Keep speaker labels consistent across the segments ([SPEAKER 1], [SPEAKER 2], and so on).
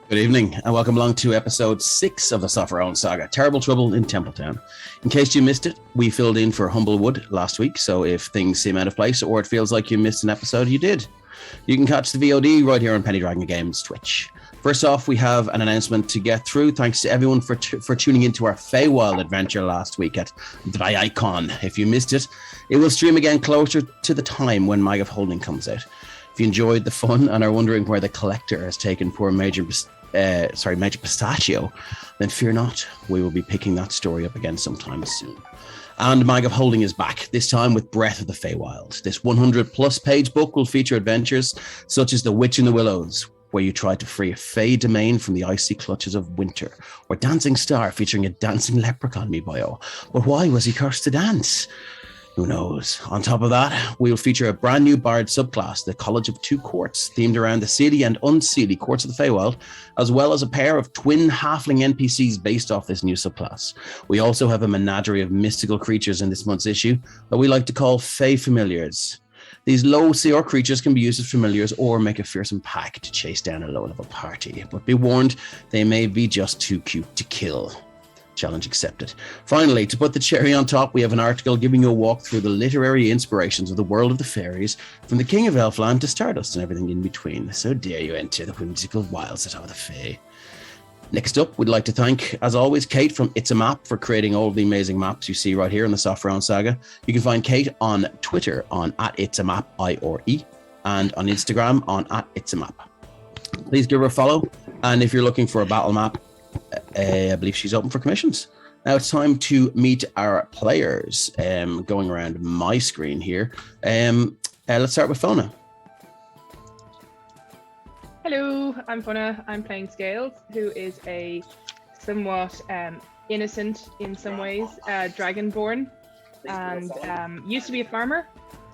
[SPEAKER 1] Good evening and welcome along to episode 6 of the Suffer Own Saga, Terrible Trouble in Templetown. In case you missed it, we filled in for Humblewood last week, so if things seem out of place or it feels like you missed an episode, you did. You can catch the VOD right here on Penny Dragon Games Twitch. First off, we have an announcement to get through. Thanks to everyone for tuning into our Feywild adventure last week at Dragonborn. If you missed it, it will stream again closer to the time when Mag of Holding comes out. If you enjoyed the fun and are wondering where the collector has taken poor Major Pistachio, then fear not, we will be picking that story up again sometime soon. And Mag of Holding is back, this time with Breath of the Feywild. This 100-plus page book will feature adventures such as The Witch in the Willows, where you try to free a Fey domain from the icy clutches of winter, or Dancing Star featuring a dancing leprechaun bio. But why was he cursed to dance? Who knows? On top of that, we'll feature a brand new Bard subclass, the College of Two Courts, themed around the seelie and unseelie courts of the Feywild, as well as a pair of twin halfling NPCs based off this new subclass. We also have a menagerie of mystical creatures in this month's issue that we like to call Fey Familiars. These low CR creatures can be used as familiars or make a fearsome pack to chase down a low-level party. But be warned, they may be just too cute to kill. Challenge accepted. Finally, to put the cherry on top, we have an article giving you a walk through the literary inspirations of the world of the fairies, from the King of Elfland to Stardust and everything in between. So dare you enter the whimsical wilds that are the Fae. Next up, we'd like to thank, as always, Kate from It's a Map for creating all of the amazing maps you see right here in the Soft Round Saga. You can find Kate on Twitter on @itsamap_IRE and on Instagram on @itsamap. Please give her a follow, and if you're looking for a battle map, I believe she's open for commissions. Now it's time to meet our players. Going around my screen here. Let's start with Fona.
[SPEAKER 2] Hello, I'm Fona. I'm playing Scales, who is a somewhat innocent, in some ways, Dragonborn, and used to be a farmer,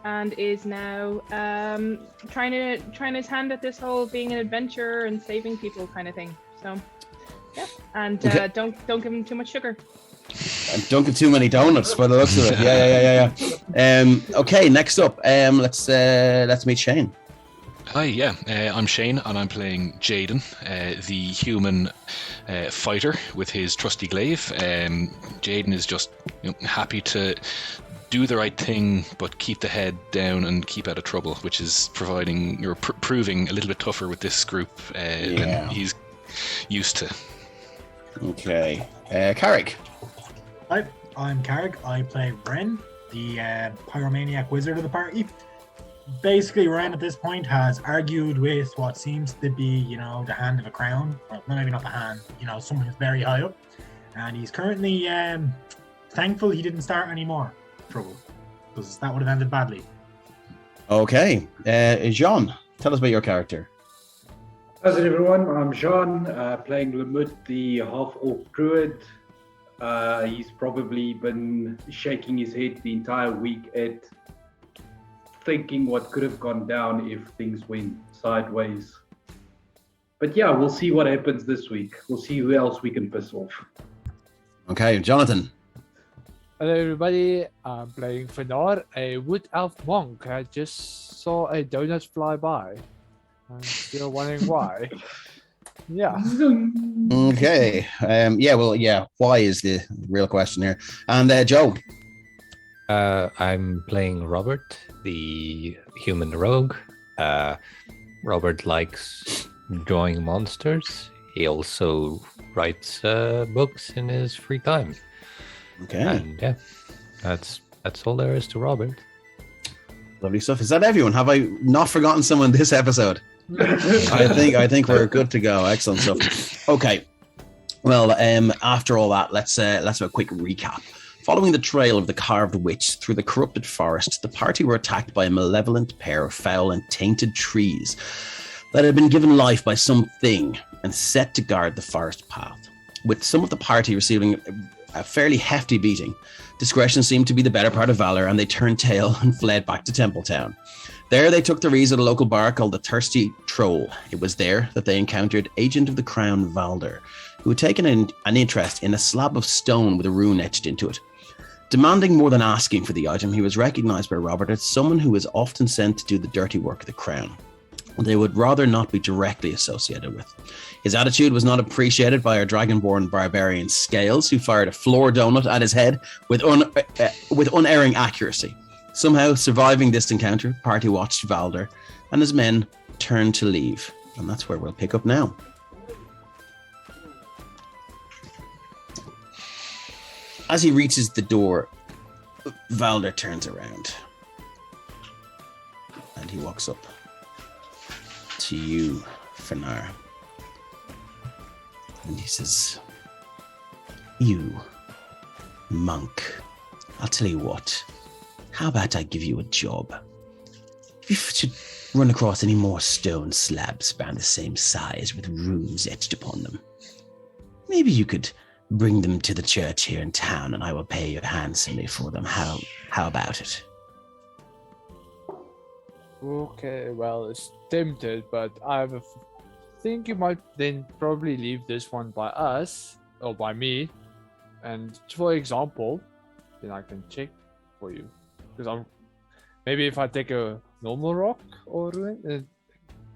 [SPEAKER 2] and is now trying his hand at this whole being an adventurer and saving people kind of thing. So. Yeah, and
[SPEAKER 1] okay.
[SPEAKER 2] Don't give him too much sugar.
[SPEAKER 1] And don't get too many donuts by the looks of it. Yeah. Okay, next up, let's meet Shane.
[SPEAKER 3] Hi, I'm Shane, and I'm playing Jaden, the human fighter with his trusty glaive. Jaden is just happy to do the right thing, but keep the head down and keep out of trouble, which is proving a little bit tougher with this group than he's used to.
[SPEAKER 1] Okay, Carrick.
[SPEAKER 4] Hi, I'm Carrick. I play Ren, the pyromaniac wizard of the party. Basically, Ren at this point has argued with what seems to be, the hand of a crown. Well, maybe not the hand, someone who's very high up. And he's currently thankful he didn't start any more trouble, because that would have ended badly.
[SPEAKER 1] Okay, Jean, tell us about your character.
[SPEAKER 5] How's it, everyone? I'm Jean, playing Lemut, the half-orc druid. He's probably been shaking his head the entire week at thinking what could have gone down if things went sideways. But yeah, we'll see what happens this week. We'll see who else we can piss off. Okay,
[SPEAKER 1] Jonathan.
[SPEAKER 6] Hello, everybody. I'm playing Fenar, a wood elf monk. I just saw a donut fly by. I'm still wondering why. Yeah.
[SPEAKER 1] Okay. Why is the real question here? And Joe.
[SPEAKER 7] I'm playing Robert, the human rogue. Robert likes drawing monsters. He also writes books in his free time.
[SPEAKER 1] Okay.
[SPEAKER 7] And yeah, that's all there is to Robert.
[SPEAKER 1] Lovely stuff. Is that everyone? Have I not forgotten someone this episode? I think we're good to go. Excellent stuff. Okay. Well, after all that, let's have a quick recap. Following the trail of the carved witch through the corrupted forest, the party were attacked by a malevolent pair of foul and tainted trees that had been given life by something and set to guard the forest path. With some of the party receiving a fairly hefty beating, discretion seemed to be the better part of valor, and they turned tail and fled back to Templetown. There they took the reins at a local bar called the Thirsty Troll. It was there that they encountered Agent of the Crown Valder, who had taken an interest in a slab of stone with a rune etched into it. Demanding more than asking for the item, he was recognized by Robert as someone who was often sent to do the dirty work of the crown. they would rather not be directly associated with. His attitude was not appreciated by our Dragonborn barbarian Scales, who fired a floor donut at his head with unerring accuracy. Somehow, surviving this encounter, the party watched Valder and his men turn to leave. And that's where we'll pick up now. As he reaches the door, Valder turns around. And he walks up to you, Fenar. And he says, "You, monk, I'll tell you what. How about I give you a job? If you should run across any more stone slabs around the same size with runes etched upon them, maybe you could bring them to the church here in town and I will pay you handsomely for them. How about it?"
[SPEAKER 6] Okay, well, it's tempted, but think you might then probably leave this one by us, or by me. And for example, then I can check for you. Because maybe if I take a normal rock or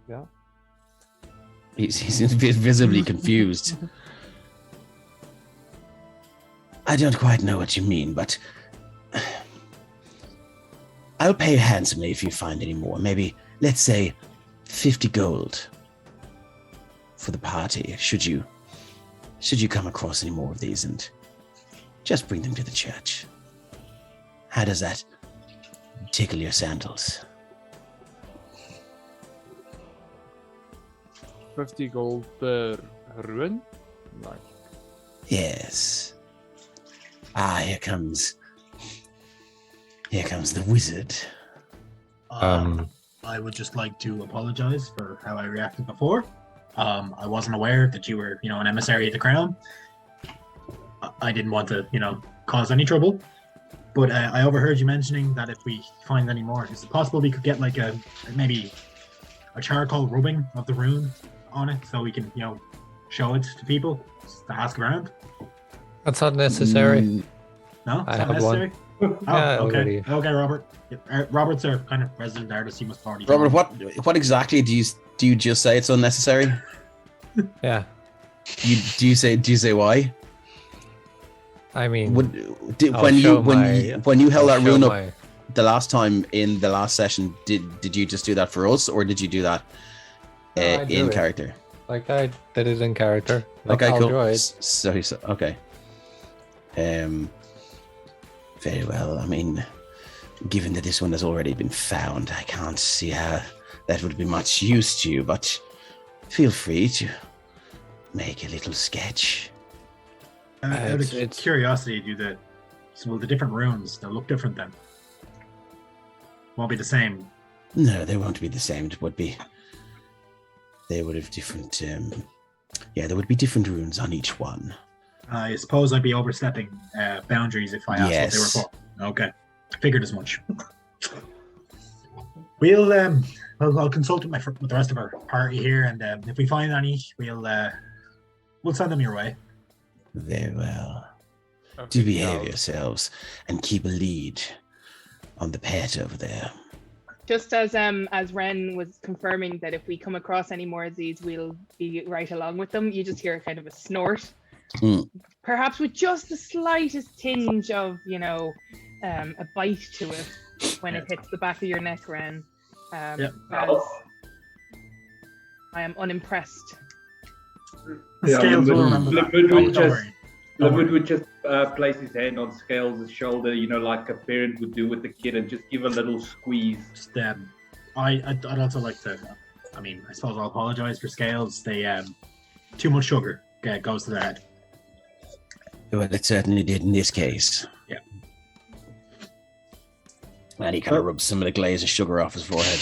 [SPEAKER 6] yeah.
[SPEAKER 1] He's visibly confused. I don't quite know what you mean, but I'll pay you handsomely if you find any more. Maybe, let's say, 50 gold for the party, should you come across any more of these, and just bring them to the church. How does that tickle your sandals?
[SPEAKER 6] 50 gold per ruin? Like,
[SPEAKER 1] Yes. Here comes the wizard.
[SPEAKER 4] I would just like to apologize for how I reacted before. I wasn't aware that you were, an emissary of the crown. I didn't want to, cause any trouble. But I overheard you mentioning that if we find any more, is it possible we could get like maybe a charcoal rubbing of the rune on it so we can, show it to people to ask around?
[SPEAKER 7] That's not necessary.
[SPEAKER 4] No,
[SPEAKER 7] I
[SPEAKER 4] it's not
[SPEAKER 7] have one.
[SPEAKER 4] necessary. Oh,
[SPEAKER 7] Yeah,
[SPEAKER 4] okay.
[SPEAKER 7] already.
[SPEAKER 4] Okay, Robert. Robert's our kind of resident artist. He must have already.
[SPEAKER 1] Robert, what exactly do you just say it's unnecessary?
[SPEAKER 7] Yeah.
[SPEAKER 1] Do you say why?
[SPEAKER 7] I mean,
[SPEAKER 1] When
[SPEAKER 7] I'll
[SPEAKER 1] you
[SPEAKER 7] show
[SPEAKER 1] when you held
[SPEAKER 7] I'll
[SPEAKER 1] that
[SPEAKER 7] show
[SPEAKER 1] rune up
[SPEAKER 7] my-
[SPEAKER 1] the last time in the last session, did you just do that for us, or did you do that
[SPEAKER 7] No, I do
[SPEAKER 1] in
[SPEAKER 7] it.
[SPEAKER 1] character?
[SPEAKER 7] Like I did it in character. Like,
[SPEAKER 1] Okay,
[SPEAKER 7] I'll
[SPEAKER 1] cool.
[SPEAKER 7] draw it.
[SPEAKER 1] So okay. Very well. I mean, given that this one has already been found, I can't see how that would be much use to you, but feel free to make a little sketch.
[SPEAKER 4] Out of
[SPEAKER 7] it's-
[SPEAKER 4] curiosity, will the different runes, they'll look different then? Won't be the same.
[SPEAKER 1] No, they won't be the same. They would have different. There would be different runes on each one.
[SPEAKER 4] I suppose I'd be overstepping boundaries if I asked
[SPEAKER 1] Yes.
[SPEAKER 4] what they were for. Okay, figured as much. I'll consult with the rest of our party here, and if we find any, we'll send them your way.
[SPEAKER 1] Very well.
[SPEAKER 6] okay,
[SPEAKER 1] Do behave
[SPEAKER 6] now-
[SPEAKER 1] yourselves and keep a lead on the pet over there.
[SPEAKER 2] Just as Ren was confirming that if we come across any more of these, we'll be right along with them. You just hear kind of a snort, perhaps with just the slightest tinge of, a bite to it when it hits the back of your neck, Ren.
[SPEAKER 4] Yep.
[SPEAKER 2] As I am unimpressed.
[SPEAKER 5] Yeah,
[SPEAKER 4] Scales will remember that.
[SPEAKER 5] Lemud
[SPEAKER 4] Don't
[SPEAKER 5] would just,
[SPEAKER 4] worry. Don't
[SPEAKER 5] Lemud
[SPEAKER 4] worry.
[SPEAKER 5] would just place his hand on Scales' shoulder, like a parent would do with the kid, and just give a little squeeze.
[SPEAKER 4] Just, I'd also like to. I suppose I'll apologize for Scales. They too much sugar goes to their head.
[SPEAKER 1] Well, it certainly did in this case.
[SPEAKER 4] Yeah.
[SPEAKER 1] And he kind of rubs some of the glaze of sugar off his forehead.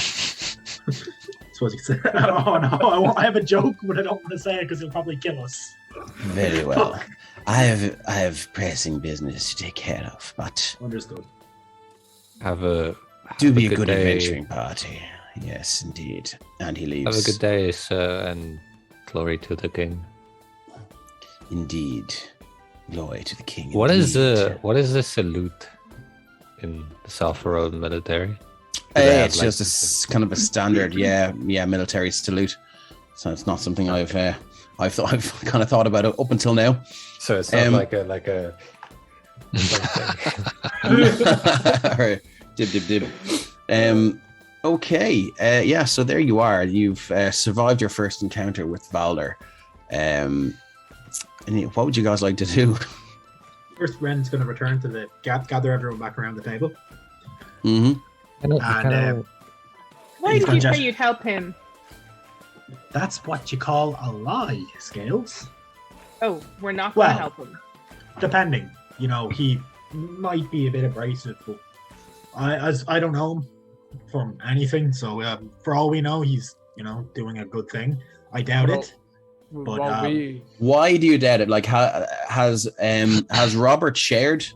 [SPEAKER 4] That's what he said. Oh no! I have a joke, but I don't want to say it because he'll probably kill us.
[SPEAKER 1] Very well. I have pressing business to take care of, but
[SPEAKER 4] Understood.
[SPEAKER 1] do be a
[SPEAKER 7] good
[SPEAKER 1] good
[SPEAKER 7] day.
[SPEAKER 1] adventuring party. Yes, indeed. And he leaves.
[SPEAKER 7] Have a good day, sir, and glory to the king.
[SPEAKER 1] Indeed. Glory to the king.
[SPEAKER 7] What is
[SPEAKER 1] indeed.
[SPEAKER 7] the salute in the South Road military?
[SPEAKER 1] It's just kind of a standard, military salute. So it's not something I've kind of thought about it up until now.
[SPEAKER 7] So it's not like a
[SPEAKER 1] Or dib dib dib. Okay. So there you are. You've survived your first encounter with Valder. And what would you guys like to do?
[SPEAKER 4] First, Ren's going to return to the gather everyone back around the table.
[SPEAKER 1] Mm-hmm.
[SPEAKER 2] Why did you say you'd help him?
[SPEAKER 4] That's what you call a lie, Scales.
[SPEAKER 2] Oh, we're not going to help him.
[SPEAKER 4] Depending. He might be a bit abrasive, but I don't know him from anything, so for all we know, he's, doing a good thing. I doubt it. But
[SPEAKER 1] why do you doubt it? Like, has Robert shared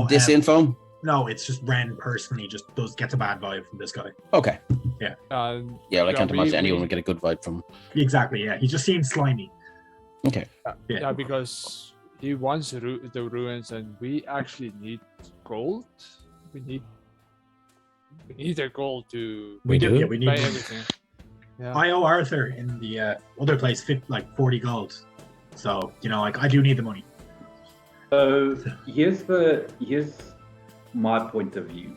[SPEAKER 1] this info?
[SPEAKER 4] No, it's just Ren personally just gets a bad vibe from this guy.
[SPEAKER 1] Okay.
[SPEAKER 4] Yeah.
[SPEAKER 1] I can't imagine anyone would get a good vibe from him.
[SPEAKER 4] Exactly, yeah. He just seems slimy.
[SPEAKER 1] Okay.
[SPEAKER 6] Yeah, because he wants the ruins, and we actually need gold. We need their gold to
[SPEAKER 7] We do?
[SPEAKER 4] Yeah, we need
[SPEAKER 6] buy
[SPEAKER 4] money.
[SPEAKER 6] everything. Yeah.
[SPEAKER 4] I owe Arthur in the other place 40 gold. So, I do need the money.
[SPEAKER 5] So here's my point of view.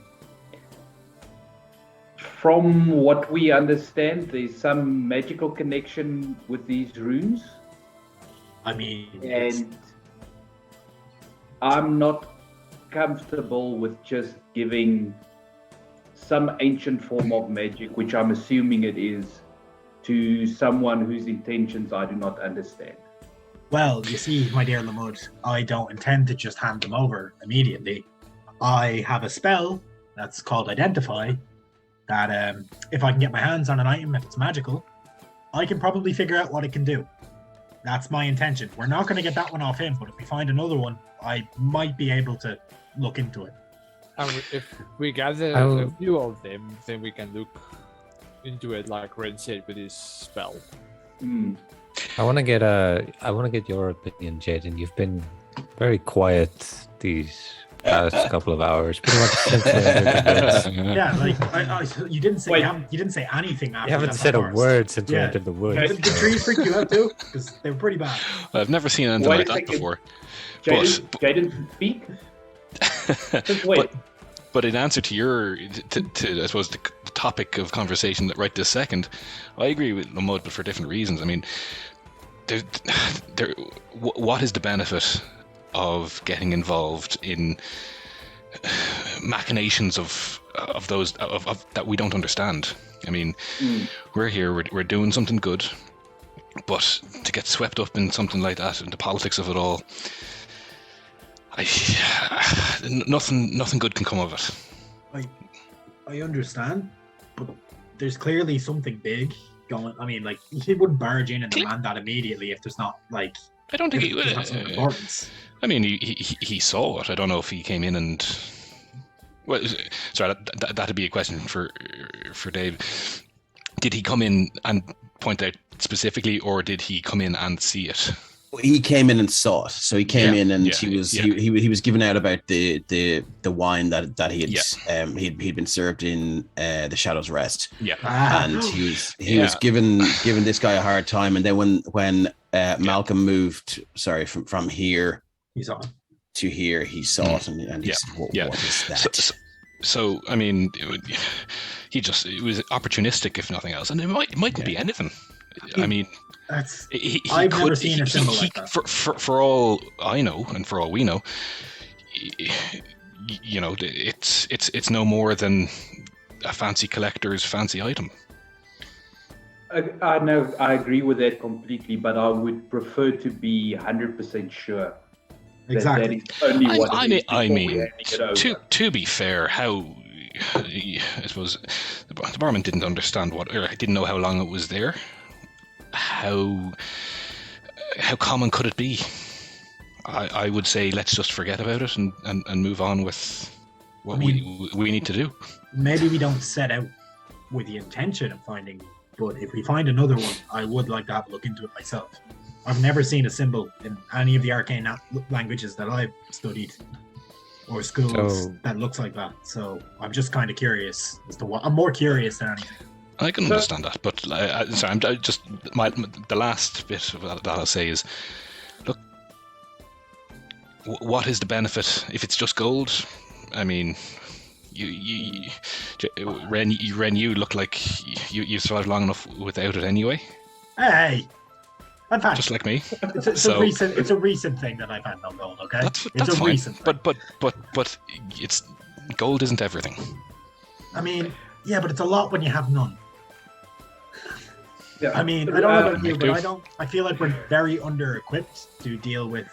[SPEAKER 5] From what we understand, there's some magical connection with these runes,
[SPEAKER 4] I mean,
[SPEAKER 5] and I'm not comfortable with just giving some ancient form of magic, which I'm assuming it is, to someone whose intentions I do not understand.
[SPEAKER 4] well, you see, my dear Lamud, I don't intend to just hand them over immediately. I have a spell that's called Identify that if I can get my hands on an item, if it's magical, I can probably figure out what it can do. That's my intention. We're not going to get that one off him, but if we find another one, I might be able to look into it.
[SPEAKER 6] And if we gather a few of them, then we can look into it, like Ren said, with his spell.
[SPEAKER 7] I want to get your opinion, Jaden. You've been very quiet these past couple of hours, pretty much since we entered the woods.
[SPEAKER 4] Yeah, like you didn't say you didn't say anything after
[SPEAKER 7] You haven't
[SPEAKER 4] that
[SPEAKER 7] said a
[SPEAKER 4] forest.
[SPEAKER 7] word since we
[SPEAKER 4] Yeah.
[SPEAKER 7] entered the woods.
[SPEAKER 4] The trees freaked you out too, because they were pretty bad.
[SPEAKER 3] I've never seen anything
[SPEAKER 5] Wait
[SPEAKER 3] like
[SPEAKER 5] a
[SPEAKER 3] that
[SPEAKER 5] second.
[SPEAKER 3] before.
[SPEAKER 5] Jaden, speak. Just wait.
[SPEAKER 3] But in answer to your, to I suppose the topic of conversation right this second, I agree with Lamud, but for different reasons. I mean, what is the benefit of getting involved in machinations of those that we don't understand? I mean, we're here, we're doing something good, but to get swept up in something like that and the politics of it all, nothing good can come of it.
[SPEAKER 4] I understand, but there's clearly something big going. I mean, like, he wouldn't barge in and demand that immediately if there's not like.
[SPEAKER 3] I don't think
[SPEAKER 4] if
[SPEAKER 3] he
[SPEAKER 4] there's
[SPEAKER 3] would.
[SPEAKER 4] not some importance.
[SPEAKER 3] I mean, he saw it. I don't know if he came in and. Well, sorry, that'd be a question for Dave. Did he come in and point out specifically, or did he come in and see it?
[SPEAKER 1] He came in and saw it. So he came in and he was giving out about the wine that he had he'd been served in the Shadow's Rest.
[SPEAKER 3] Yeah.
[SPEAKER 1] And he was giving this guy a hard time. And then when Malcolm moved, from here
[SPEAKER 4] He saw it.
[SPEAKER 1] to here, he saw it and he said, what is that?
[SPEAKER 3] So I mean, it was opportunistic, if nothing else, and it mightn't be anything. I mean,
[SPEAKER 4] I've never seen a symbol like that.
[SPEAKER 3] For all I know, and for all we know, it's no more than a fancy collector's fancy item.
[SPEAKER 5] I know, I agree with that completely, but I would prefer to be 100% sure.
[SPEAKER 4] Exactly.
[SPEAKER 5] That is only what it is
[SPEAKER 3] I
[SPEAKER 5] before
[SPEAKER 3] mean,
[SPEAKER 5] we hand it over.
[SPEAKER 3] to be fair, I suppose the barman didn't understand didn't know how long it was there. How common could it be? I would say let's just forget about it and move on with what we need to do.
[SPEAKER 4] Maybe we don't set out with the intention of finding, but if we find another one, I would like to have a look into it myself. I've never seen a symbol in any of the arcane languages that I've studied. or schools
[SPEAKER 7] So-
[SPEAKER 4] that looks like that. So I'm just kind of curious as to what. I'm more curious than anything.
[SPEAKER 3] I can understand that, but sorry, the last bit of that I'll say is, look, what is the benefit if it's just gold? I mean, Ren, you look like you survived long enough without it anyway,
[SPEAKER 4] Hey, I've had.
[SPEAKER 3] just like me.
[SPEAKER 4] It's a recent thing that I've had no gold. Okay,
[SPEAKER 3] That's
[SPEAKER 4] it's a
[SPEAKER 3] fine.
[SPEAKER 4] recent. Thing.
[SPEAKER 3] But it's gold isn't everything.
[SPEAKER 4] I mean, yeah, but it's a lot when you have none.
[SPEAKER 5] Yeah.
[SPEAKER 4] I mean, I don't know about you,
[SPEAKER 3] I
[SPEAKER 4] but
[SPEAKER 3] do.
[SPEAKER 4] I feel like we're very under-equipped to deal with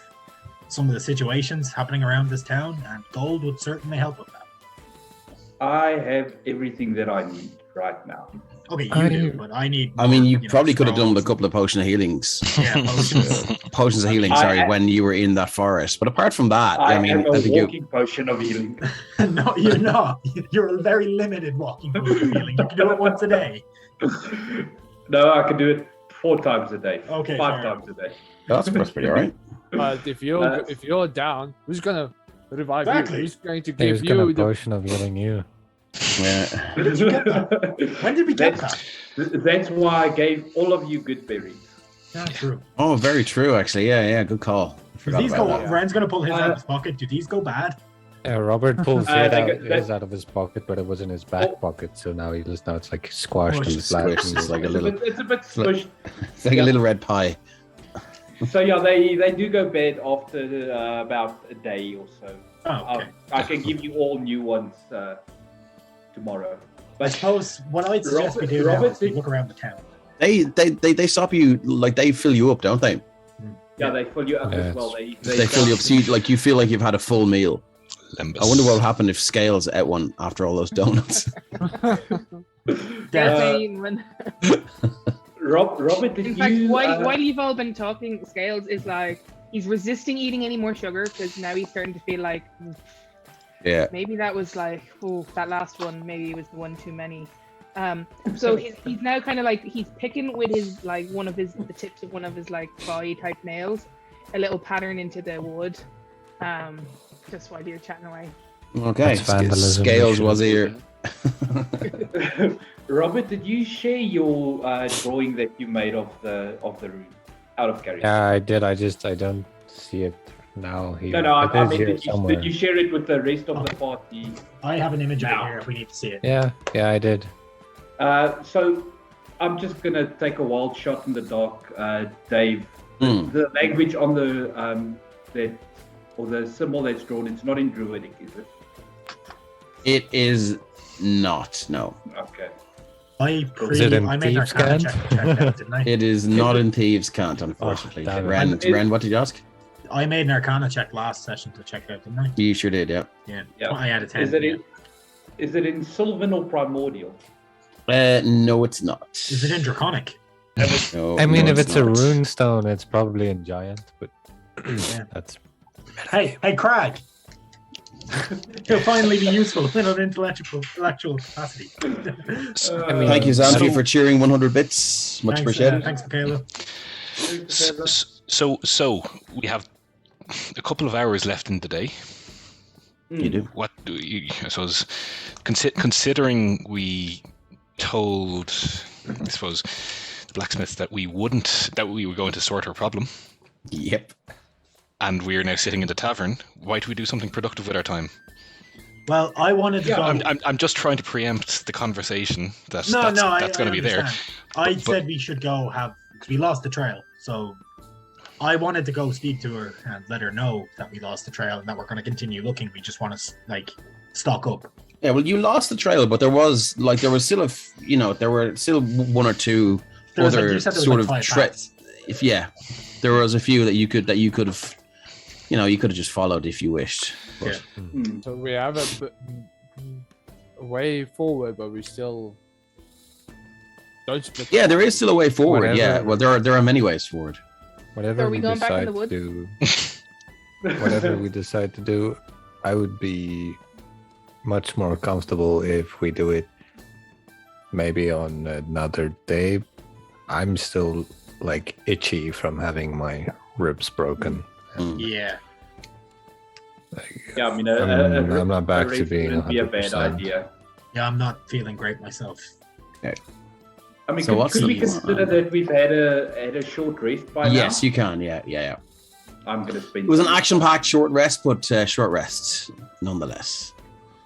[SPEAKER 4] some of the situations happening around this town, and gold would certainly help with that.
[SPEAKER 5] I have everything that I need right now.
[SPEAKER 4] Okay, you
[SPEAKER 7] I
[SPEAKER 4] do,
[SPEAKER 7] do.
[SPEAKER 4] but I need.
[SPEAKER 1] I mean,
[SPEAKER 4] more,
[SPEAKER 1] you
[SPEAKER 4] know,
[SPEAKER 1] probably could have done a
[SPEAKER 4] scrolls.
[SPEAKER 1] couple of potion of healings.
[SPEAKER 4] Yeah, potions.
[SPEAKER 1] Potions of healing, sorry, when you were in that forest. But apart from that,
[SPEAKER 5] I
[SPEAKER 1] I mean,
[SPEAKER 5] am a
[SPEAKER 1] I think you.
[SPEAKER 5] walking potion of healing.
[SPEAKER 4] No, you're not. You're a very limited walking potion healing. You can do it once a day.
[SPEAKER 5] No, I can do it 4 times a day.
[SPEAKER 4] Okay,
[SPEAKER 5] 5
[SPEAKER 4] fair
[SPEAKER 5] times a day.
[SPEAKER 1] That's pretty all right.
[SPEAKER 6] But if you're down, who's gonna revive
[SPEAKER 4] Exactly.
[SPEAKER 6] you? Who's going to
[SPEAKER 7] He
[SPEAKER 6] give
[SPEAKER 7] was gonna
[SPEAKER 6] you the?
[SPEAKER 7] potion of healing you.
[SPEAKER 1] Yeah.
[SPEAKER 4] When did you get that? When did we get that?
[SPEAKER 5] That's why I gave all of you good berries.
[SPEAKER 4] Yeah, true.
[SPEAKER 1] Oh, very true, actually. Yeah, good call. I
[SPEAKER 4] Do
[SPEAKER 1] forgot
[SPEAKER 4] these
[SPEAKER 1] about
[SPEAKER 4] go?
[SPEAKER 1] that.
[SPEAKER 4] Ren's gonna pull his out of his pocket. Do these go bad?
[SPEAKER 7] Robert pulls
[SPEAKER 5] Uh,
[SPEAKER 7] it
[SPEAKER 5] they
[SPEAKER 7] out,
[SPEAKER 5] go- they-
[SPEAKER 7] his out of his pocket, but it was in his back
[SPEAKER 5] Oh.
[SPEAKER 7] pocket, so now it's like squashed
[SPEAKER 4] Squished,
[SPEAKER 7] and flat.
[SPEAKER 1] squished. It's like a little,
[SPEAKER 5] It's a bit squished.
[SPEAKER 1] it's like a little red pie.
[SPEAKER 5] So yeah, they do go bad after about a day or so.
[SPEAKER 4] Oh, okay.
[SPEAKER 5] I can give you all new ones tomorrow.
[SPEAKER 4] I
[SPEAKER 5] But
[SPEAKER 4] suppose what I'd suggest we do now
[SPEAKER 5] Robert,
[SPEAKER 4] is we look around the town.
[SPEAKER 1] They stop you, like they fill you up, don't they?
[SPEAKER 5] yeah, they fill you up
[SPEAKER 7] Yes.
[SPEAKER 5] as well.
[SPEAKER 1] They fill you up, so you feel like you've had a full meal.
[SPEAKER 3] Limbus.
[SPEAKER 1] I wonder what will happen if Scales ate one after all those donuts.
[SPEAKER 2] Yes,
[SPEAKER 5] Uh,
[SPEAKER 2] Ian,
[SPEAKER 5] Robert, did
[SPEAKER 2] in fact,
[SPEAKER 5] you?
[SPEAKER 2] while you've all been talking, Scales is like he's resisting eating any more sugar because now he's starting to feel like
[SPEAKER 1] Yeah.
[SPEAKER 2] maybe that was like, oh, that last one maybe was the one too many. So he's now kind of like he's picking with his like the tips of one of his like clawy type nails, a little pattern into the wood. Just while you're chatting away.
[SPEAKER 1] Okay.
[SPEAKER 7] That's vandalism.
[SPEAKER 1] Scales was here.
[SPEAKER 5] Robert, did you share your drawing that you made of the rune out of character?
[SPEAKER 7] Yeah, I did. I don't see it now here.
[SPEAKER 5] No, I
[SPEAKER 7] It is
[SPEAKER 5] mean,
[SPEAKER 7] here
[SPEAKER 5] did
[SPEAKER 7] somewhere.
[SPEAKER 5] you share it with the rest of the party?
[SPEAKER 4] I have an image of it
[SPEAKER 5] Now.
[SPEAKER 4] here if we need to see it.
[SPEAKER 7] Yeah, I did.
[SPEAKER 5] So I'm just gonna take a wild shot in the dark, Dave.
[SPEAKER 1] Hmm.
[SPEAKER 5] The language on the symbol that's drawn, it's not in Druidic, is it?
[SPEAKER 1] It is not, no.
[SPEAKER 5] Okay.
[SPEAKER 7] Is it in
[SPEAKER 4] I made
[SPEAKER 7] Thieves'
[SPEAKER 4] Arcana
[SPEAKER 7] Cant?
[SPEAKER 4] check that, didn't I?
[SPEAKER 1] It is not in Thieves' Cant, unfortunately.
[SPEAKER 7] damn it.
[SPEAKER 1] Ren,
[SPEAKER 5] And it-
[SPEAKER 1] Ren, what did you ask?
[SPEAKER 4] I made an Arcana check last session to check it out, didn't I?
[SPEAKER 1] You sure did, yeah.
[SPEAKER 4] Yeah.
[SPEAKER 5] Yeah.
[SPEAKER 4] 20 out of 10.
[SPEAKER 5] Is it in Sylvan or Primordial?
[SPEAKER 1] No, it's not.
[SPEAKER 4] Is it in Draconic?
[SPEAKER 1] No,
[SPEAKER 7] I mean,
[SPEAKER 1] no,
[SPEAKER 7] if it's a
[SPEAKER 1] not.
[SPEAKER 7] rune stone, it's probably in giant, but
[SPEAKER 4] Yeah.
[SPEAKER 7] that's
[SPEAKER 4] Hey, Craig! He'll finally be useful in an intellectual capacity.
[SPEAKER 7] I mean,
[SPEAKER 1] Thank you, Zandri,
[SPEAKER 7] so-
[SPEAKER 1] for cheering 100 bits. Much appreciated.
[SPEAKER 4] Thanks, Michaela.
[SPEAKER 3] So we have a couple of hours left in the day.
[SPEAKER 1] You do.
[SPEAKER 3] What do you, I suppose, considering we told, I suppose, the blacksmiths that we were going to sort our problem,
[SPEAKER 1] Yep.
[SPEAKER 3] and we are now sitting in the tavern. Why do we do something productive with our time?
[SPEAKER 4] Well, I wanted to go.
[SPEAKER 3] I'm just trying to preempt the conversation that's
[SPEAKER 4] I
[SPEAKER 3] going to be there.
[SPEAKER 4] understand. I
[SPEAKER 3] But-
[SPEAKER 4] said we should go because we lost the trail. So I wanted to go speak to her and let her know that we lost the trail and that we're going to continue looking. We just want to stock up.
[SPEAKER 1] Yeah, well, you lost the trail, but there was still there were still one or two
[SPEAKER 4] There was,
[SPEAKER 1] other
[SPEAKER 4] you said there was
[SPEAKER 1] sort
[SPEAKER 4] like
[SPEAKER 1] of
[SPEAKER 4] five
[SPEAKER 1] threats.
[SPEAKER 4] paths.
[SPEAKER 1] There was a few that you could have, you could have just followed if you wished. But
[SPEAKER 5] Hmm.
[SPEAKER 6] So we have a way forward, but we still don't split.
[SPEAKER 1] yeah, there is still a way forward.
[SPEAKER 7] Whatever.
[SPEAKER 1] Yeah, well, there are many ways forward.
[SPEAKER 7] whatever
[SPEAKER 2] So are we
[SPEAKER 7] we
[SPEAKER 2] going back in
[SPEAKER 7] decide
[SPEAKER 2] the woods?
[SPEAKER 7] to whatever we decide to do, I would be much more comfortable if we do it maybe on another day. I'm still itchy from having my ribs broken.
[SPEAKER 1] Mm.
[SPEAKER 4] Yeah.
[SPEAKER 5] Yeah, I mean,
[SPEAKER 7] I'm not back
[SPEAKER 5] a
[SPEAKER 7] to
[SPEAKER 5] race
[SPEAKER 7] being
[SPEAKER 5] wouldn't be a bad
[SPEAKER 7] 100%.
[SPEAKER 5] idea.
[SPEAKER 4] Yeah, I'm not feeling great myself.
[SPEAKER 5] I mean,
[SPEAKER 1] So what's
[SPEAKER 5] could we
[SPEAKER 1] the
[SPEAKER 5] consider
[SPEAKER 1] plan?
[SPEAKER 5] that we've had a short rest by now?
[SPEAKER 1] Yes, you can. Yeah.
[SPEAKER 5] I'm gonna spend.
[SPEAKER 1] It was an
[SPEAKER 5] some
[SPEAKER 1] action-packed short rest, but short rests nonetheless.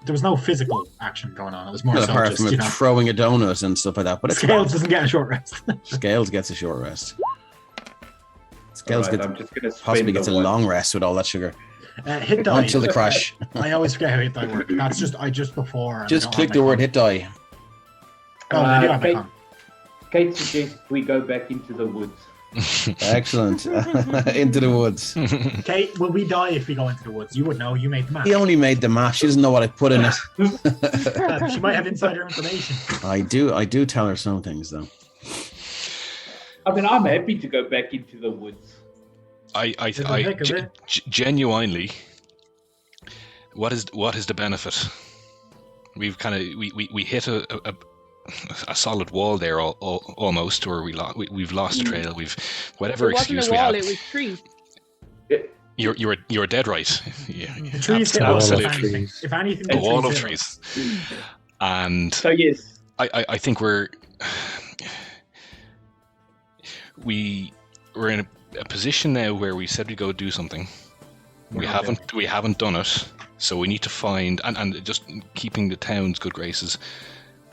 [SPEAKER 4] There was no physical action going on. It was more
[SPEAKER 1] Well,
[SPEAKER 4] so
[SPEAKER 1] apart
[SPEAKER 4] just,
[SPEAKER 1] from throwing a donut and stuff like that. But it's
[SPEAKER 4] Scales doesn't get a short rest.
[SPEAKER 1] Scales gets a short rest. Scales
[SPEAKER 5] Alright,
[SPEAKER 1] gets
[SPEAKER 5] I'm just gonna spend
[SPEAKER 1] possibly
[SPEAKER 5] the
[SPEAKER 1] gets a
[SPEAKER 5] one-
[SPEAKER 1] long rest with all that sugar
[SPEAKER 4] Hit die.
[SPEAKER 1] until the crash.
[SPEAKER 4] I always forget how hit die works. That's just before. and I
[SPEAKER 1] Just
[SPEAKER 4] don't
[SPEAKER 1] click
[SPEAKER 4] have
[SPEAKER 1] the
[SPEAKER 4] my
[SPEAKER 1] word
[SPEAKER 4] con.
[SPEAKER 1] hit die.
[SPEAKER 4] Oh, I do have my
[SPEAKER 5] Kate,
[SPEAKER 4] con.
[SPEAKER 5] Kate suggests we go back into the woods.
[SPEAKER 1] Excellent. Into the woods.
[SPEAKER 4] Kate, will we die if we go into the woods? You would know. You made the map.
[SPEAKER 1] He only made the map. She doesn't know what I put in it.
[SPEAKER 4] She might have insider information.
[SPEAKER 1] I do tell her some things though.
[SPEAKER 5] I mean, I'm happy to go back into the woods.
[SPEAKER 3] Genuinely, what is the benefit? We've kind of we hit a solid wall there almost, or we've lost the trail. We've whatever
[SPEAKER 2] It wasn't
[SPEAKER 3] excuse
[SPEAKER 2] a
[SPEAKER 3] we
[SPEAKER 2] wall,
[SPEAKER 3] have.
[SPEAKER 2] it was trees.
[SPEAKER 3] You're dead right. Yeah,
[SPEAKER 4] The trees hit us, if
[SPEAKER 3] absolutely.
[SPEAKER 4] anything. If anything,
[SPEAKER 3] A
[SPEAKER 4] the
[SPEAKER 3] wall of
[SPEAKER 4] hit
[SPEAKER 3] trees.
[SPEAKER 4] us.
[SPEAKER 3] And
[SPEAKER 5] So yes,
[SPEAKER 3] I think we're in a position now where we said we'd go do something. We haven't done it, so we need to find and just keeping the town's good graces.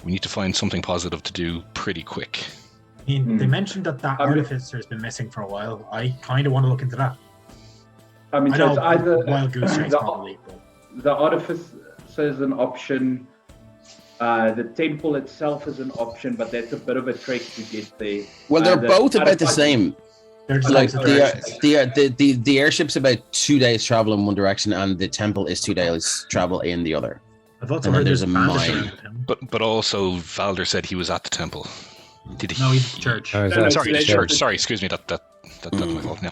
[SPEAKER 3] We need to find something positive to do pretty quick.
[SPEAKER 4] I mean, they mentioned that artificer has been missing for a while. I kind of want to look into that.
[SPEAKER 5] I mean,
[SPEAKER 4] I
[SPEAKER 5] so
[SPEAKER 4] know
[SPEAKER 5] it's either
[SPEAKER 4] Wild Goose Chase
[SPEAKER 5] the-
[SPEAKER 4] probably. But
[SPEAKER 5] the artificer is an option. The temple itself is an option, but that's a bit of a trek to get there.
[SPEAKER 1] Well, they're
[SPEAKER 5] The
[SPEAKER 1] both about the
[SPEAKER 5] artificer-
[SPEAKER 1] same.
[SPEAKER 4] they're just
[SPEAKER 1] Like
[SPEAKER 4] opposite directions.
[SPEAKER 1] the airship's about 2 days travel in one direction, and the temple is 2 days travel in the other.
[SPEAKER 4] I've also
[SPEAKER 1] and then
[SPEAKER 4] heard
[SPEAKER 1] there's
[SPEAKER 4] there's
[SPEAKER 1] a
[SPEAKER 4] bandits
[SPEAKER 1] mine.
[SPEAKER 4] around him.
[SPEAKER 3] But also Valder said he was at the temple. Did he?
[SPEAKER 4] No, he's at the church.
[SPEAKER 7] Oh, is
[SPEAKER 5] No,
[SPEAKER 7] that-
[SPEAKER 3] Sorry, the
[SPEAKER 5] That's-
[SPEAKER 3] church. Sorry, excuse me. That's my fault. Yeah.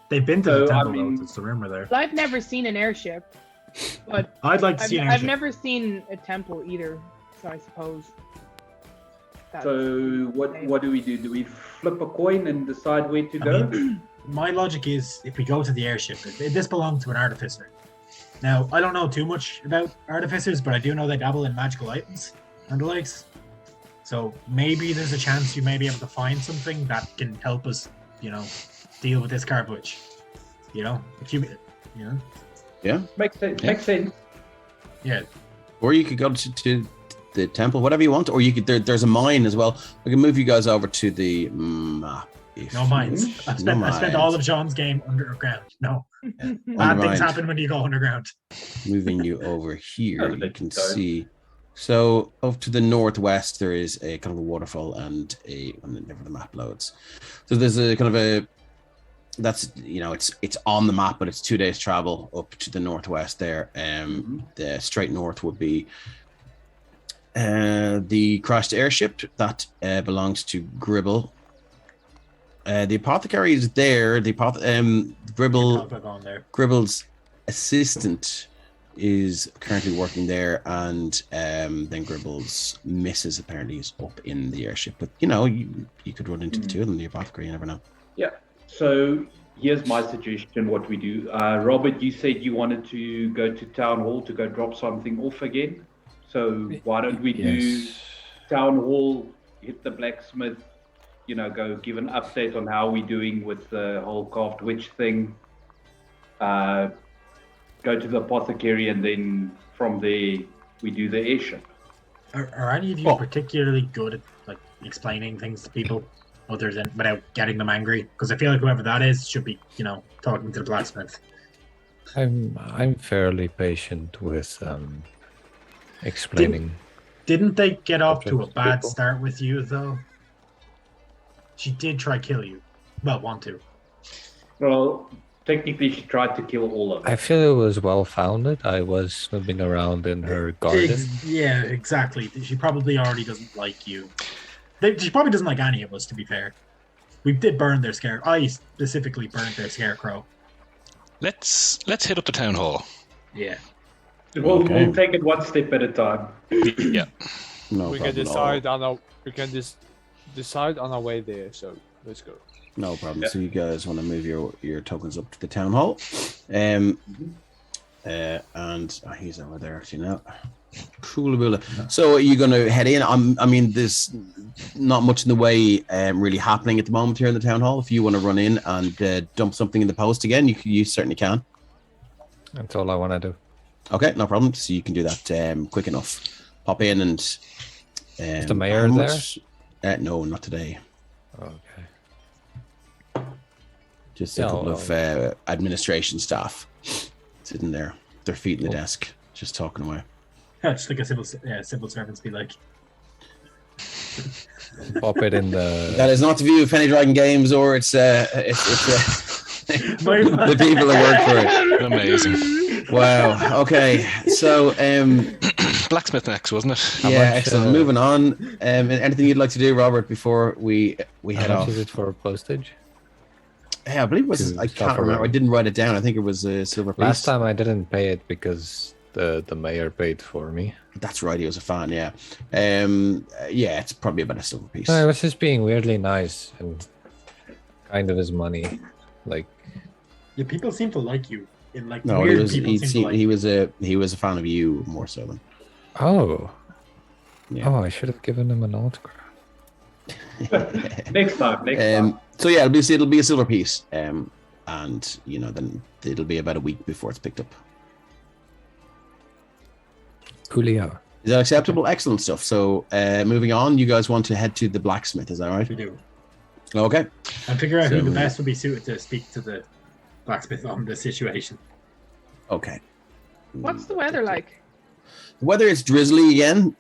[SPEAKER 4] They've been to
[SPEAKER 5] So,
[SPEAKER 4] the
[SPEAKER 5] I
[SPEAKER 4] temple,
[SPEAKER 5] mean-
[SPEAKER 4] though. It's the rumor there.
[SPEAKER 2] Well, I've never seen an airship, but
[SPEAKER 4] I'd like to see an
[SPEAKER 2] I've
[SPEAKER 4] airship.
[SPEAKER 2] never seen a temple either. So I suppose. That's,
[SPEAKER 5] So what do we do? Do we flip a coin and decide where to
[SPEAKER 4] I
[SPEAKER 5] go?
[SPEAKER 4] mean, my logic is if we go to the airship, if this belonged to an artificer. Now, I don't know too much about artificers, but I do know they dabble in magical items and the likes. So maybe there's a chance you may be able to find something that can help us, deal with this carpage. If you,
[SPEAKER 5] Makes sense.
[SPEAKER 3] Yeah.
[SPEAKER 5] Makes sense.
[SPEAKER 4] yeah.
[SPEAKER 1] Or you could go to the temple, whatever you want. Or you could. There's a mine as well. We can move you guys over to the map. if
[SPEAKER 4] No
[SPEAKER 1] you
[SPEAKER 4] mines.
[SPEAKER 1] wish.
[SPEAKER 4] I
[SPEAKER 1] No
[SPEAKER 4] spent all of Sean's game underground. No. Bad things
[SPEAKER 1] Underground.
[SPEAKER 4] happen when you go underground.
[SPEAKER 1] Moving you over here,
[SPEAKER 5] Oh,
[SPEAKER 1] you
[SPEAKER 5] they
[SPEAKER 1] can
[SPEAKER 5] don't.
[SPEAKER 1] see. So up to the northwest, there is a kind of a waterfall and whenever the map loads. So there's a kind of a that's it's on the map, but it's 2 days travel up to the northwest there. The straight north would be the crashed airship that belongs to Gribble. The apothecary is there. Gribble.
[SPEAKER 4] Talk about going there.
[SPEAKER 1] Gribble's assistant is currently working there, and then Gribble's missus apparently is up in the airship. But you could run into the two of them, the apothecary, you never know.
[SPEAKER 5] Yeah. So here's my suggestion. What we do, Robert, you said you wanted to go to town hall to go drop something off again. So why don't we do town hall? Hit the blacksmith. Go give an update on how we're doing with the whole carved witch thing. Go to the apothecary, and then from there we do the airship.
[SPEAKER 4] Are any of you particularly good at explaining things to people, other than without getting them angry? Because I feel like whoever that is should be, talking to the blacksmith.
[SPEAKER 7] I'm fairly patient with explaining.
[SPEAKER 4] Didn't they get off to a
[SPEAKER 7] Different
[SPEAKER 4] bad
[SPEAKER 7] people.
[SPEAKER 4] start with you though? She did try kill you. Well, want to.
[SPEAKER 5] Well, technically, she tried to kill all of
[SPEAKER 7] I
[SPEAKER 5] us.
[SPEAKER 7] feel it was well founded. I was swimming around in her garden.
[SPEAKER 4] Yeah, exactly. She probably already doesn't like you. She probably doesn't like any of us, to be fair. We did burn their scare. I specifically burned their scarecrow.
[SPEAKER 3] Let's hit up the town hall.
[SPEAKER 4] Yeah.
[SPEAKER 5] We'll
[SPEAKER 1] Okay.
[SPEAKER 5] take it one step at a time.
[SPEAKER 3] Yeah.
[SPEAKER 1] No
[SPEAKER 6] we
[SPEAKER 1] problem
[SPEAKER 6] can
[SPEAKER 1] at all.
[SPEAKER 6] decide on our way there. So let's go.
[SPEAKER 1] No problem.
[SPEAKER 5] Yeah.
[SPEAKER 1] So you guys want to move your tokens up to the town hall, and he's over there actually now. Cool. So are you going to head in? I mean, there's not much in the way really happening at the moment here in the town hall. If you want to run in and dump something in the post again, you certainly can.
[SPEAKER 7] That's all I want to do.
[SPEAKER 1] Okay, no problem. So you can do that quick enough. Pop in and.
[SPEAKER 7] Is the mayor there?
[SPEAKER 1] No, not today.
[SPEAKER 7] Okay.
[SPEAKER 1] Just a couple of administration staff sitting there, their feet in the desk, just talking away.
[SPEAKER 4] Just like a civil servants be like.
[SPEAKER 7] Pop it in the.
[SPEAKER 1] That is not the view of Penny Dragon Games, or it's the people that work for it.
[SPEAKER 3] Amazing.
[SPEAKER 1] Wow. Okay. So
[SPEAKER 3] Blacksmith next, wasn't it?
[SPEAKER 1] yeah, excellent. Moving on. Anything you'd like to do, Robert, before we head
[SPEAKER 7] How much
[SPEAKER 1] off?
[SPEAKER 7] is it for postage?
[SPEAKER 1] Yeah, I believe it was. I can't remember. I didn't write it down. I think it was a silver piece.
[SPEAKER 7] Last time I didn't pay it because the mayor paid for me.
[SPEAKER 1] That's right. He was a fan. Yeah. Yeah, it's probably about a silver piece.
[SPEAKER 7] No, I was just being weirdly nice and kind of his money. Like,
[SPEAKER 4] Yeah, people seem to like you. In like
[SPEAKER 1] No,
[SPEAKER 4] weird
[SPEAKER 1] he was.
[SPEAKER 4] people seem to like
[SPEAKER 1] He was a fan of you more so than.
[SPEAKER 7] oh,
[SPEAKER 1] Yeah.
[SPEAKER 7] I should have given him an autograph.
[SPEAKER 5] Next time.
[SPEAKER 1] So yeah, it'll be a silver piece, and then it'll be about a week before it's picked up.
[SPEAKER 7] Coolio.
[SPEAKER 1] Is that acceptable? Excellent stuff. So moving on, you guys want to head to the blacksmith? Is that right?
[SPEAKER 4] we do.
[SPEAKER 1] Okay.
[SPEAKER 4] And figure out who
[SPEAKER 1] So-
[SPEAKER 4] the best would be suited to speak to the blacksmith on the situation.
[SPEAKER 1] Okay.
[SPEAKER 2] What's the weather like?
[SPEAKER 1] The weather is drizzly again.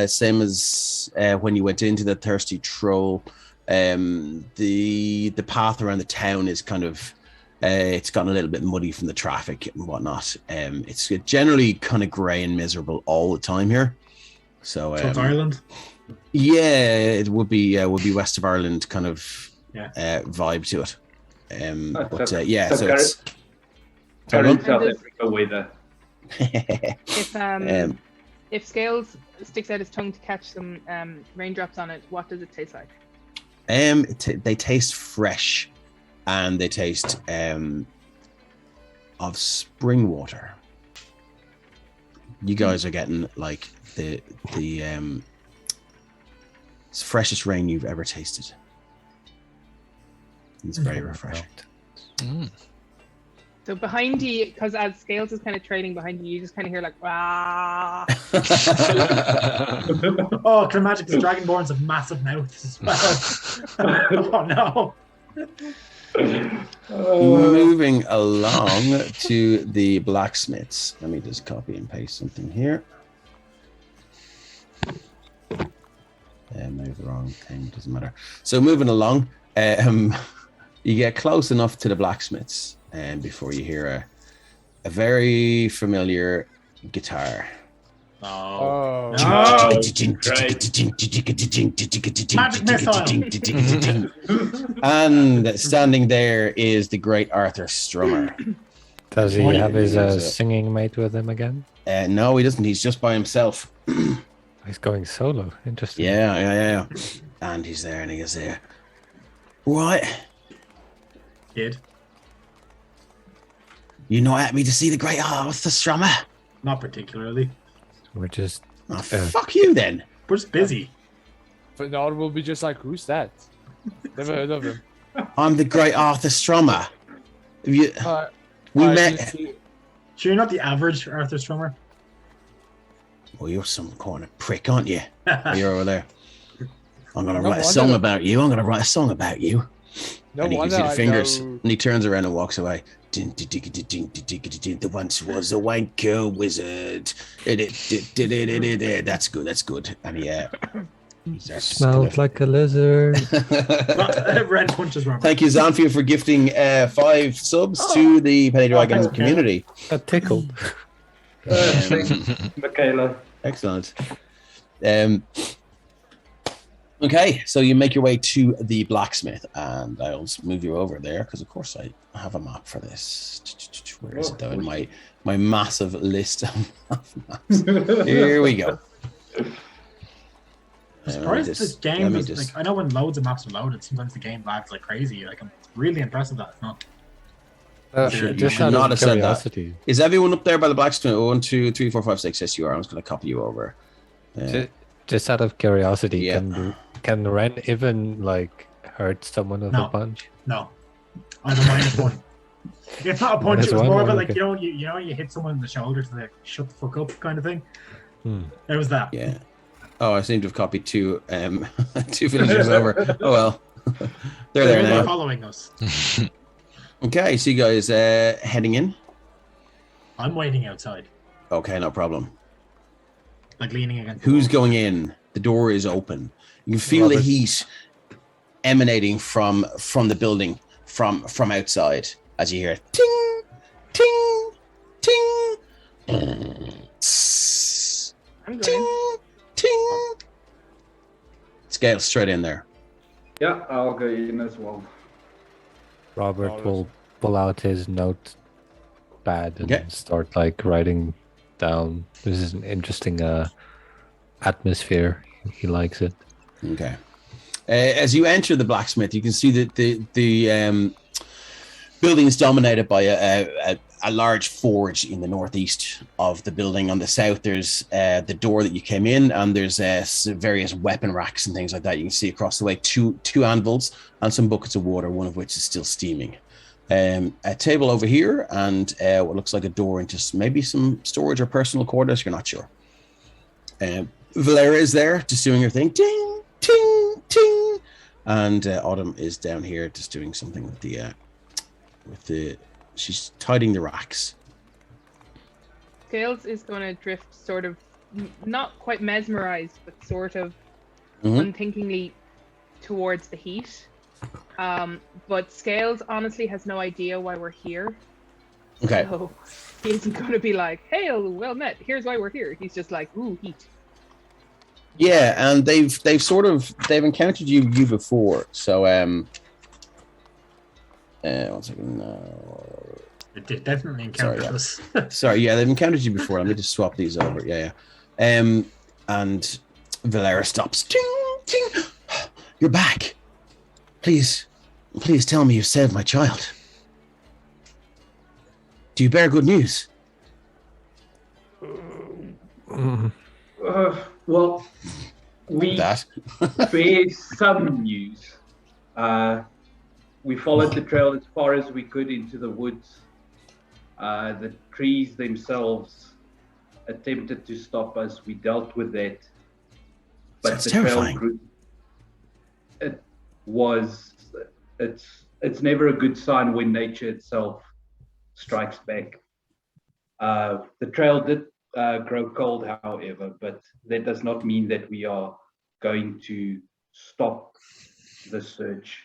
[SPEAKER 1] Same as when you went into the Thirsty Troll. The path around the town is kind of it's gotten a little bit muddy from the traffic and whatnot. It's generally kind of grey and miserable all the time here. So
[SPEAKER 4] So it's Ireland.
[SPEAKER 1] yeah, it would be west of Ireland kind of
[SPEAKER 4] Yeah.
[SPEAKER 1] vibe to it. Yeah,
[SPEAKER 5] so
[SPEAKER 1] so it's.
[SPEAKER 5] Sorry,
[SPEAKER 1] Sorry,
[SPEAKER 5] South
[SPEAKER 2] And
[SPEAKER 5] Africa weather.
[SPEAKER 2] If Scales sticks out his tongue to catch some raindrops on it, what does it taste like?
[SPEAKER 1] They taste fresh, and they taste of spring water. You guys are getting like the freshest rain you've ever tasted. It's very refreshing.
[SPEAKER 3] Mm.
[SPEAKER 2] So behind you, because as Scales is kind of trailing behind you, you just kind of hear like, "Wah."
[SPEAKER 4] Oh, can imagine the Dragonborns have massive mouths as well. Oh no.
[SPEAKER 1] Moving along to the blacksmiths. Let me just copy and paste something here. Maybe the wrong thing, doesn't matter. So moving along, you get close enough to the blacksmiths before you hear a very familiar guitar.
[SPEAKER 4] Oh.
[SPEAKER 6] Oh,
[SPEAKER 4] No.
[SPEAKER 1] And standing there is the great Arthur Strummer.
[SPEAKER 7] Does he
[SPEAKER 1] Funny
[SPEAKER 7] have his
[SPEAKER 1] thing is,
[SPEAKER 7] singing mate with him again?
[SPEAKER 1] No, he doesn't. He's just by himself.
[SPEAKER 7] He's going solo. Interesting.
[SPEAKER 1] Yeah. And he's there, and he goes there. Right,
[SPEAKER 4] Kid.
[SPEAKER 1] you're not happy to see the great Arthur Strummer?
[SPEAKER 4] Not particularly.
[SPEAKER 7] We're just
[SPEAKER 1] Oh, fuck you then.
[SPEAKER 4] We're just busy.
[SPEAKER 6] but now we'll be just like, who's that? Never heard of him.
[SPEAKER 1] I'm the great Arthur Strummer. Have you, we met.
[SPEAKER 4] Sure, you're not the average Arthur Strummer.
[SPEAKER 1] Well, you're some kind of prick, aren't you? You're over there. I'm gonna
[SPEAKER 6] No
[SPEAKER 1] write a
[SPEAKER 6] wonder.
[SPEAKER 1] song about you. I'm gonna write a song about you.
[SPEAKER 6] No
[SPEAKER 1] And he gives
[SPEAKER 6] wonder
[SPEAKER 1] you the
[SPEAKER 6] I
[SPEAKER 1] fingers,
[SPEAKER 6] know.
[SPEAKER 1] and he turns around and walks away. There once was a wanker wizard. That's good. That's good. And he starts
[SPEAKER 7] smells like a lizard.
[SPEAKER 4] Red punches Robert.
[SPEAKER 1] Thank you, Zanfia, for gifting 5 subs to the Penny Dragon
[SPEAKER 4] thanks,
[SPEAKER 1] community.
[SPEAKER 7] Got tickled.
[SPEAKER 5] Michaela.
[SPEAKER 1] Excellent. Okay, so you make your way to the blacksmith, and I'll just move you over there because, of course, I have a map for this. Where is it though? In my massive list of maps. Here we go.
[SPEAKER 4] I'm surprised
[SPEAKER 1] just-
[SPEAKER 4] this
[SPEAKER 1] let
[SPEAKER 4] game
[SPEAKER 1] me
[SPEAKER 4] is
[SPEAKER 1] just-
[SPEAKER 4] like. I know when loads of maps are loaded, sometimes the game lags like crazy. Like I'm really impressed with that. It's not.
[SPEAKER 1] should-
[SPEAKER 7] just
[SPEAKER 1] should
[SPEAKER 7] out
[SPEAKER 1] not
[SPEAKER 7] of
[SPEAKER 1] have said that.
[SPEAKER 7] curiosity,
[SPEAKER 1] Is everyone up there by the blacksmith? 1, 2, 3, 4, 5, 6. Yes, you are. I'm just going to copy you over.
[SPEAKER 7] just out of curiosity,
[SPEAKER 1] Yeah.
[SPEAKER 7] can Ren even like hurt someone with
[SPEAKER 4] No.
[SPEAKER 7] a punch?
[SPEAKER 4] No, I'm a -1. It's not a punch.
[SPEAKER 7] Minus
[SPEAKER 4] It was
[SPEAKER 7] one,
[SPEAKER 4] more of a
[SPEAKER 7] oh,
[SPEAKER 4] like
[SPEAKER 7] okay.
[SPEAKER 4] you hit someone in the shoulder to like shut the fuck up kind of thing.
[SPEAKER 7] Hmm.
[SPEAKER 4] It was that.
[SPEAKER 1] Yeah. Oh, I seem to have copied two two villagers over. Oh well. They're there
[SPEAKER 4] They're
[SPEAKER 1] now.
[SPEAKER 4] following us.
[SPEAKER 1] Okay, so you guys heading in?
[SPEAKER 4] I'm waiting outside,
[SPEAKER 1] Okay, no problem.
[SPEAKER 4] like leaning against. the
[SPEAKER 1] Who's
[SPEAKER 4] wall.
[SPEAKER 1] going in? The door is open. You can feel the
[SPEAKER 7] Robert.
[SPEAKER 1] heat emanating from the building from outside as you hear ting ting ting tss,
[SPEAKER 2] I'm going.
[SPEAKER 1] ting ting. Scale straight in there.
[SPEAKER 5] Yeah, I'll go in as well.
[SPEAKER 7] Robert
[SPEAKER 6] Oh,
[SPEAKER 7] will pull out his notepad and
[SPEAKER 1] Okay.
[SPEAKER 7] start like writing down. This is an interesting atmosphere. He likes it.
[SPEAKER 1] Okay. As you enter the blacksmith, you can see that the building is dominated by a large forge in the northeast of the building. On the south, there's the door that you came in, and there's various weapon racks and things like that. You can see across the way two anvils and some buckets of water, one of which is still steaming. A table over here, and what looks like a door into maybe some storage or personal quarters. You're not sure. Valera is there, just doing her thing. Ting, ting, ting. And Autumn is down here, just doing something with the. She's tidying the racks.
[SPEAKER 2] Scales is going to drift sort of, not quite mesmerized, but sort of
[SPEAKER 1] Mhm.
[SPEAKER 2] unthinkingly towards the heat. But Scales honestly has no idea why we're here.
[SPEAKER 1] Okay.
[SPEAKER 2] So he isn't going to be like, hey, well met, here's why we're here. He's just like, ooh, heat.
[SPEAKER 1] Yeah, and they've encountered you before. So one second.
[SPEAKER 4] It did definitely encountered
[SPEAKER 1] Sorry,
[SPEAKER 4] us.
[SPEAKER 1] Sorry, yeah, they've encountered you before. Let me just swap these over. Yeah. And Valera stops. Ting, ting. You're back. Please tell me you saved my child. Do you bear good news?
[SPEAKER 5] Well, we
[SPEAKER 1] That.
[SPEAKER 5] bear some news. We followed the trail as far as we could into the woods. The trees themselves attempted to stop us. We dealt with that. But
[SPEAKER 1] Sounds
[SPEAKER 5] the
[SPEAKER 1] terrifying.
[SPEAKER 5] trail grew. It's never a good sign when nature itself strikes back. The trail did grow cold, however, but that does not mean that we are going to stop the search.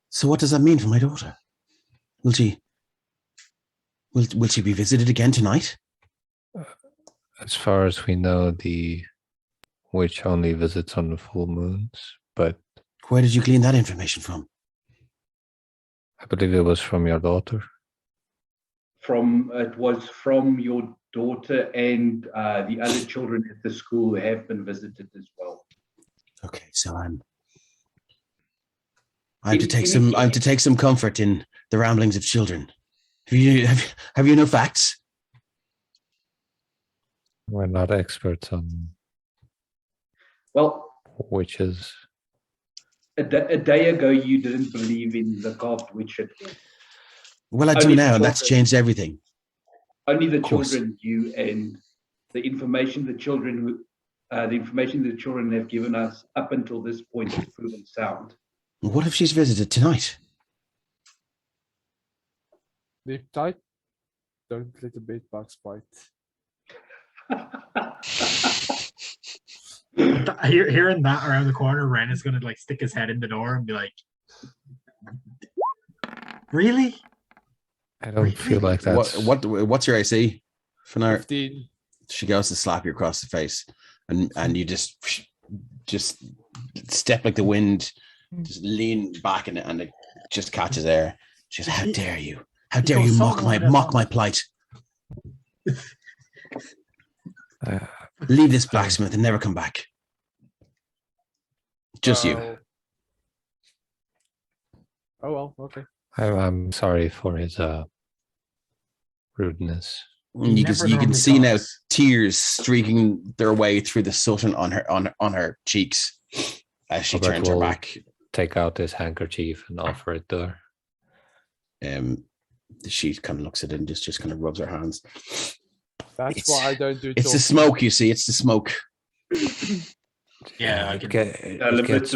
[SPEAKER 1] So what does that mean for my daughter? Will she be visited again tonight?
[SPEAKER 7] As far as we know, the witch only visits on the full moons, but
[SPEAKER 1] Where did you glean that information from?
[SPEAKER 7] I believe it was from your daughter.
[SPEAKER 5] It was from your daughter and the other children at the school have been visited as well.
[SPEAKER 1] Okay, so I'm to take some comfort in the ramblings of children. Have you no facts?
[SPEAKER 7] We're not experts on
[SPEAKER 5] Well,
[SPEAKER 7] witches.
[SPEAKER 5] a day ago you didn't believe in the carved witch at all.
[SPEAKER 1] Well, I do
[SPEAKER 5] Only
[SPEAKER 1] now, and that's
[SPEAKER 5] children.
[SPEAKER 1] changed everything.
[SPEAKER 5] Only the
[SPEAKER 1] Of course.
[SPEAKER 5] children knew, and the information the children have given us up until this point has proven sound.
[SPEAKER 1] What if she's visited tonight?
[SPEAKER 6] Sleep tight. Don't let the bed bugs bite.
[SPEAKER 4] Hearing that around the corner, Ren is gonna like stick his head in the door and be like, "Really?
[SPEAKER 7] I don't feel like that's
[SPEAKER 1] What's your AC? Finar,
[SPEAKER 6] 15.
[SPEAKER 1] she goes to slap you across the face, and you just step like the wind, just lean back and it just catches air. She goes, "How dare you? How dare you mock my plight?
[SPEAKER 7] uh,
[SPEAKER 1] Leave this blacksmith and never come back." Just you.
[SPEAKER 6] Oh well, okay.
[SPEAKER 7] I'm sorry for his rudeness.
[SPEAKER 1] You
[SPEAKER 4] Never
[SPEAKER 1] can
[SPEAKER 4] normally
[SPEAKER 1] see now
[SPEAKER 4] talks.
[SPEAKER 1] tears streaking their way through the soot on her cheeks as she
[SPEAKER 7] Robert
[SPEAKER 1] turns her
[SPEAKER 7] will
[SPEAKER 1] back.
[SPEAKER 7] Take out his handkerchief and offer it to her.
[SPEAKER 1] She kind of looks at it and just kind of rubs her hands.
[SPEAKER 6] That's
[SPEAKER 1] It's-
[SPEAKER 6] why I don't do.
[SPEAKER 1] It's the smoke, you see. It's the smoke.
[SPEAKER 4] Yeah, I
[SPEAKER 7] It
[SPEAKER 4] can.
[SPEAKER 7] it gets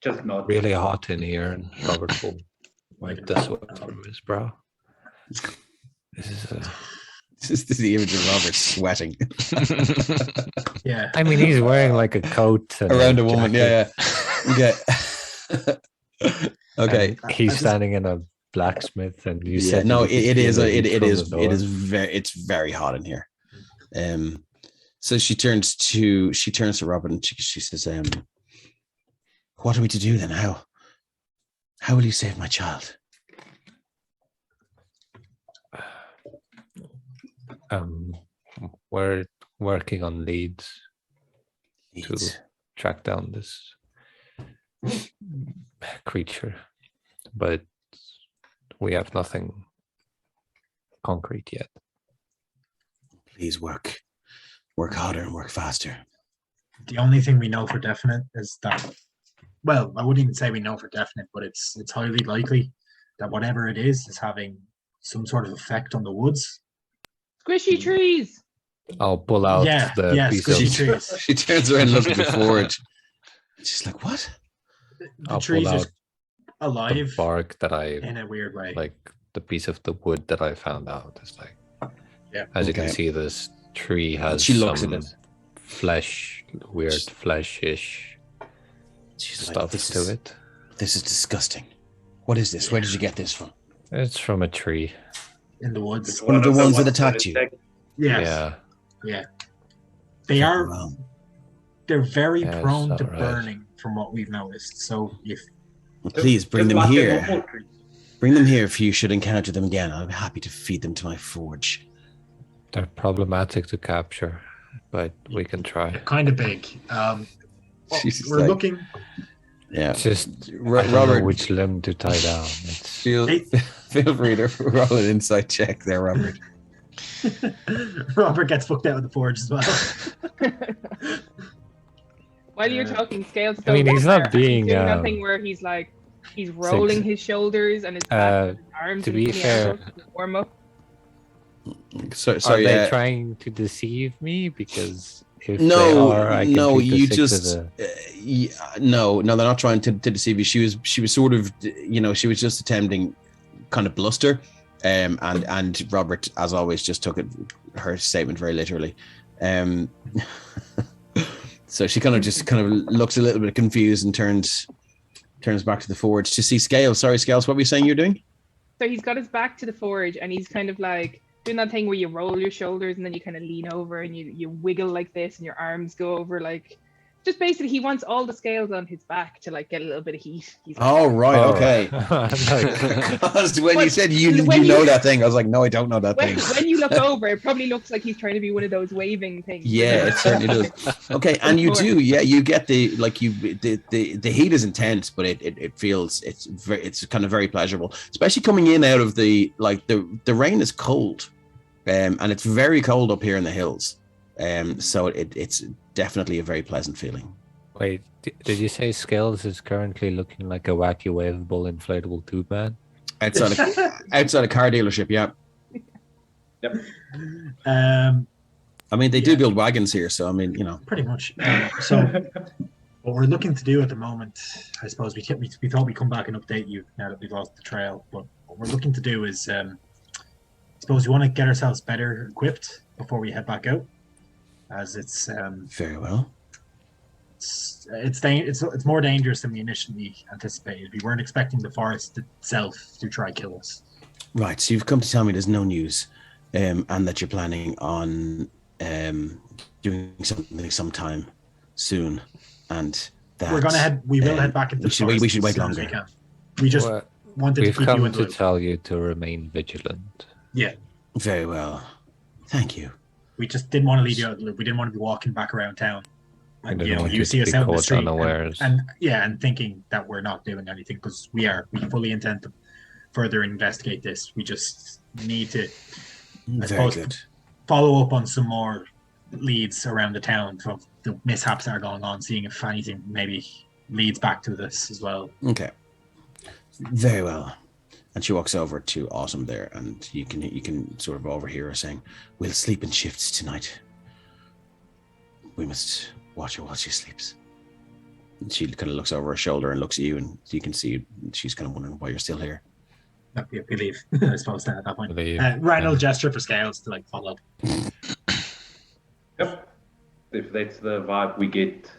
[SPEAKER 5] just not.
[SPEAKER 7] really hot in here, and Robert will wipe the sweat from his brow. This is.
[SPEAKER 1] This is the image of Robert sweating
[SPEAKER 4] Yeah.
[SPEAKER 7] I mean, he's wearing like a coat and
[SPEAKER 1] around a woman.
[SPEAKER 7] jacket.
[SPEAKER 1] Yeah. Okay.
[SPEAKER 7] He's standing in a blacksmith, and you
[SPEAKER 1] Yeah,
[SPEAKER 7] said
[SPEAKER 1] no,
[SPEAKER 7] you could
[SPEAKER 1] it
[SPEAKER 7] feel
[SPEAKER 1] is
[SPEAKER 7] the heat
[SPEAKER 1] it
[SPEAKER 7] from
[SPEAKER 1] is
[SPEAKER 7] the
[SPEAKER 1] it
[SPEAKER 7] door.
[SPEAKER 1] is very hot in here. So she turns to Robert and she says, what are we to do then? How will you save my child?
[SPEAKER 7] We're working on leads to
[SPEAKER 1] Leads.
[SPEAKER 7] track down this creature, but we have nothing concrete yet.
[SPEAKER 1] Please work harder and work faster.
[SPEAKER 4] The only thing we know for definite is that, well, I wouldn't even say we know for definite, but it's highly likely that whatever it is having some sort of effect on the woods.
[SPEAKER 2] Squishy trees.
[SPEAKER 7] I'll pull out
[SPEAKER 4] Yeah,
[SPEAKER 7] the
[SPEAKER 4] yeah,
[SPEAKER 7] piece
[SPEAKER 4] squishy
[SPEAKER 7] of
[SPEAKER 4] trees.
[SPEAKER 1] She turns around and looks at the forge. She's like, what?
[SPEAKER 4] The
[SPEAKER 7] I'll
[SPEAKER 4] trees
[SPEAKER 7] pull
[SPEAKER 4] are
[SPEAKER 7] out the
[SPEAKER 4] alive
[SPEAKER 7] bark that I
[SPEAKER 4] in a weird way.
[SPEAKER 7] like, the piece of the wood that I found out. It's like,
[SPEAKER 4] Yeah.
[SPEAKER 7] as you can
[SPEAKER 1] Okay.
[SPEAKER 7] see, this tree has
[SPEAKER 1] She looks
[SPEAKER 7] some
[SPEAKER 1] at it.
[SPEAKER 7] flesh, weird flesh-ish
[SPEAKER 1] She's like,
[SPEAKER 7] stuff
[SPEAKER 1] this
[SPEAKER 7] to
[SPEAKER 1] is,
[SPEAKER 7] it.
[SPEAKER 1] This is disgusting. What is this? Where did you get this from?
[SPEAKER 7] It's from a tree.
[SPEAKER 4] In the woods.
[SPEAKER 1] One of the ones that attacked you.
[SPEAKER 4] Yes.
[SPEAKER 7] Yeah.
[SPEAKER 4] They are.
[SPEAKER 1] Well,
[SPEAKER 4] They're very
[SPEAKER 7] Yeah,
[SPEAKER 4] prone
[SPEAKER 7] it's
[SPEAKER 4] to
[SPEAKER 7] alright.
[SPEAKER 4] burning, from what we've noticed. So if
[SPEAKER 1] please bring
[SPEAKER 5] Just
[SPEAKER 1] them
[SPEAKER 5] like a
[SPEAKER 1] here.
[SPEAKER 5] normal tree.
[SPEAKER 1] Bring them here if you should encounter them again. I'll be happy to feed them to my forge.
[SPEAKER 7] They're problematic to capture, but we can try.
[SPEAKER 4] they're kind of big,
[SPEAKER 1] She's
[SPEAKER 4] we're
[SPEAKER 1] like-
[SPEAKER 4] looking.
[SPEAKER 1] Yeah.
[SPEAKER 7] It's just
[SPEAKER 1] Ro-
[SPEAKER 7] I don't know
[SPEAKER 1] Robert,
[SPEAKER 7] which limb to tie down. It's
[SPEAKER 1] feel free to roll an insight check there, Robert.
[SPEAKER 4] Robert gets fucked out of the forge as well.
[SPEAKER 2] While you're talking, Scales.
[SPEAKER 7] I mean,
[SPEAKER 2] goes
[SPEAKER 7] he's
[SPEAKER 2] over
[SPEAKER 7] not
[SPEAKER 2] and he's
[SPEAKER 7] being,
[SPEAKER 2] doing that thing where he's like, he's rolling his shoulders and his back and his arms.
[SPEAKER 7] to
[SPEAKER 2] and
[SPEAKER 7] be
[SPEAKER 2] putting
[SPEAKER 7] fair-
[SPEAKER 2] out to warm up.
[SPEAKER 1] So,
[SPEAKER 7] Are
[SPEAKER 1] sorry,
[SPEAKER 7] they trying to deceive me? Because if they
[SPEAKER 1] no,
[SPEAKER 7] are, I can
[SPEAKER 1] no,
[SPEAKER 7] keep the
[SPEAKER 1] you
[SPEAKER 7] six
[SPEAKER 1] just
[SPEAKER 7] of the...
[SPEAKER 1] no, they're not trying to deceive you. She was sort of, she was just attempting kind of bluster, and Robert, as always, just took her statement very literally. So she kind of looks a little bit confused and turns back to the forge to see Scales. Sorry, Scales, what were you saying you're doing?
[SPEAKER 2] So he's got his back to the forge and he's kind of like doing that thing where you roll your shoulders and then you kind of lean over and you wiggle like this and your arms go over like, just basically he wants all the scales on his back to like get a little bit of heat. He's like,
[SPEAKER 1] Oh, right, okay.
[SPEAKER 7] Like,
[SPEAKER 1] Because when you
[SPEAKER 2] But
[SPEAKER 1] said you
[SPEAKER 2] when
[SPEAKER 1] know
[SPEAKER 2] you-
[SPEAKER 1] that thing, I was like, no, I don't know that
[SPEAKER 2] when,
[SPEAKER 1] thing.
[SPEAKER 2] when you look over, it probably looks like he's trying to be one of those waving things.
[SPEAKER 1] Yeah, it certainly does. Okay, and you do, yeah, you get the heat is intense, but it feels it's kind of very pleasurable, especially coming in out of the rain is cold, and it's very cold up here in the hills, so it's definitely a very pleasant feeling.
[SPEAKER 7] wait, did you say Scales is currently looking like a wacky waveable inflatable tube man?
[SPEAKER 1] Outside a car dealership, yeah. I mean, they do
[SPEAKER 4] Yeah.
[SPEAKER 1] build wagons here, so I mean,
[SPEAKER 4] Pretty much. So what we're looking to do at the moment, I suppose we thought we'd come back and update you now that we've lost the trail. But what we're looking to do is, I suppose we want to get ourselves better equipped before we head back out, as it's
[SPEAKER 1] very well.
[SPEAKER 4] it's more dangerous than we initially anticipated. We weren't expecting the forest itself to try kill us.
[SPEAKER 1] Right, so you've come to tell me there's no news, and that you're planning on doing something sometime soon, and that
[SPEAKER 4] We're gonna head. We will head back into.
[SPEAKER 1] we
[SPEAKER 4] the
[SPEAKER 1] should wait.
[SPEAKER 4] forest
[SPEAKER 1] We should
[SPEAKER 4] as
[SPEAKER 1] wait
[SPEAKER 4] soon as we
[SPEAKER 1] longer.
[SPEAKER 4] can. We just
[SPEAKER 7] Well,
[SPEAKER 4] wanted to
[SPEAKER 7] we've
[SPEAKER 4] keep you
[SPEAKER 7] come
[SPEAKER 4] in the
[SPEAKER 7] to
[SPEAKER 4] loop.
[SPEAKER 7] tell you to remain vigilant.
[SPEAKER 4] Yeah,
[SPEAKER 1] Very well, thank you.
[SPEAKER 4] we just didn't want to leave you out of the loop. We didn't want to be walking back around town
[SPEAKER 7] I
[SPEAKER 4] And,
[SPEAKER 7] didn't want
[SPEAKER 4] you
[SPEAKER 7] you
[SPEAKER 4] see
[SPEAKER 7] to
[SPEAKER 4] us
[SPEAKER 7] be
[SPEAKER 4] out in the
[SPEAKER 7] caught
[SPEAKER 4] street
[SPEAKER 7] unawares.
[SPEAKER 4] and thinking that we're not doing anything because we fully intend to further investigate this. We just need to, I
[SPEAKER 1] Very
[SPEAKER 4] suppose,
[SPEAKER 1] good.
[SPEAKER 4] follow up on some more leads around the town from the mishaps that are going on, seeing if anything maybe leads back to this as well.
[SPEAKER 1] Okay. Very well. And she walks over to Autumn there, and you can sort of overhear her saying, "We'll sleep in shifts tonight. We must watch her while she sleeps." And she kind of looks over her shoulder and looks at you, and you can see she's kind of wondering why you're still here.
[SPEAKER 4] We leave, I suppose, then at that point.
[SPEAKER 7] Leave,
[SPEAKER 4] Ryan will
[SPEAKER 7] yeah.
[SPEAKER 4] gesture for Scales to follow up.
[SPEAKER 5] Yep. If that's the vibe we get.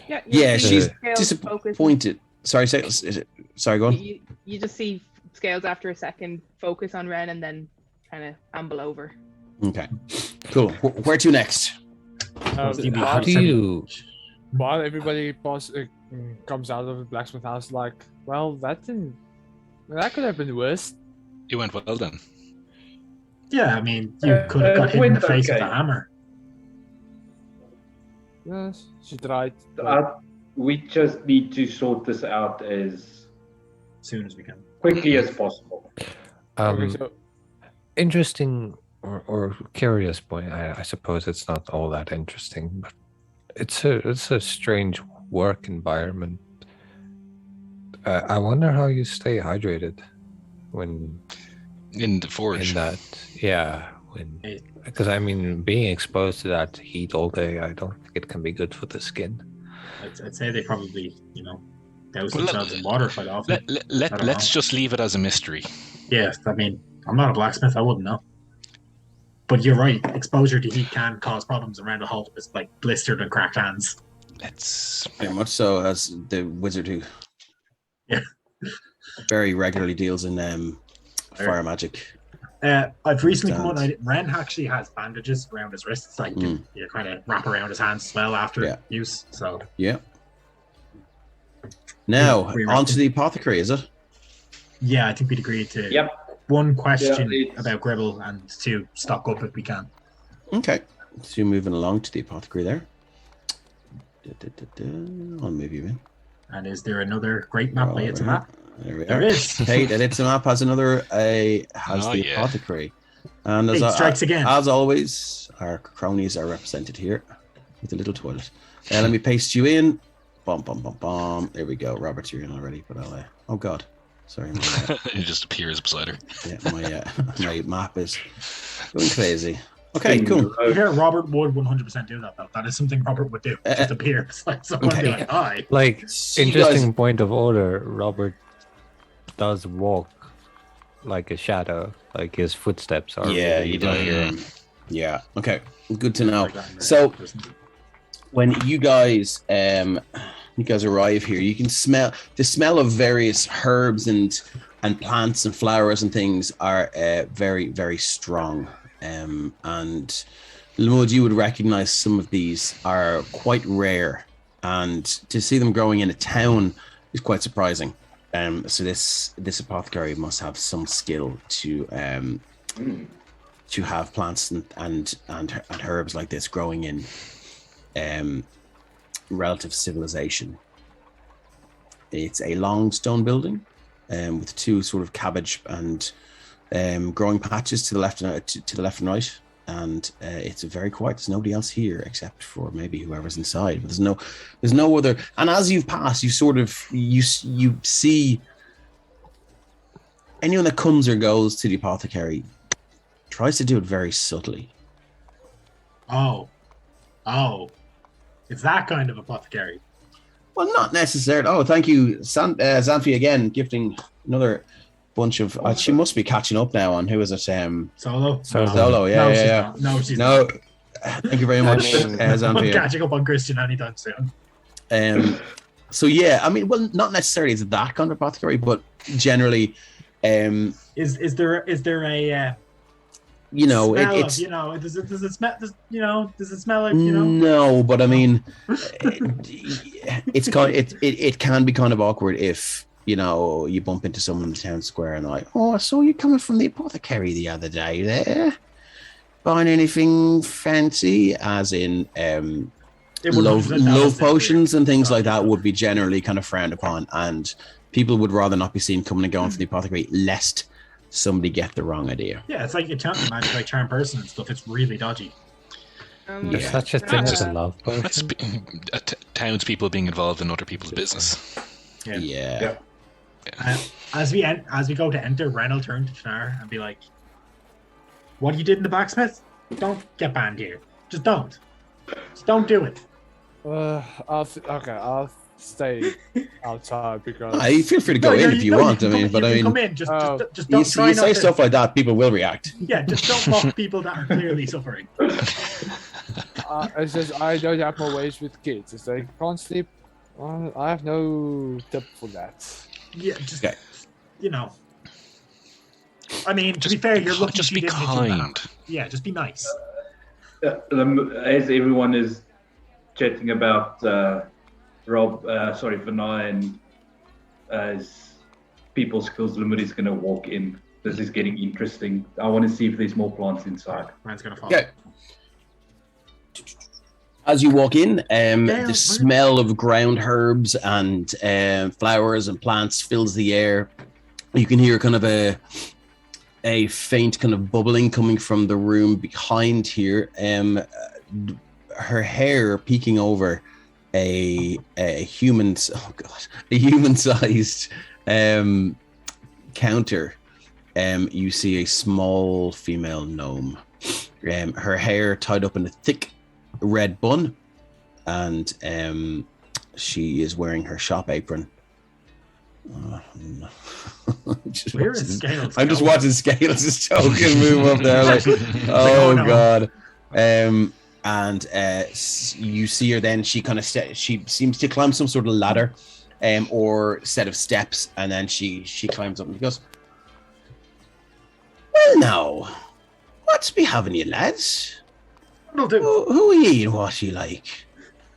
[SPEAKER 2] Yeah, you
[SPEAKER 1] Yeah,
[SPEAKER 2] see
[SPEAKER 1] she's
[SPEAKER 2] Scales focus.
[SPEAKER 1] disappointed. Sorry, sorry, go on.
[SPEAKER 2] You just see Scales after a second focus on Ren and then kind of amble over.
[SPEAKER 1] Okay, cool. Where to next?
[SPEAKER 6] Um,
[SPEAKER 7] How do you?
[SPEAKER 6] While everybody comes out of the blacksmith house, like, well, that could have been worse.
[SPEAKER 3] It went well then.
[SPEAKER 4] Yeah, I mean, you could have got hit in the face with
[SPEAKER 5] okay.
[SPEAKER 4] a hammer.
[SPEAKER 6] Yes, she tried.
[SPEAKER 5] We just need to sort this out as
[SPEAKER 4] Soon as we can.
[SPEAKER 5] quickly as possible.
[SPEAKER 6] Okay, so
[SPEAKER 7] Interesting or curious point. I suppose it's not all that interesting, but it's a strange work environment. I wonder how you stay hydrated when
[SPEAKER 3] In the forge.
[SPEAKER 7] in that. Yeah, because I mean, being exposed to that heat all day, I don't think it can be good for the skin.
[SPEAKER 4] I'd say they probably, douse
[SPEAKER 3] Well,
[SPEAKER 4] themselves in water quite often.
[SPEAKER 3] Let's just leave it as a mystery.
[SPEAKER 4] Yeah, I mean, I'm not a blacksmith, I wouldn't know. But you're right, exposure to heat can cause problems around the whole, it's like blistered and cracked hands.
[SPEAKER 3] Let's.
[SPEAKER 1] Very much so, as the wizard who
[SPEAKER 4] Yeah.
[SPEAKER 1] very regularly deals in fire magic.
[SPEAKER 4] I've recently come on, Ren actually has bandages around his wrists, like you kind of wrap around his hands as well after use, so.
[SPEAKER 1] Yeah. Now,
[SPEAKER 4] We
[SPEAKER 1] on to the apothecary, is it?
[SPEAKER 4] Yeah, I think we'd agreed to one question about Gribble and to stock up if we can.
[SPEAKER 1] Okay. So you're moving along to the apothecary there. I'll move you in.
[SPEAKER 4] And is there another great map by It's a Map?
[SPEAKER 1] There we
[SPEAKER 4] There
[SPEAKER 1] are.
[SPEAKER 4] is.
[SPEAKER 1] Hey, It's a Map has another the
[SPEAKER 3] yeah.
[SPEAKER 1] apothecary. And
[SPEAKER 4] Hey, strikes again.
[SPEAKER 1] As always, our cronies are represented here with a little toilet. Let me paste you in. Bum, bum, bum, bum. There we go. Robert, you're in already, but I'll oh god. Sorry.
[SPEAKER 3] It just appears beside her.
[SPEAKER 1] Yeah, my map is going crazy. Okay, cool.
[SPEAKER 4] You hear Robert would 100% do that, though. That is something Robert would do. Just appear. It's like someone be like, hi.
[SPEAKER 7] Like,
[SPEAKER 1] So you
[SPEAKER 7] interesting
[SPEAKER 1] guys-
[SPEAKER 7] point of order. Robert does walk like a shadow. Like his footsteps are.
[SPEAKER 1] Yeah,
[SPEAKER 7] really
[SPEAKER 1] you don't
[SPEAKER 7] like-
[SPEAKER 1] hear him. Yeah. Okay. Good to know. So when you guys arrive here, you can smell the smell of various herbs and plants and flowers and things are very, very strong. And Lamud, you would recognize some of these are quite rare, and to see them growing in a town is quite surprising. So this apothecary must have some skill to have plants and herbs like this growing in relative civilization. It's a long stone building with two sort of cabbage and growing patches to the left and right, and it's very quiet. There's nobody else here except for maybe whoever's inside. But there's no other. And as you've passed, you sort of you see anyone that comes or goes to the apothecary tries to do it very subtly.
[SPEAKER 4] Oh, it's that kind of apothecary.
[SPEAKER 1] Well, not necessarily. Oh, thank you, Xanthi, again, gifting another bunch of. She must be catching up now on who is it?
[SPEAKER 4] Solo.
[SPEAKER 1] Solo. Yeah,
[SPEAKER 4] No, she's
[SPEAKER 1] yeah.
[SPEAKER 4] not. No, she's
[SPEAKER 1] No,
[SPEAKER 4] not.
[SPEAKER 1] thank you very much,
[SPEAKER 4] I'm
[SPEAKER 1] Xanthi.
[SPEAKER 4] catching up on Christian anytime soon.
[SPEAKER 1] So yeah, I mean, well, not necessarily is it that kind of apothecary, but generally,
[SPEAKER 4] Is there a
[SPEAKER 1] smell
[SPEAKER 4] it's does it smell like
[SPEAKER 1] No, but I mean, it's kind. It can be kind of awkward if you bump into someone in the town square and like, oh, I saw you coming from the apothecary the other day. There, buying anything fancy? As in,
[SPEAKER 4] It would
[SPEAKER 1] love
[SPEAKER 4] 100% that was
[SPEAKER 1] love
[SPEAKER 4] the
[SPEAKER 1] potions and things like that
[SPEAKER 4] Yeah.
[SPEAKER 1] would be generally kind of frowned upon, and people would rather not be seen coming and going for the apothecary lest somebody get the wrong idea.
[SPEAKER 4] Yeah, it's like enchanting magic, like charm person and stuff. It's really dodgy.
[SPEAKER 7] There's
[SPEAKER 1] Yeah.
[SPEAKER 7] such a thing as a love
[SPEAKER 3] That's
[SPEAKER 7] potion.
[SPEAKER 3] townspeople being involved in other people's business.
[SPEAKER 4] Yeah.
[SPEAKER 1] Yeah.
[SPEAKER 4] As we go to enter, Ren will turn to Tanar and be like, "What you did in the blacksmith? Don't get banned here. Just don't. Just don't do it."
[SPEAKER 6] I'll stay outside because
[SPEAKER 1] I feel free to go in if you want. I mean, but I mean,
[SPEAKER 4] come in. Just
[SPEAKER 1] you,
[SPEAKER 4] don't try
[SPEAKER 1] you
[SPEAKER 4] not
[SPEAKER 1] say
[SPEAKER 4] to.
[SPEAKER 1] stuff like that, people will react.
[SPEAKER 4] Yeah, just don't mock people that are clearly suffering.
[SPEAKER 6] it's just I don't have my ways with kids. It's like can't sleep. I have no tip for that.
[SPEAKER 4] Yeah, just
[SPEAKER 1] Okay.
[SPEAKER 4] you know. I mean, to be fair, you're lucky
[SPEAKER 3] Just
[SPEAKER 4] she
[SPEAKER 3] be
[SPEAKER 4] didn't hit you with a hammer.
[SPEAKER 3] kind.
[SPEAKER 4] Yeah, just be nice.
[SPEAKER 5] As everyone is chatting about Vinay and as people skills limit is going to walk in. This is getting interesting. I want to see if there's more plants inside.
[SPEAKER 4] Ren's gonna fall.
[SPEAKER 1] Okay. As you walk in, the smell of ground herbs and flowers and plants fills the air. You can hear kind of a faint kind of bubbling coming from the room behind here. Her hair peeking over a human-sized counter. You see a small female gnome. Her hair tied up in a thick red bun, and she is wearing her shop apron.
[SPEAKER 4] Where is Scales?
[SPEAKER 1] I'm just watching Scales' token move up there, like,
[SPEAKER 4] oh,
[SPEAKER 1] oh
[SPEAKER 4] no.
[SPEAKER 1] god. And you see her then. She kind of she seems to climb some sort of ladder, or set of steps, and then she climbs up and goes, "Well, now, what's be having you lads?
[SPEAKER 4] That'll do.
[SPEAKER 1] Who are ye and what are you like?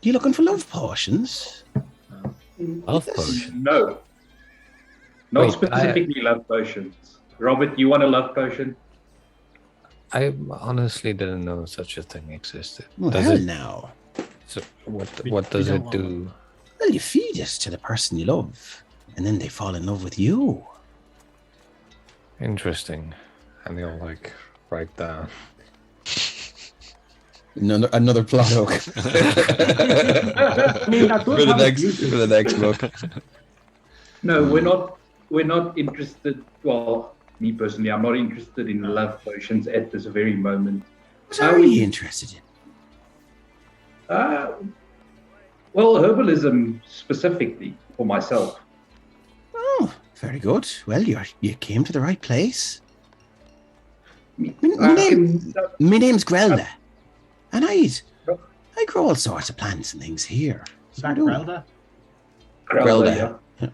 [SPEAKER 1] You looking for love potions?"
[SPEAKER 7] Love potion.
[SPEAKER 5] No. Not
[SPEAKER 7] Wait,
[SPEAKER 5] specifically love potions. Robert, you want a love potion?
[SPEAKER 7] I honestly didn't know such a thing existed.
[SPEAKER 1] Well,
[SPEAKER 7] Does
[SPEAKER 1] hell
[SPEAKER 7] it?
[SPEAKER 1] now.
[SPEAKER 7] So what
[SPEAKER 4] We-
[SPEAKER 7] does
[SPEAKER 4] we
[SPEAKER 7] it
[SPEAKER 4] don't
[SPEAKER 7] do?
[SPEAKER 1] Well, you feed it to the person you love, and then they fall in love with you.
[SPEAKER 7] Interesting. And they'll like write down.
[SPEAKER 1] Another plot hook.
[SPEAKER 5] I mean, that
[SPEAKER 1] for
[SPEAKER 5] would
[SPEAKER 1] the
[SPEAKER 5] have a
[SPEAKER 1] next
[SPEAKER 5] use.
[SPEAKER 1] for the next book.
[SPEAKER 5] No, we're not interested. Well, me personally, I'm not interested in love potions at this very moment.
[SPEAKER 1] What are you interested in?
[SPEAKER 5] Well, herbalism specifically for myself.
[SPEAKER 1] Oh, very good. Well, you came to the right place. My name's Grelda, and I grow all sorts of plants and things here.
[SPEAKER 4] Is that
[SPEAKER 1] I do.
[SPEAKER 4] Grelda?
[SPEAKER 5] Grelda,
[SPEAKER 1] Grelda.
[SPEAKER 5] yeah.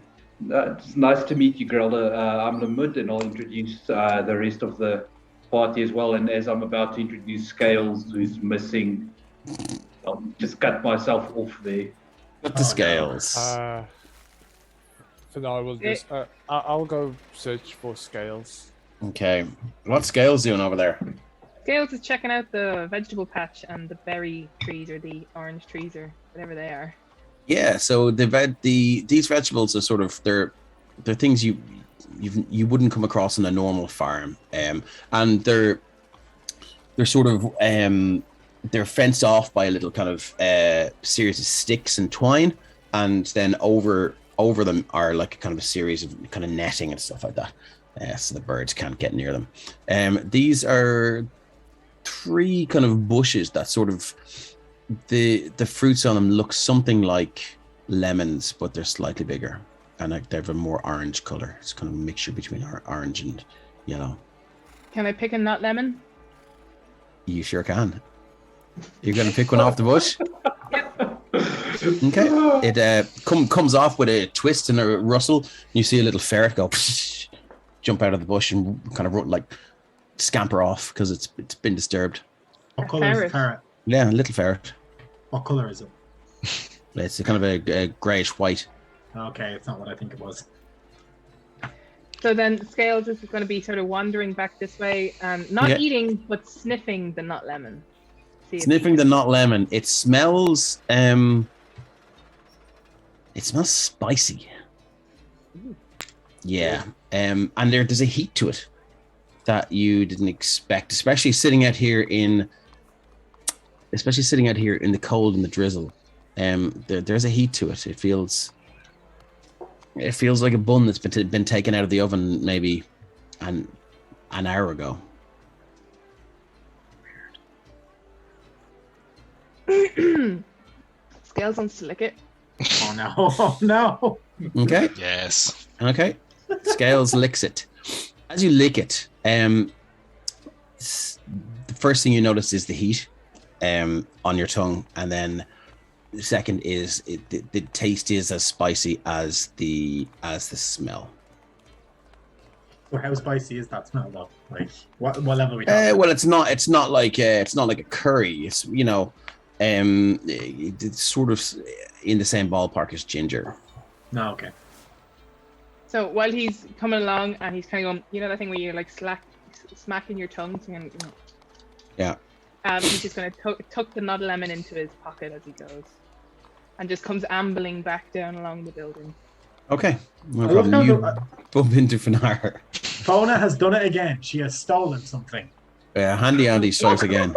[SPEAKER 5] It's nice to meet you, Grelda. I'm Lamud, and I'll introduce the rest of the party as well. And as I'm about to introduce Scales, who's missing, I'll just cut myself off there.
[SPEAKER 1] Cut the scales.
[SPEAKER 6] For now, I will just. I'll go search for scales.
[SPEAKER 1] Okay, what's Scales doing over there?
[SPEAKER 2] Scales is checking out the vegetable patch and the berry trees or the orange trees or whatever they are.
[SPEAKER 1] Yeah, so these vegetables are sort of they're things you wouldn't come across on a normal farm, and they're sort of they're fenced off by a little kind of series of sticks and twine, and then over them are like a kind of a series of kind of netting and stuff like that, so the birds can't get near them. These are 3 kind of bushes that sort of the fruits on them look something like lemons, but they're slightly bigger, and they have a more orange color. It's kind of a mixture between orange and yellow.
[SPEAKER 2] Can I pick a nut lemon?
[SPEAKER 1] You sure can. You're gonna pick one off the bush. Okay. It comes off with a twist and a rustle. You see a little ferret go jump out of the bush and kind of like scamper off because it's been disturbed.
[SPEAKER 4] What
[SPEAKER 2] A
[SPEAKER 4] color is the
[SPEAKER 2] ferret.
[SPEAKER 4] ferret?
[SPEAKER 1] Yeah, a little ferret.
[SPEAKER 4] What color is it?
[SPEAKER 1] It's kind of a greyish white.
[SPEAKER 4] Okay, it's not what I think it was.
[SPEAKER 2] So then Scales is going to be sort of wandering back this way, not
[SPEAKER 1] Yeah.
[SPEAKER 2] eating, but sniffing the nut lemon. see.
[SPEAKER 1] Sniffing the not lemon. It smells spicy. Yeah. And there's a heat to it that you didn't expect, especially sitting out here in the cold and the drizzle. There's a heat to it. It feels like a bun that's been taken out of the oven maybe an hour ago.
[SPEAKER 2] Scales wants to lick it.
[SPEAKER 4] Oh no! Oh no!
[SPEAKER 1] Okay.
[SPEAKER 3] Yes.
[SPEAKER 1] Okay. Scales licks it. As you lick it, the first thing you notice is the heat on your tongue, and then the second is the taste is as spicy as the smell.
[SPEAKER 4] So how spicy is that smell though? Like what level are we talking?
[SPEAKER 1] Well, it's not like a curry. It's it's sort of in the same ballpark as ginger.
[SPEAKER 4] No, okay.
[SPEAKER 2] So while he's coming along and he's kind of going, you know that thing where you like smacking your tongue?
[SPEAKER 1] Yeah.
[SPEAKER 2] He's just going to tuck the not lemon into his pocket as he goes, and just comes ambling back down along the building.
[SPEAKER 1] Okay. No problem. You bump into Finar.
[SPEAKER 4] Fona has done it again. She has stolen something.
[SPEAKER 1] Yeah, Handy Andy strikes again.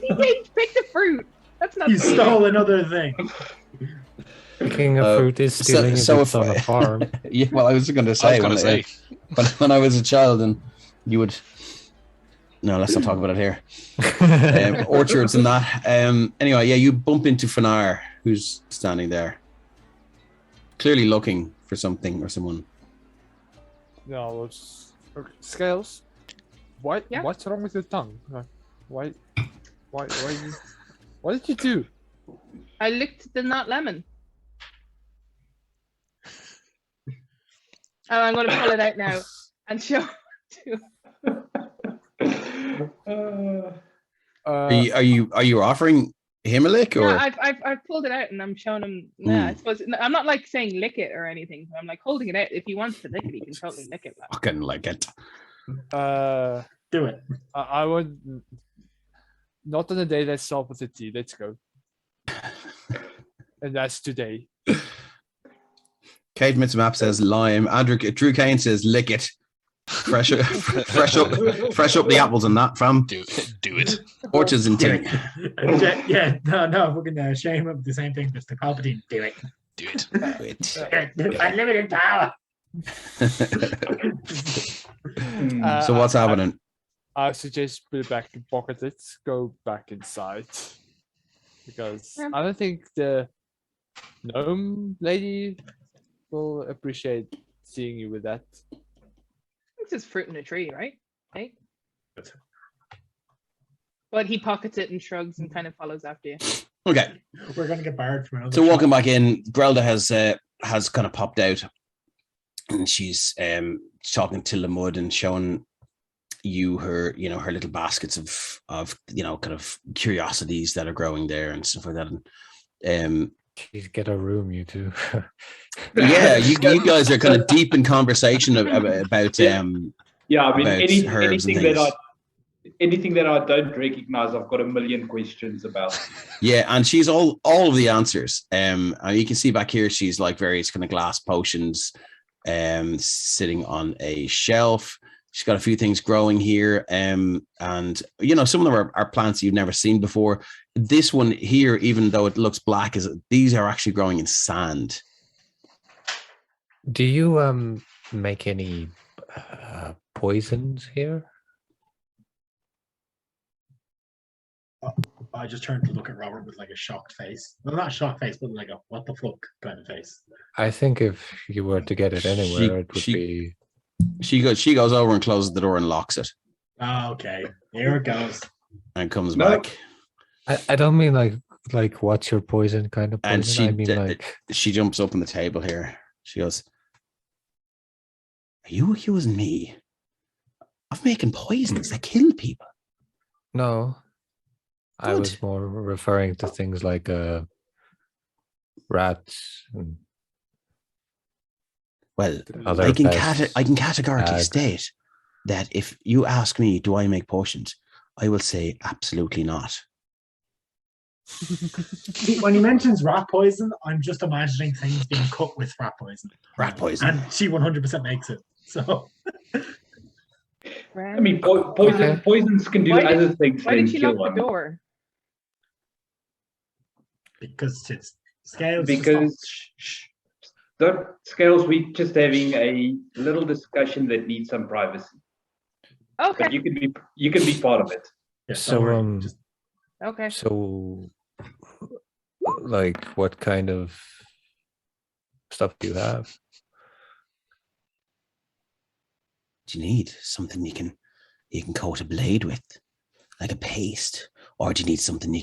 [SPEAKER 2] He picked the fruit. That's not.
[SPEAKER 4] You stole another thing.
[SPEAKER 7] Picking a fruit is stealing
[SPEAKER 1] so
[SPEAKER 7] if it's on a farm.
[SPEAKER 1] Yeah, well, I was going to say, when I was a child, and you would. No, let's not talk about it here. Orchards and that. Anyway, yeah, you bump into Finar, who's standing there, clearly looking for something or someone.
[SPEAKER 6] No, Scales. What?
[SPEAKER 2] Yeah?
[SPEAKER 6] What's wrong with your tongue? Why what did you do?
[SPEAKER 2] I licked the not lemon. And I'm going to pull it out now and show it to.
[SPEAKER 1] Are you offering him a lick, or?
[SPEAKER 2] Yeah, I've pulled it out and I'm showing him. Yeah, I suppose I'm not like saying lick it or anything. I'm like holding it out. If he wants to lick it, he can totally lick it.
[SPEAKER 1] Fucking lick it.
[SPEAKER 4] Do it.
[SPEAKER 6] I would not on the day let's start with the tea. Let's go. And that's today.
[SPEAKER 1] Kate Mitzmap says lime. Drew Kane says lick it. Fresh up the apples and that, fam.
[SPEAKER 3] Do it.
[SPEAKER 1] Orchards and tea.
[SPEAKER 4] Yeah, no, we're gonna shame him. The same thing, Mr. Palpatine. Do it.
[SPEAKER 3] Do it.
[SPEAKER 4] Unlimited power.
[SPEAKER 1] So what's happening?
[SPEAKER 6] I suggest put it back in pocket. Let's go back inside. Because I don't think the gnome lady will appreciate seeing you with that.
[SPEAKER 2] It's just fruit in a tree, right? Hey. But he pockets it and shrugs and kind of follows after you.
[SPEAKER 1] Okay.
[SPEAKER 4] We're gonna get barred from another.
[SPEAKER 1] So walking back in, Grelda has kind of popped out, and she's talking to Lamud and showing you her little baskets of kind of curiosities that are growing there and stuff like that. And
[SPEAKER 7] Please get a room, you two.
[SPEAKER 1] yeah, you guys are kind of deep in conversation about
[SPEAKER 5] yeah. I mean anything that I don't recognize, I've got a million questions about.
[SPEAKER 1] Yeah, and she's all of the answers. And you can see back here, she's like various kind of glass potions, sitting on a shelf. She's got a few things growing here, and some of them are plants you've never seen before. This one here, even though it looks black, these are actually growing in sand.
[SPEAKER 7] Do you make any poisons here?
[SPEAKER 4] I just turned to look at Robert with like a shocked face. Well, not a shocked face, but like a what the fuck kind of face.
[SPEAKER 7] I think if you were to get it anywhere, it would be.
[SPEAKER 1] She goes over and closes the door and locks it.
[SPEAKER 4] Oh, okay, here it goes.
[SPEAKER 1] And comes back.
[SPEAKER 7] I don't mean like what's your poison kind of poison.
[SPEAKER 1] And she
[SPEAKER 7] I mean like
[SPEAKER 1] she jumps up on the table here. She goes, "Are you accusing me of making poisons that kill people?"
[SPEAKER 7] no. I
[SPEAKER 1] Good.
[SPEAKER 7] was more referring to things like rats and
[SPEAKER 1] Well,
[SPEAKER 7] other
[SPEAKER 1] I can
[SPEAKER 7] pests,
[SPEAKER 1] categorically
[SPEAKER 7] ag.
[SPEAKER 1] state that if you ask me, do I make potions? I will say absolutely not.
[SPEAKER 4] When he mentions rat poison, I'm just imagining things being cooked with rat poison.
[SPEAKER 1] Rat poison.
[SPEAKER 4] And she 100% makes it. So
[SPEAKER 5] I mean, poisons can do
[SPEAKER 2] Why did-
[SPEAKER 5] other things
[SPEAKER 2] Why
[SPEAKER 5] than
[SPEAKER 2] did she
[SPEAKER 5] kill
[SPEAKER 2] lock the
[SPEAKER 5] one.
[SPEAKER 2] door?
[SPEAKER 4] because it's scales.
[SPEAKER 5] Because Scales, we just having a little discussion that needs some privacy.
[SPEAKER 2] Okay.
[SPEAKER 5] But you can be part of it.
[SPEAKER 4] Yeah,
[SPEAKER 7] So,
[SPEAKER 4] don't worry, just-
[SPEAKER 2] Okay.
[SPEAKER 7] So, like, what kind of stuff do you have?
[SPEAKER 1] Do you need something you can coat a blade with, like a paste, or do you need something you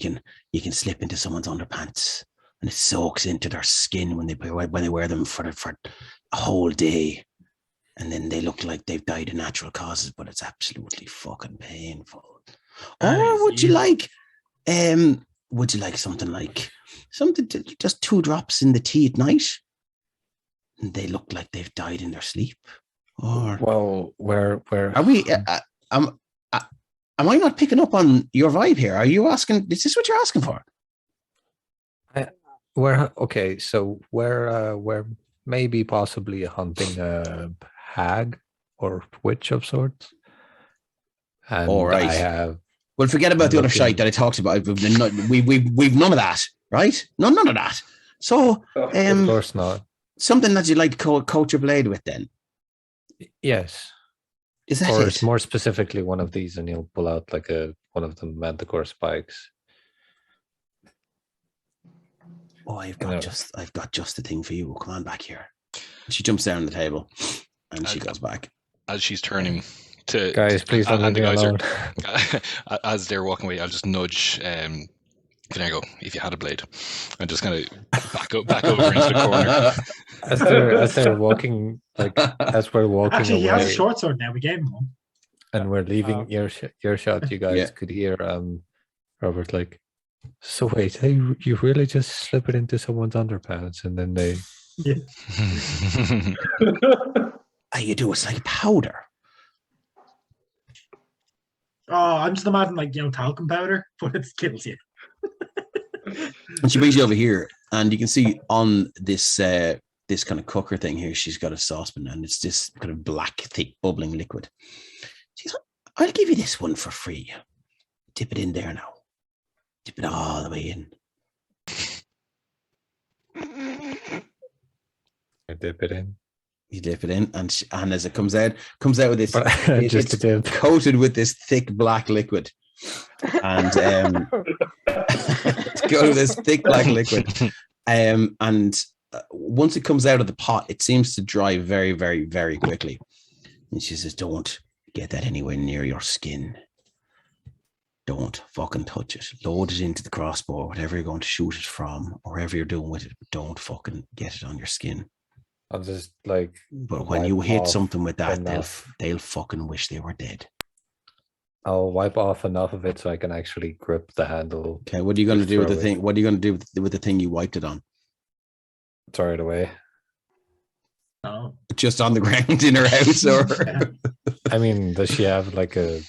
[SPEAKER 1] can slip into someone's underpants and it soaks into their skin when they wear them for a whole day, and then they look like they've died of natural causes, but it's absolutely fucking painful. Or would you like something just 2 drops in the tea at night, and they look like they've died in their sleep? Or
[SPEAKER 7] Well, where
[SPEAKER 1] are we? Am I not picking up on your vibe here? Are you asking? Is this what you're asking for?
[SPEAKER 7] okay, so where maybe possibly hunting a hag or witch of sorts. And
[SPEAKER 1] All right.
[SPEAKER 7] I have.
[SPEAKER 1] Well, forget about the other shite that I talked about. We've none of that, right? None of that. So,
[SPEAKER 7] Of course not.
[SPEAKER 1] something that you like to coat your blade with, then.
[SPEAKER 7] Yes.
[SPEAKER 1] Is that
[SPEAKER 7] Or
[SPEAKER 1] it?
[SPEAKER 7] it's more specifically one of these, and you'll pull out like one of the manticore spikes.
[SPEAKER 1] Oh, I've got just the thing for you. Come on back here. She jumps down the table, and she goes back.
[SPEAKER 3] As she's turning to
[SPEAKER 7] Guys, please don't leave me alone.
[SPEAKER 3] As they're walking away, I'll just nudge Finago, if you had a blade, and just kind of back over into the corner.
[SPEAKER 7] As they're walking, as we're walking
[SPEAKER 4] Actually, he
[SPEAKER 7] away,
[SPEAKER 4] has a short sword now. We gave him one.
[SPEAKER 7] and we're leaving your shot, you guys
[SPEAKER 1] Yeah.
[SPEAKER 7] could hear Robert like, so wait, hey, you really just slip it into someone's underpants and then they
[SPEAKER 1] You do. It's like powder.
[SPEAKER 4] Oh, I'm just imagining talcum powder, but it kills you.
[SPEAKER 1] And she brings you over here, and you can see on this this kind of cooker thing here, she's got a saucepan, and it's this kind of black, thick, bubbling liquid. She's like, I'll give you this one for free. Dip it in there now. Dip it all the way in.
[SPEAKER 7] I dip it in.
[SPEAKER 1] You dip it in, and as it comes out with this,
[SPEAKER 7] Just a dip.
[SPEAKER 1] coated with this thick black liquid. And to go with this thick black liquid. And once it comes out of the pot, it seems to dry very, very, very quickly. And she says, don't get that anywhere near your skin. Don't fucking touch it. Load it into the crossbow, whatever you're going to shoot it from, or whatever you're doing with it. Don't fucking get it on your skin.
[SPEAKER 7] I'll just
[SPEAKER 1] But when you hit
[SPEAKER 7] off
[SPEAKER 1] something with that,
[SPEAKER 7] enough.
[SPEAKER 1] they'll fucking wish they were dead.
[SPEAKER 7] I'll wipe off enough of it so I can actually grip the handle.
[SPEAKER 1] Okay, what are you going to do with the
[SPEAKER 7] Throw it.
[SPEAKER 1] thing? What are you going to do with the thing you wiped it on?
[SPEAKER 7] Throw it away.
[SPEAKER 4] Oh,
[SPEAKER 1] Just on the ground in her house, or
[SPEAKER 4] yeah.
[SPEAKER 1] Oh.
[SPEAKER 7] I mean, does she have like a?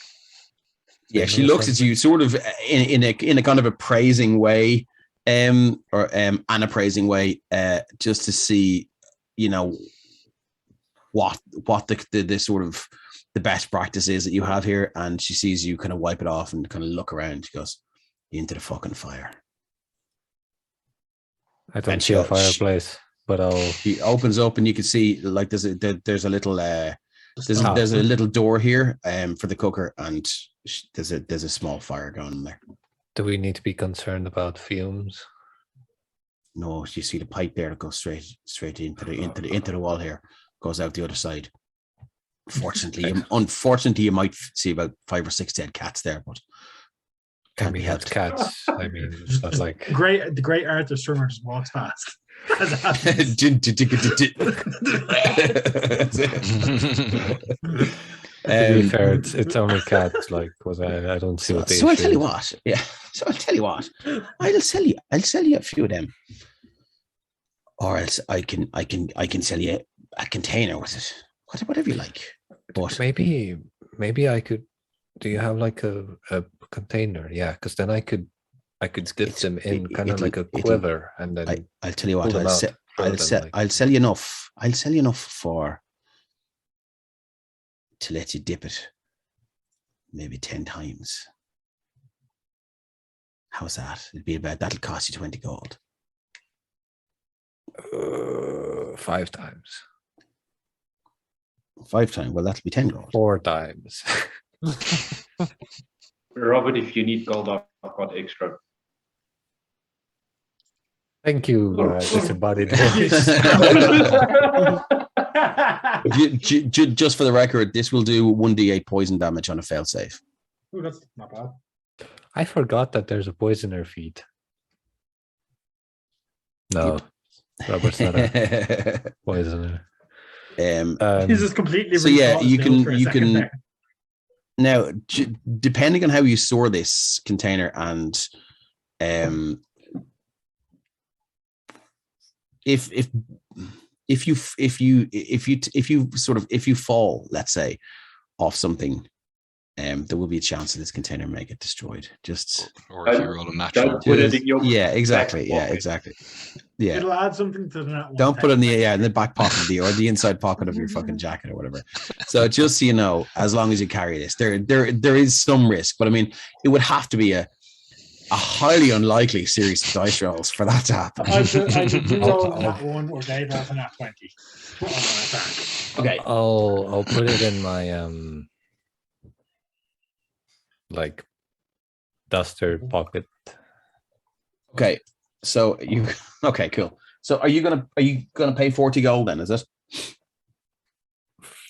[SPEAKER 1] yeah, she looks at you sort of in a kind of appraising way, or an appraising way, just to see, what the sort of the best practice is that you have here. And she sees you kind of wipe it off and kind of look around. She goes, into the fucking fire.
[SPEAKER 7] I don't
[SPEAKER 1] And
[SPEAKER 7] see a
[SPEAKER 1] she'll-
[SPEAKER 7] fireplace, but I'll.
[SPEAKER 1] She opens up, and you can see like there's a little there's a little door here for the cooker, and there's a small fire going in there.
[SPEAKER 7] Do we need to be concerned about fumes?
[SPEAKER 1] No, you see the pipe there that goes straight into the wall here, goes out the other side. Unfortunately, you might see about 5 or 6 dead cats there, but
[SPEAKER 7] I
[SPEAKER 1] can't be
[SPEAKER 7] mean, that's
[SPEAKER 1] helped.
[SPEAKER 7] cats. I mean, it's not like
[SPEAKER 4] The great Arthur Stringer just walks past. As it happens.
[SPEAKER 7] to be fair, it's only cats. Like, I don't see what they.
[SPEAKER 1] So I'll tell you what. Yeah. So I'll tell you what. I'll sell you a few of them, or else I can sell you a container with it. Whatever you like. But
[SPEAKER 7] Maybe I could. Do you have like a container? Yeah, because then I could I could get
[SPEAKER 1] It's-
[SPEAKER 7] them in
[SPEAKER 1] it-
[SPEAKER 7] kind of
[SPEAKER 1] it'll-
[SPEAKER 7] like a
[SPEAKER 1] it'll-
[SPEAKER 7] quiver, and then
[SPEAKER 1] I'll tell you what.
[SPEAKER 7] pull them out, throw them, like-
[SPEAKER 1] I'll sell you enough. I'll sell you enough to let you dip it maybe 10 times. How's that? That'll cost you 20 gold.
[SPEAKER 7] 5 times,
[SPEAKER 1] 5 times. Well, that'll be 10 gold.
[SPEAKER 7] 4 times.
[SPEAKER 5] Robert, if you need gold, I've got extra.
[SPEAKER 7] Thank you, disembodied voice.
[SPEAKER 1] Just for the record, this will do 1d8 poison damage on a fail save.
[SPEAKER 4] Ooh, that's not bad.
[SPEAKER 7] I forgot that there's a poisoner feat. No, Robert's not a poisoner.
[SPEAKER 4] He's just completely.
[SPEAKER 1] So yeah,
[SPEAKER 4] rethought his
[SPEAKER 1] you
[SPEAKER 4] build
[SPEAKER 1] can
[SPEAKER 4] for a second there.
[SPEAKER 1] now depending on how you store this container and if you fall, let's say, off something, there will be a chance that this container may get destroyed. Just
[SPEAKER 3] Or if you roll a natural.
[SPEAKER 5] Don't put it in your
[SPEAKER 1] yeah, exactly.
[SPEAKER 5] back
[SPEAKER 1] Yeah,
[SPEAKER 5] pocket.
[SPEAKER 1] exactly. Yeah.
[SPEAKER 4] It'll add something to that.
[SPEAKER 1] Don't put it in the back pocket of or the inside pocket of your fucking jacket or whatever. So just so you know, as long as you carry this, there is some risk, but I mean, it would have to be a highly unlikely series of dice rolls for that to happen.
[SPEAKER 4] I did 2 rolls on that one, or Dave rolls on that 20. On an attack.
[SPEAKER 1] Okay.
[SPEAKER 7] I'll put it in my like duster pocket.
[SPEAKER 1] Okay. So okay, cool. So are you gonna pay 40 gold then? Is it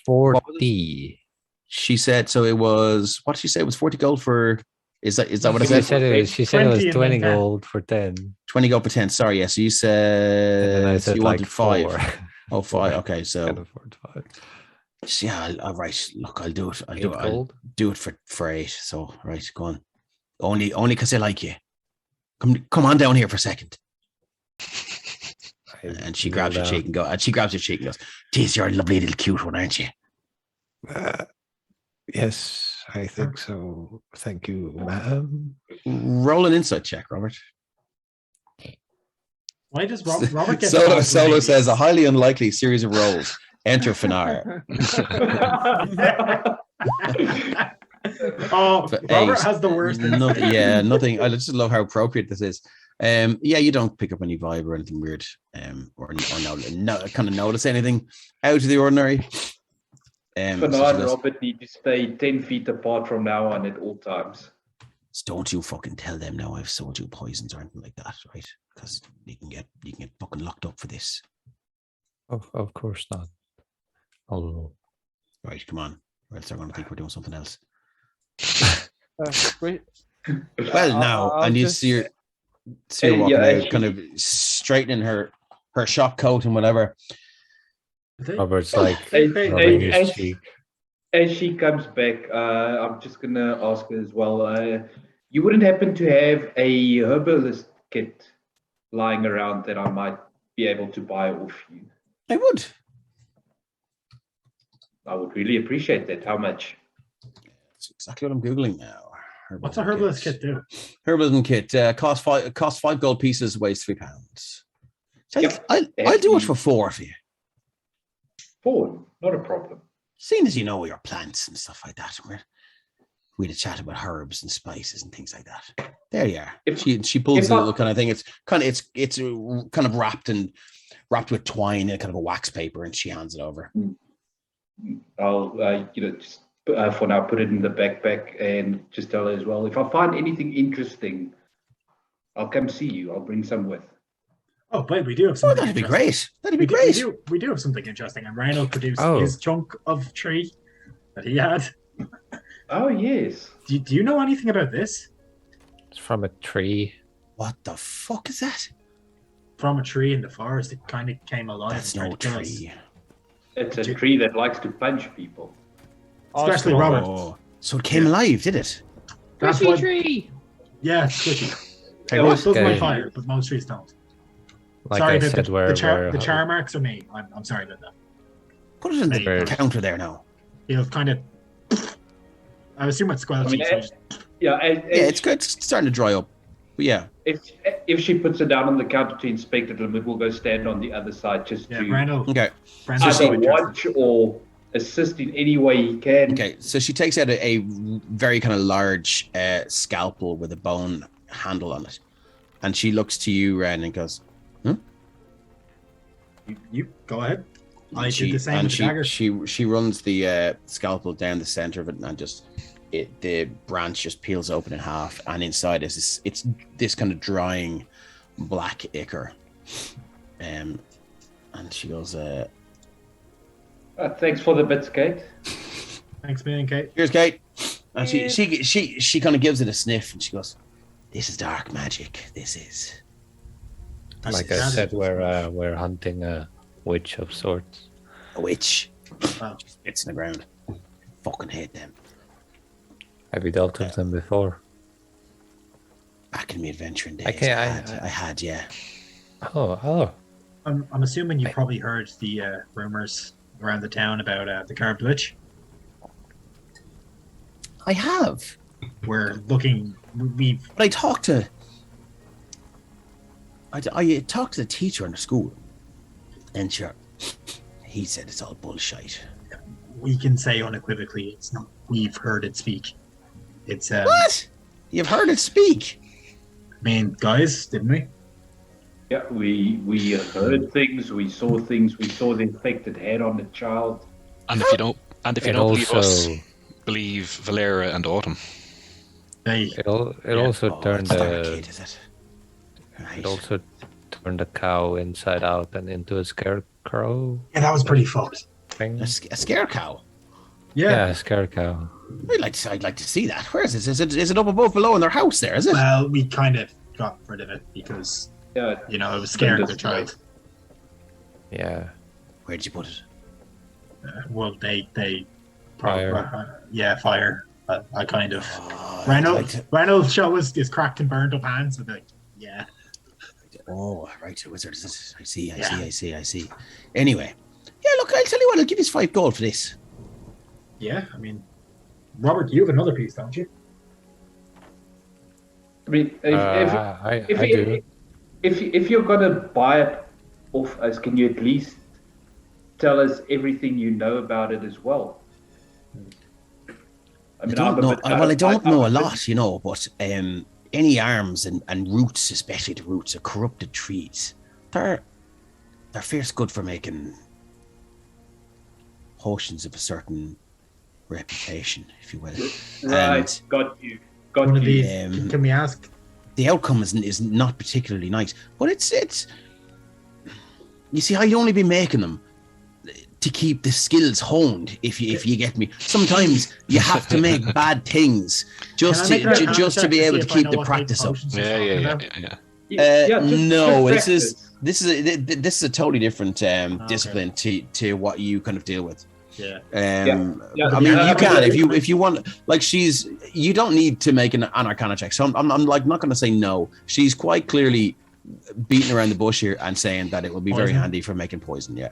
[SPEAKER 7] 40?
[SPEAKER 1] She said so. It was what did she say? It was 40 gold for. Is that what I
[SPEAKER 7] She
[SPEAKER 1] said?
[SPEAKER 7] said it was,
[SPEAKER 4] 20 and
[SPEAKER 7] 20
[SPEAKER 4] then 10.
[SPEAKER 7] gold for 10.
[SPEAKER 1] 20 gold per 10. Sorry, yeah. So you
[SPEAKER 7] And then I
[SPEAKER 1] said
[SPEAKER 7] said
[SPEAKER 1] you
[SPEAKER 7] like
[SPEAKER 1] wanted 5.
[SPEAKER 7] 4.
[SPEAKER 1] Oh, 5. Okay, so
[SPEAKER 7] Can't afford 5.
[SPEAKER 1] yeah. All right. Look, I'll do it. I'll
[SPEAKER 7] 8
[SPEAKER 1] do it. I'll
[SPEAKER 7] gold.
[SPEAKER 1] do it for 8. So right, go on. Only because I like you. Come on down here for a second. And she grabs your cheek and goes, "Geez, you're a lovely little cute one, aren't you?"
[SPEAKER 7] Yes, I think so. Thank you, ma'am.
[SPEAKER 1] Roll an insight check, Robert.
[SPEAKER 4] Why does Robert get
[SPEAKER 1] Solo says a highly unlikely series of rolls. Enter Finar.
[SPEAKER 4] Oh,
[SPEAKER 1] For
[SPEAKER 4] Robert
[SPEAKER 1] 8.
[SPEAKER 4] has the worst.
[SPEAKER 1] Nothing. I just love how appropriate this is. Yeah, you don't pick up any vibe or anything weird, or kind of notice anything out of the ordinary.
[SPEAKER 5] For now, and Robert need to stay 10 feet apart from now on at all times.
[SPEAKER 1] Don't you fucking tell them now I've sold you poisons or anything like that, right? Because you can get fucking locked up for this.
[SPEAKER 7] Of course not. Although,
[SPEAKER 1] Right, come on. Or else they're going to think we're doing something else.
[SPEAKER 6] Wait.
[SPEAKER 1] Well, now,
[SPEAKER 6] I'll
[SPEAKER 1] and you
[SPEAKER 6] just-
[SPEAKER 1] see her walking
[SPEAKER 5] yeah,
[SPEAKER 1] out, kind of straightening her shop coat and whatever.
[SPEAKER 7] Robert's like
[SPEAKER 5] Hey,
[SPEAKER 7] rubbing
[SPEAKER 5] hey,
[SPEAKER 7] his
[SPEAKER 5] hey.
[SPEAKER 7] cheek.
[SPEAKER 5] As she comes back, I'm just going to ask her as well. You wouldn't happen to have a herbalist kit lying around that I might be able to buy off you?
[SPEAKER 1] I would.
[SPEAKER 5] I would really appreciate that. How much?
[SPEAKER 1] That's exactly what I'm Googling now.
[SPEAKER 4] What's a herbalist kit do?
[SPEAKER 1] Herbalism kit costs 5 gold pieces, weighs £3.
[SPEAKER 5] Yep.
[SPEAKER 1] I'll do it for 4 for you.
[SPEAKER 5] 4, not a problem.
[SPEAKER 1] Seeing as you know your plants and stuff like that, we had a chat about herbs and spices and things like that. There you are. She pulls a little kind of thing. It's kind of wrapped with twine and kind of a wax paper, and she hands it over.
[SPEAKER 5] I'll just for now put it in the backpack and just tell her as well. If I find anything interesting, I'll come see you. I'll bring some with.
[SPEAKER 4] Oh, wait, we do have
[SPEAKER 1] Oh,
[SPEAKER 4] something.
[SPEAKER 1] that'd be
[SPEAKER 4] interesting.
[SPEAKER 1] great. That'd be great.
[SPEAKER 4] We do have something interesting, and Ryan will produce
[SPEAKER 7] Oh.
[SPEAKER 4] his chunk of tree that he had.
[SPEAKER 5] Oh yes.
[SPEAKER 4] Do you know anything about this?
[SPEAKER 7] It's from a tree.
[SPEAKER 1] What the fuck is that?
[SPEAKER 4] From a tree in the forest, it kind of came alive.
[SPEAKER 1] That's
[SPEAKER 4] and
[SPEAKER 1] no
[SPEAKER 4] tried to kill us.
[SPEAKER 1] tree.
[SPEAKER 5] It's a tree that likes to punch people.
[SPEAKER 4] Especially
[SPEAKER 6] Ask
[SPEAKER 4] Robert.
[SPEAKER 1] Oh, so it came alive, did it?
[SPEAKER 4] That's
[SPEAKER 2] Squishy
[SPEAKER 4] what-
[SPEAKER 2] tree.
[SPEAKER 4] Yeah, it's squishy.
[SPEAKER 1] Hey,
[SPEAKER 4] It
[SPEAKER 1] what?
[SPEAKER 4] doesn't like
[SPEAKER 7] Okay.
[SPEAKER 4] fire, but most trees don't.
[SPEAKER 7] Like
[SPEAKER 4] Sorry,
[SPEAKER 7] I
[SPEAKER 4] the
[SPEAKER 7] said,
[SPEAKER 4] the char marks are me. I'm sorry about that.
[SPEAKER 1] Put it in the
[SPEAKER 7] Where-
[SPEAKER 1] counter there now.
[SPEAKER 4] He'll kind of. I assume it's squelchy.
[SPEAKER 5] I mean,
[SPEAKER 4] so
[SPEAKER 5] Yeah,
[SPEAKER 1] Yeah, it's good. It's starting to dry up. But yeah,
[SPEAKER 5] If she puts it down on the counter to inspect it, Limit will go stand on the other side just
[SPEAKER 4] Yeah,
[SPEAKER 5] to
[SPEAKER 4] Brando.
[SPEAKER 1] okay.
[SPEAKER 4] Brando's
[SPEAKER 5] either
[SPEAKER 4] so interested.
[SPEAKER 5] watch or assist in any way he can.
[SPEAKER 1] Okay, so she takes out a very kind of large scalpel with a bone handle on it, and she looks to you, Ren, and goes,
[SPEAKER 4] You go ahead. I
[SPEAKER 1] she,
[SPEAKER 4] did the same
[SPEAKER 1] and
[SPEAKER 4] with the dagger.
[SPEAKER 1] she runs the scalpel down the center of it, and just the branch just peels open in half, and inside is this kind of drying black ichor. And she goes,
[SPEAKER 5] Thanks for the bits, Kate.
[SPEAKER 4] Thanks, man, Kate.
[SPEAKER 1] "Here's Kate." And she kind of gives it a sniff, and she goes, "This is dark magic. This is."
[SPEAKER 7] Like I said, we're hunting a witch of sorts.
[SPEAKER 1] A witch.
[SPEAKER 4] Wow.
[SPEAKER 1] She spits in the ground. Fucking hate them.
[SPEAKER 7] Have you dealt with them before?
[SPEAKER 1] Back in my adventuring days,
[SPEAKER 7] Okay,
[SPEAKER 1] I had, yeah.
[SPEAKER 7] Oh.
[SPEAKER 4] I'm assuming you probably heard the rumors around the town about the carved witch.
[SPEAKER 1] I have.
[SPEAKER 4] We're looking. We've
[SPEAKER 1] But I talked to the teacher in the school, and sure, he said it's all bullshit.
[SPEAKER 4] we can say unequivocally it's not. We've heard it speak. It's
[SPEAKER 1] What? You've heard it speak?
[SPEAKER 4] I mean, guys, didn't we?
[SPEAKER 5] Yeah, we heard things, we saw the effect it had on the child.
[SPEAKER 3] And if you don't believe us,
[SPEAKER 7] also
[SPEAKER 3] believe Valera and Autumn.
[SPEAKER 4] They
[SPEAKER 7] it also turned
[SPEAKER 1] it's dark,
[SPEAKER 7] a
[SPEAKER 1] kid, is it? Right.
[SPEAKER 7] it also turned a cow inside out and into a scarecrow
[SPEAKER 4] yeah, that was pretty fucked.
[SPEAKER 7] thing.
[SPEAKER 1] A scare cow.
[SPEAKER 7] Yeah, a scarecrow.
[SPEAKER 1] I'd like to see that. Where is this? Is it up above, below in their house? There is it?
[SPEAKER 4] Well, we kind of got rid of it because
[SPEAKER 5] Yeah,
[SPEAKER 4] it was scaring the child.
[SPEAKER 7] Yeah.
[SPEAKER 1] Where did you put it?
[SPEAKER 4] Well, they
[SPEAKER 7] Fire.
[SPEAKER 4] Fire. I kind of
[SPEAKER 1] Oh,
[SPEAKER 4] Reynolds show us his cracked and burned up hands. So like, yeah,
[SPEAKER 1] Oh, right, the wizard. I see.
[SPEAKER 4] Yeah.
[SPEAKER 1] Anyway, yeah. Look, I'll tell you what. I'll give you 5 gold for this.
[SPEAKER 4] yeah. I mean, Robert, you have another piece, don't you?
[SPEAKER 5] I mean,
[SPEAKER 7] I do.
[SPEAKER 5] if you're gonna buy it off us, can you at least tell us everything you know about it as well? I mean,
[SPEAKER 1] I don't know a
[SPEAKER 5] I'm
[SPEAKER 1] lot, but any arms and roots, especially the roots of corrupted trees, they're fierce good for making potions of a certain reputation, if you will.
[SPEAKER 5] Right,
[SPEAKER 1] And
[SPEAKER 5] got you.
[SPEAKER 4] One of these.
[SPEAKER 1] Um,
[SPEAKER 4] Can we ask?
[SPEAKER 1] the outcome is not particularly nice, but it's. You see, I'd only be making them to keep the skills honed. If you get me, sometimes you have to make bad things just
[SPEAKER 4] Can I make a
[SPEAKER 1] to be
[SPEAKER 4] check
[SPEAKER 1] able
[SPEAKER 4] see
[SPEAKER 1] to
[SPEAKER 4] if I
[SPEAKER 1] keep
[SPEAKER 4] know
[SPEAKER 1] the
[SPEAKER 4] what
[SPEAKER 1] practice
[SPEAKER 4] type of
[SPEAKER 1] up.
[SPEAKER 4] potions he's
[SPEAKER 3] Yeah.
[SPEAKER 4] talking about?
[SPEAKER 1] No,
[SPEAKER 5] just
[SPEAKER 1] this is a totally different discipline to what you kind of deal with.
[SPEAKER 4] Yeah.
[SPEAKER 5] Yeah,
[SPEAKER 1] I mean,
[SPEAKER 5] yeah,
[SPEAKER 1] you can
[SPEAKER 5] I mean,
[SPEAKER 1] if you want. Like you don't need to make an Arcana check. So I'm like not going to say no. She's quite clearly beating around the bush here and saying that it will be very
[SPEAKER 4] Poison?
[SPEAKER 1] handy for making poison. Yeah.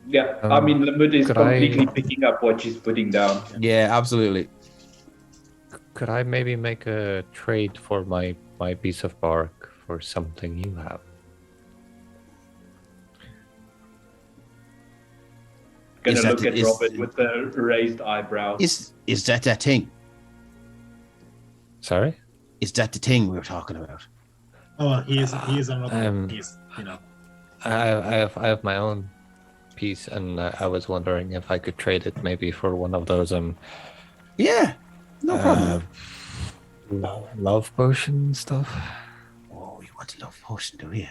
[SPEAKER 5] Yeah, I mean, Limud is
[SPEAKER 7] could I-
[SPEAKER 5] completely picking up what she's putting down.
[SPEAKER 1] Yeah, absolutely.
[SPEAKER 7] Could I maybe make a trade for my piece of bark for something you have?
[SPEAKER 5] Gonna
[SPEAKER 1] Is that
[SPEAKER 5] look
[SPEAKER 1] the-
[SPEAKER 5] at
[SPEAKER 1] is-
[SPEAKER 5] Robert with the raised eyebrows.
[SPEAKER 1] Is that thing?
[SPEAKER 7] Sorry?
[SPEAKER 1] Is that the thing we were talking about?
[SPEAKER 4] Oh, he is another. He's
[SPEAKER 7] I have my own piece, and I was wondering if I could trade it maybe for one of those
[SPEAKER 1] Yeah, no problem.
[SPEAKER 7] love potion stuff.
[SPEAKER 1] Oh, you want a love potion, do you?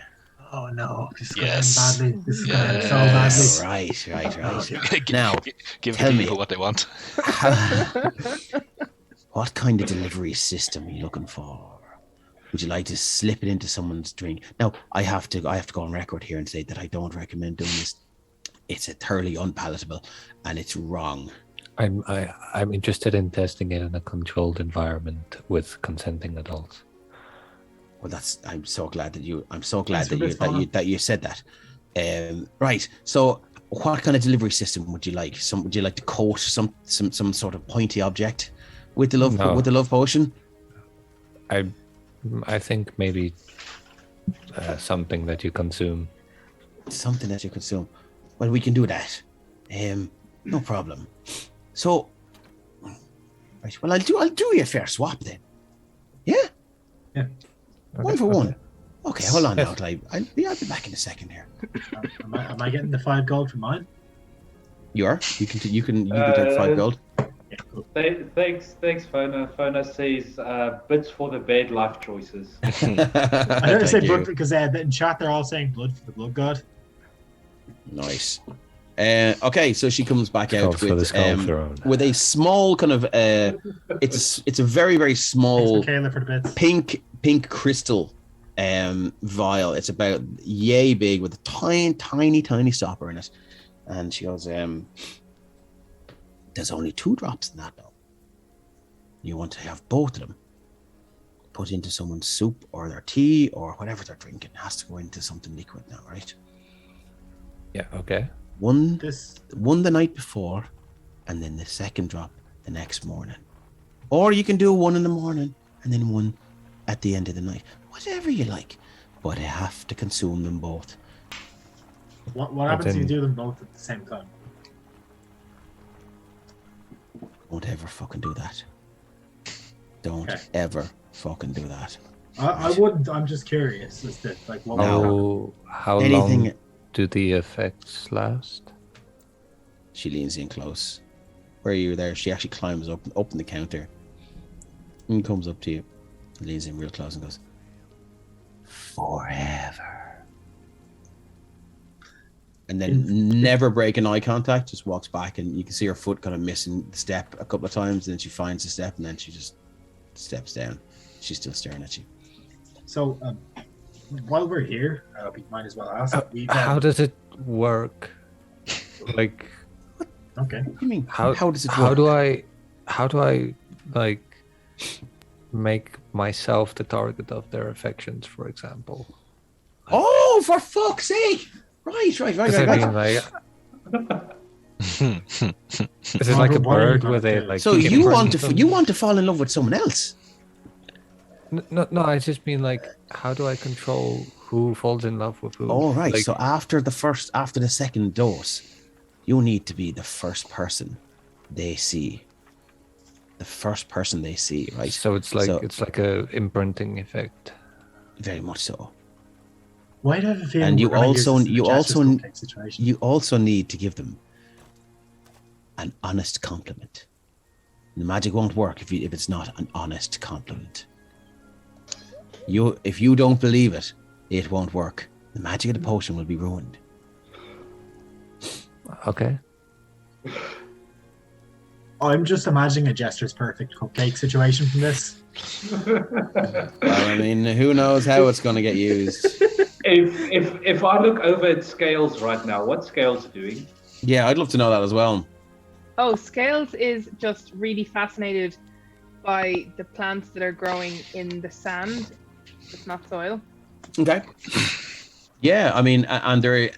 [SPEAKER 4] Oh no, this is
[SPEAKER 3] Yes.
[SPEAKER 4] going badly. This is going
[SPEAKER 3] Yes.
[SPEAKER 4] so badly.
[SPEAKER 1] Right. Now,
[SPEAKER 3] Give
[SPEAKER 1] tell
[SPEAKER 3] the
[SPEAKER 1] me.
[SPEAKER 3] people what they want.
[SPEAKER 1] What kind of delivery system are you looking for? Would you like to slip it into someone's drink? Now, I have to go on record here and say that I don't recommend doing this. It's a thoroughly unpalatable, and it's wrong.
[SPEAKER 7] I'm interested in testing it in a controlled environment with consenting adults.
[SPEAKER 1] Well, I'm so glad that you said that. Right. So, what kind of delivery system would you like? Would you like to coat some sort of pointy object with the love
[SPEAKER 7] No.
[SPEAKER 1] potion?
[SPEAKER 7] I think maybe something that you consume.
[SPEAKER 1] Something that you consume. Well, we can do that. No problem. So, right, well, I'll do you a fair swap then. Yeah?
[SPEAKER 4] Yeah.
[SPEAKER 1] One for one. Okay, hold on now, Clive. I'll be back in a second here.
[SPEAKER 4] Am I getting the 5 gold for mine?
[SPEAKER 1] You are? You can take 5 gold.
[SPEAKER 4] Yeah, cool.
[SPEAKER 5] Thanks, Fona. Fona says bits for the bad life choices.
[SPEAKER 4] I don't say blood because in chat they're all saying blood for the blood god.
[SPEAKER 1] Nice. Okay, so she comes back out with a small kind of it's a very, very small
[SPEAKER 4] Kayla for the bits.
[SPEAKER 1] pink crystal vial. It's about yay big with a tiny stopper in it. And she goes, there's only 2 drops in that though. You want to have both of them put into someone's soup or their tea or whatever they're drinking. It has to go into something liquid now, right?
[SPEAKER 7] Yeah, okay.
[SPEAKER 1] One the night before, and then the second drop the next morning. Or you can do one in the morning and then one at the end of the night. Whatever you like. But I have to consume them both.
[SPEAKER 4] What happens if you do them both at the same time?
[SPEAKER 1] Don't ever fucking do that. Don't ever fucking do that.
[SPEAKER 4] I wouldn't. I'm just curious as to like what.
[SPEAKER 7] How long do the effects last?
[SPEAKER 1] She leans in close. Where are you there? She actually climbs up in the counter and comes up to you. Leans in real close and goes, forever. And then never breaking eye contact, just walks back, and you can see her foot kind of missing the step a couple of times, and then she finds the step, and then she just steps down. She's still staring at you.
[SPEAKER 4] So, while we're here, we might as well ask.
[SPEAKER 7] How does it work? Like,
[SPEAKER 4] okay.
[SPEAKER 1] What do you mean? How does it work?
[SPEAKER 7] How do I like make myself the target of their affections, for example?
[SPEAKER 1] Oh, for fuck's sake! Right.
[SPEAKER 7] I mean, like, is it like a bird with a like?
[SPEAKER 1] So you want to fall in love with someone else?
[SPEAKER 7] No. I just mean like, how do I control who falls in love with who?
[SPEAKER 1] Oh, right.
[SPEAKER 7] Like,
[SPEAKER 1] So after the second dose, you need to be the first person they see. The first person they see, right?
[SPEAKER 7] So it's like a imprinting effect.
[SPEAKER 1] Very much so.
[SPEAKER 4] Why do I have a feeling?
[SPEAKER 1] And you also need to give them an honest compliment. The magic won't work if it's not an honest compliment. If you don't believe it, it won't work. The magic of the potion will be ruined.
[SPEAKER 7] Okay.
[SPEAKER 4] I'm just imagining a Jester's Perfect cupcake situation from this.
[SPEAKER 1] Well, I mean, who knows how it's going to get used.
[SPEAKER 5] If I look over at Scales right now, what Scales doing?
[SPEAKER 1] Yeah, I'd love to know that as well.
[SPEAKER 2] Oh, Scales is just really fascinated by the plants that are growing in the sand. It's not soil.
[SPEAKER 1] Okay. Yeah, I mean, and there,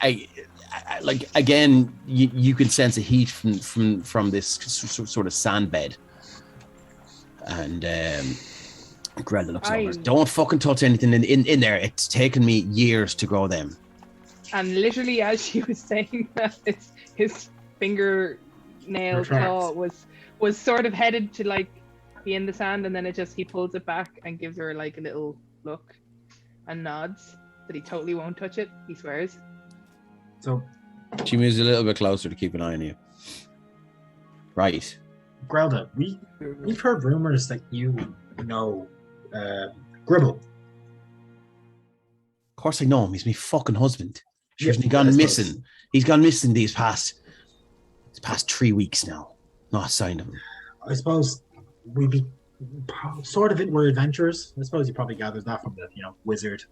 [SPEAKER 1] like again, you can sense a heat from this sort of sand bed. And Greta looks over. Don't fucking touch anything in there. It's taken me years to grow them.
[SPEAKER 2] And literally, as she was saying that, his fingernail claw was sort of headed to like be in the sand, and then he pulls it back and gives her like a little look and nods that he totally won't touch it. He swears.
[SPEAKER 4] So
[SPEAKER 1] she moves a little bit closer to keep an eye on you. Right.
[SPEAKER 4] Grelda, we've heard rumors that you know Gribble.
[SPEAKER 1] Of course I know him. He's my fucking husband.
[SPEAKER 4] Yeah,
[SPEAKER 1] He's gone missing. He's gone missing these past 3 weeks now. Not a sign of him.
[SPEAKER 4] I suppose we'd be sort of we're adventurers. I suppose you probably gathered that from the wizard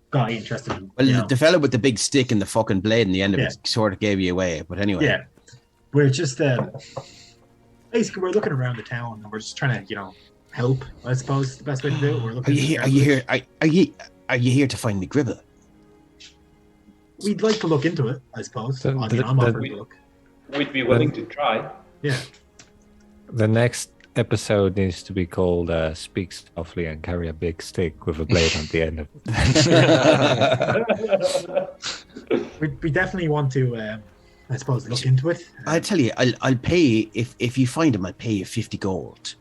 [SPEAKER 4] guy interested in.
[SPEAKER 1] Well, the fella with the big stick and the fucking blade in the end of it sort of gave you away. But anyway.
[SPEAKER 4] Yeah. We're just basically we're looking around the town and we're just trying to, help, I suppose is the best way to do it. We're looking
[SPEAKER 1] Are you here to find me Gribble?
[SPEAKER 4] We'd like to look into it, I suppose. I'm offering to look.
[SPEAKER 5] We'd be willing to try.
[SPEAKER 4] Yeah.
[SPEAKER 7] The next episode needs to be called "Speak Softly and Carry a Big Stick with a Blade on the end of it."
[SPEAKER 4] We definitely want to, I suppose, look into it.
[SPEAKER 1] I'll tell you, I'll pay if you find him. I'll pay you 50 gold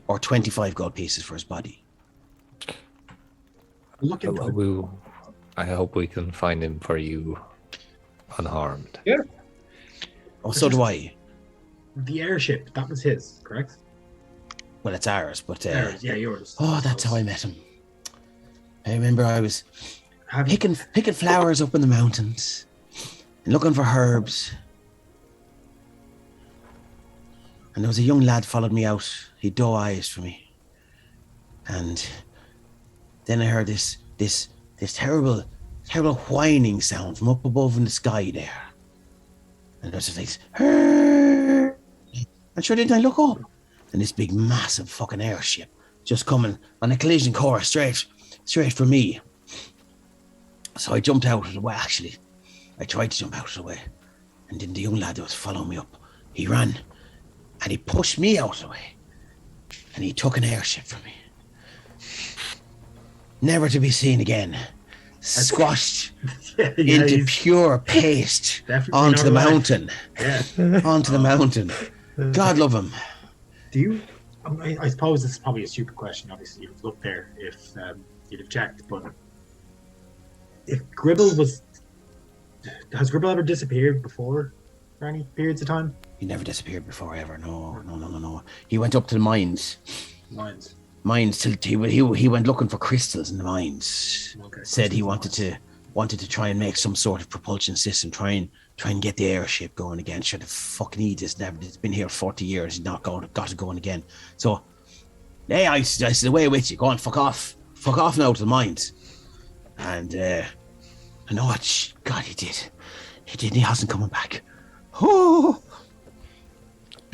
[SPEAKER 1] or 25 gold pieces for his body.
[SPEAKER 4] Look into it.
[SPEAKER 7] I hope we can find him for you unharmed.
[SPEAKER 5] Yeah.
[SPEAKER 1] Oh, so do I.
[SPEAKER 4] The airship, that was his, correct?
[SPEAKER 1] Well, it's ours, but
[SPEAKER 4] Yours, yeah, yours.
[SPEAKER 1] oh, that's how I met him. I remember I was
[SPEAKER 4] Have you,
[SPEAKER 1] picking flowers up in the mountains, looking for herbs, and there was a young lad followed me out. He doe eyes for me, and then I heard this terrible whining sound from up above in the sky there, and there was a face. And sure didn't I look up, and this big massive fucking airship just coming on a collision course straight for me. So I jumped out of the way. Actually, I tried to jump out of the way, and then the young lad that was following me up, he ran, and he pushed me out of the way, and he took an airship from me, never to be seen again, squashed into pure paste onto the mountain, onto the mountain. God love him.
[SPEAKER 4] Do you? I suppose this is probably a stupid question. Obviously, you'd have looked there if you'd have checked. But if Gribble has Gribble ever disappeared before for any periods of time?
[SPEAKER 1] He never disappeared before ever. No. He went up to the mines. Mines till he went looking for crystals in the mines.
[SPEAKER 4] Okay.
[SPEAKER 1] Said he wanted to try and make some sort of propulsion system. Try and get the airship going again. Sure, the fucking idiot's it's been here 40 years. He's not got it going again. So, hey, I said, away with you. Go on, fuck off now to the mines. And I know what. God, he did. He hasn't coming back. Oh,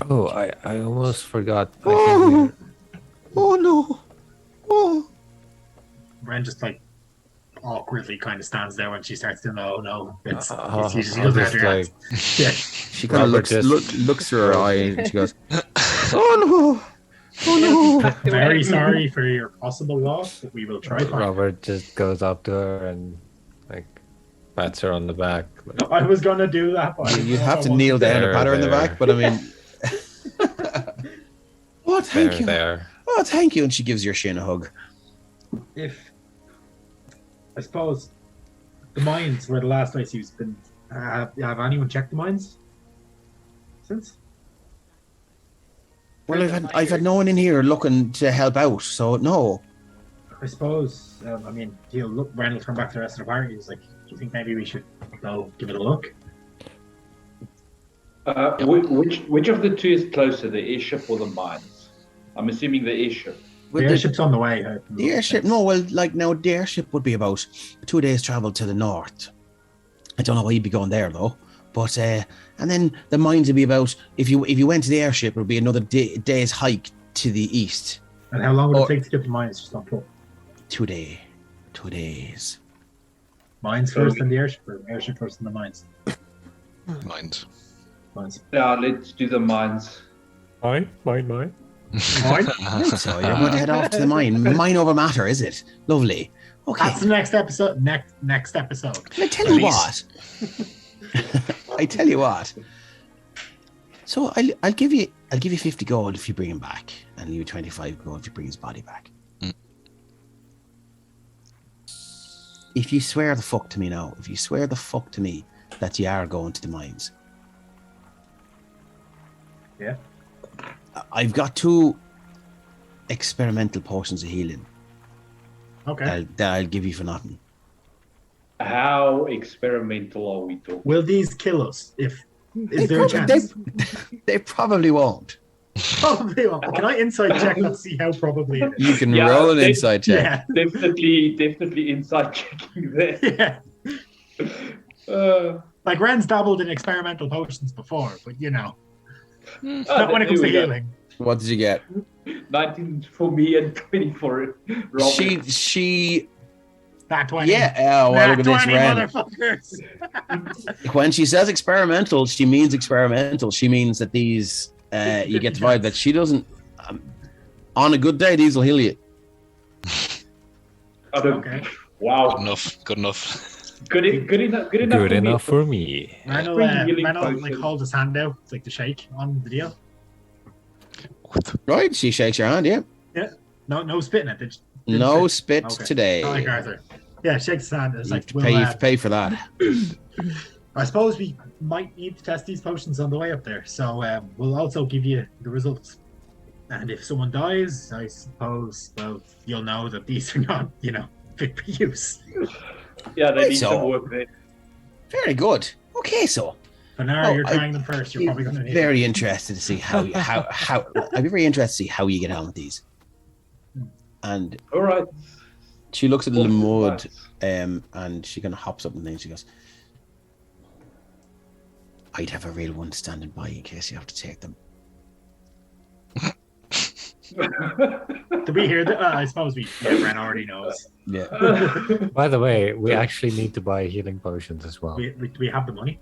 [SPEAKER 7] I almost forgot.
[SPEAKER 1] oh no. Oh.
[SPEAKER 4] Ren just like awkwardly kind of stands there when she starts to know. No, it's he
[SPEAKER 7] I'll
[SPEAKER 4] doesn't have
[SPEAKER 7] just,
[SPEAKER 4] to react. Yeah.
[SPEAKER 1] She kind of
[SPEAKER 7] Robert
[SPEAKER 1] looks through her eye and she goes, "Oh no!
[SPEAKER 4] Very sorry for your possible loss, but we will try.
[SPEAKER 7] Robert just goes up to her and like pats her on the back. Like,
[SPEAKER 4] I was gonna do that, but
[SPEAKER 1] You'd have to kneel down and pat her in the
[SPEAKER 7] There.
[SPEAKER 1] back, but I mean, oh, thank you.
[SPEAKER 7] there.
[SPEAKER 1] Oh, thank you. And she gives your Shane a hug.
[SPEAKER 4] If I suppose the mines were the last place you've been. Have anyone checked the mines since?
[SPEAKER 1] Well, I've had no one in here looking to help out, so no.
[SPEAKER 4] I suppose. I mean, Ren will turn back to the rest of the party. He's like, "Do you think maybe we should go give it a look?"
[SPEAKER 5] Which of the two is closer, the airship or the mines? I'm assuming the airship.
[SPEAKER 4] The airship's on the way.
[SPEAKER 1] The airship, no, well, like now the airship would be about 2 days travel to the north. I don't know why you'd be going there though, but and then the mines would be about if you went to the airship, it would be another day's hike to the east.
[SPEAKER 4] And how long would it take to get the mines? Just not put
[SPEAKER 1] 2 days.
[SPEAKER 4] mines first and the airship, or airship first and the mines.
[SPEAKER 3] Mind.
[SPEAKER 4] Mines.
[SPEAKER 5] Yeah, let's do the mines.
[SPEAKER 7] Mine.
[SPEAKER 4] Mine?
[SPEAKER 1] So you're going to head off to the mine. Mine over matter, is it? Lovely. Okay.
[SPEAKER 4] That's the next episode. Next episode.
[SPEAKER 1] I tell you what. I tell you what. So I'll give you 50 gold if you bring him back, and leave you 25 gold if you bring his body back. If you swear the fuck to me now, that you are going to the mines.
[SPEAKER 4] Yeah.
[SPEAKER 1] I've got 2 experimental potions of healing
[SPEAKER 4] Okay.
[SPEAKER 1] that I'll give you for nothing.
[SPEAKER 5] How experimental are we talking?
[SPEAKER 4] Will these kill us? Is there a chance?
[SPEAKER 1] They probably won't.
[SPEAKER 4] Probably won't. Can I insight check and see how probably it is?
[SPEAKER 1] You can
[SPEAKER 5] Yeah,
[SPEAKER 1] roll an
[SPEAKER 5] they-
[SPEAKER 1] inside check.
[SPEAKER 4] Yeah.
[SPEAKER 5] Definitely inside checking there.
[SPEAKER 4] Yeah. Like Ren's dabbled in experimental potions before, but not when it comes to healing.
[SPEAKER 1] What did you get?
[SPEAKER 5] 19 for me and 20 for Robert.
[SPEAKER 1] She
[SPEAKER 4] That 20.
[SPEAKER 1] yeah. Oh, well,
[SPEAKER 4] That
[SPEAKER 1] look at
[SPEAKER 4] 20
[SPEAKER 1] this Ren.
[SPEAKER 4] motherfuckers.
[SPEAKER 1] When she says experimental, she means experimental. She means that these you get the vibe that she doesn't. On a good day, these will heal you.
[SPEAKER 4] Okay.
[SPEAKER 5] Wow.
[SPEAKER 3] Good enough.
[SPEAKER 5] Good enough.
[SPEAKER 7] Good enough for me.
[SPEAKER 4] Randall,
[SPEAKER 5] Bring healing
[SPEAKER 4] like
[SPEAKER 5] potion.
[SPEAKER 4] hold his hand out, like to shake on the deal.
[SPEAKER 1] Right? She shakes your hand. Yeah.
[SPEAKER 4] No spitting it. Did
[SPEAKER 1] No spit
[SPEAKER 4] Okay.
[SPEAKER 1] today.
[SPEAKER 4] Not like Arthur. Yeah, shakes his hand. It's
[SPEAKER 1] You
[SPEAKER 4] like,
[SPEAKER 1] have to pay for that.
[SPEAKER 4] I suppose we might need to test these potions on the way up there. So we'll also give you the results. And if someone dies, I suppose, well, you'll know that these are not, fit for use.
[SPEAKER 5] Yeah, they
[SPEAKER 1] Right,
[SPEAKER 5] need
[SPEAKER 1] so-
[SPEAKER 5] some work there.
[SPEAKER 1] Very good. Okay, so
[SPEAKER 4] For now,
[SPEAKER 1] Oh,
[SPEAKER 4] you're trying them first. You're probably going to need them.
[SPEAKER 1] very interested to see how I'd be very interested to see how you get on with these. And
[SPEAKER 5] All right.
[SPEAKER 1] she looks at Lemud, and she kind of hops up and then she goes, "I'd have a real one standing by in case you have to take them."
[SPEAKER 4] Did we hear that? I suppose Ren already knows.
[SPEAKER 1] Yeah.
[SPEAKER 7] By the way, we actually need to buy healing potions as well.
[SPEAKER 4] We have the money.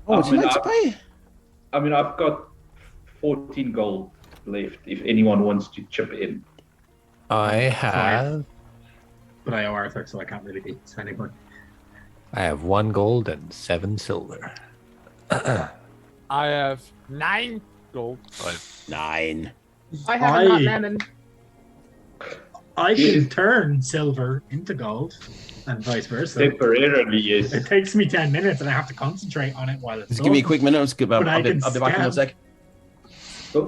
[SPEAKER 1] Oh, would you
[SPEAKER 5] mean,
[SPEAKER 1] like to buy?
[SPEAKER 5] I mean, I've got 14 gold left if anyone wants to chip in.
[SPEAKER 7] I have
[SPEAKER 4] But I owe Arthur, so I can't really be spending money.
[SPEAKER 7] 1 gold and 7 silver.
[SPEAKER 6] I have 9 gold.
[SPEAKER 1] 9.
[SPEAKER 2] I have a not lemon.
[SPEAKER 4] I can turn silver into gold, and vice versa.
[SPEAKER 5] Temporarily, yes.
[SPEAKER 4] It takes me 10 minutes, and I have to concentrate on it while it's
[SPEAKER 1] Just
[SPEAKER 4] done.
[SPEAKER 1] give me a quick minute. I'll
[SPEAKER 4] But I can
[SPEAKER 1] be back in 1 sec.
[SPEAKER 5] Oh,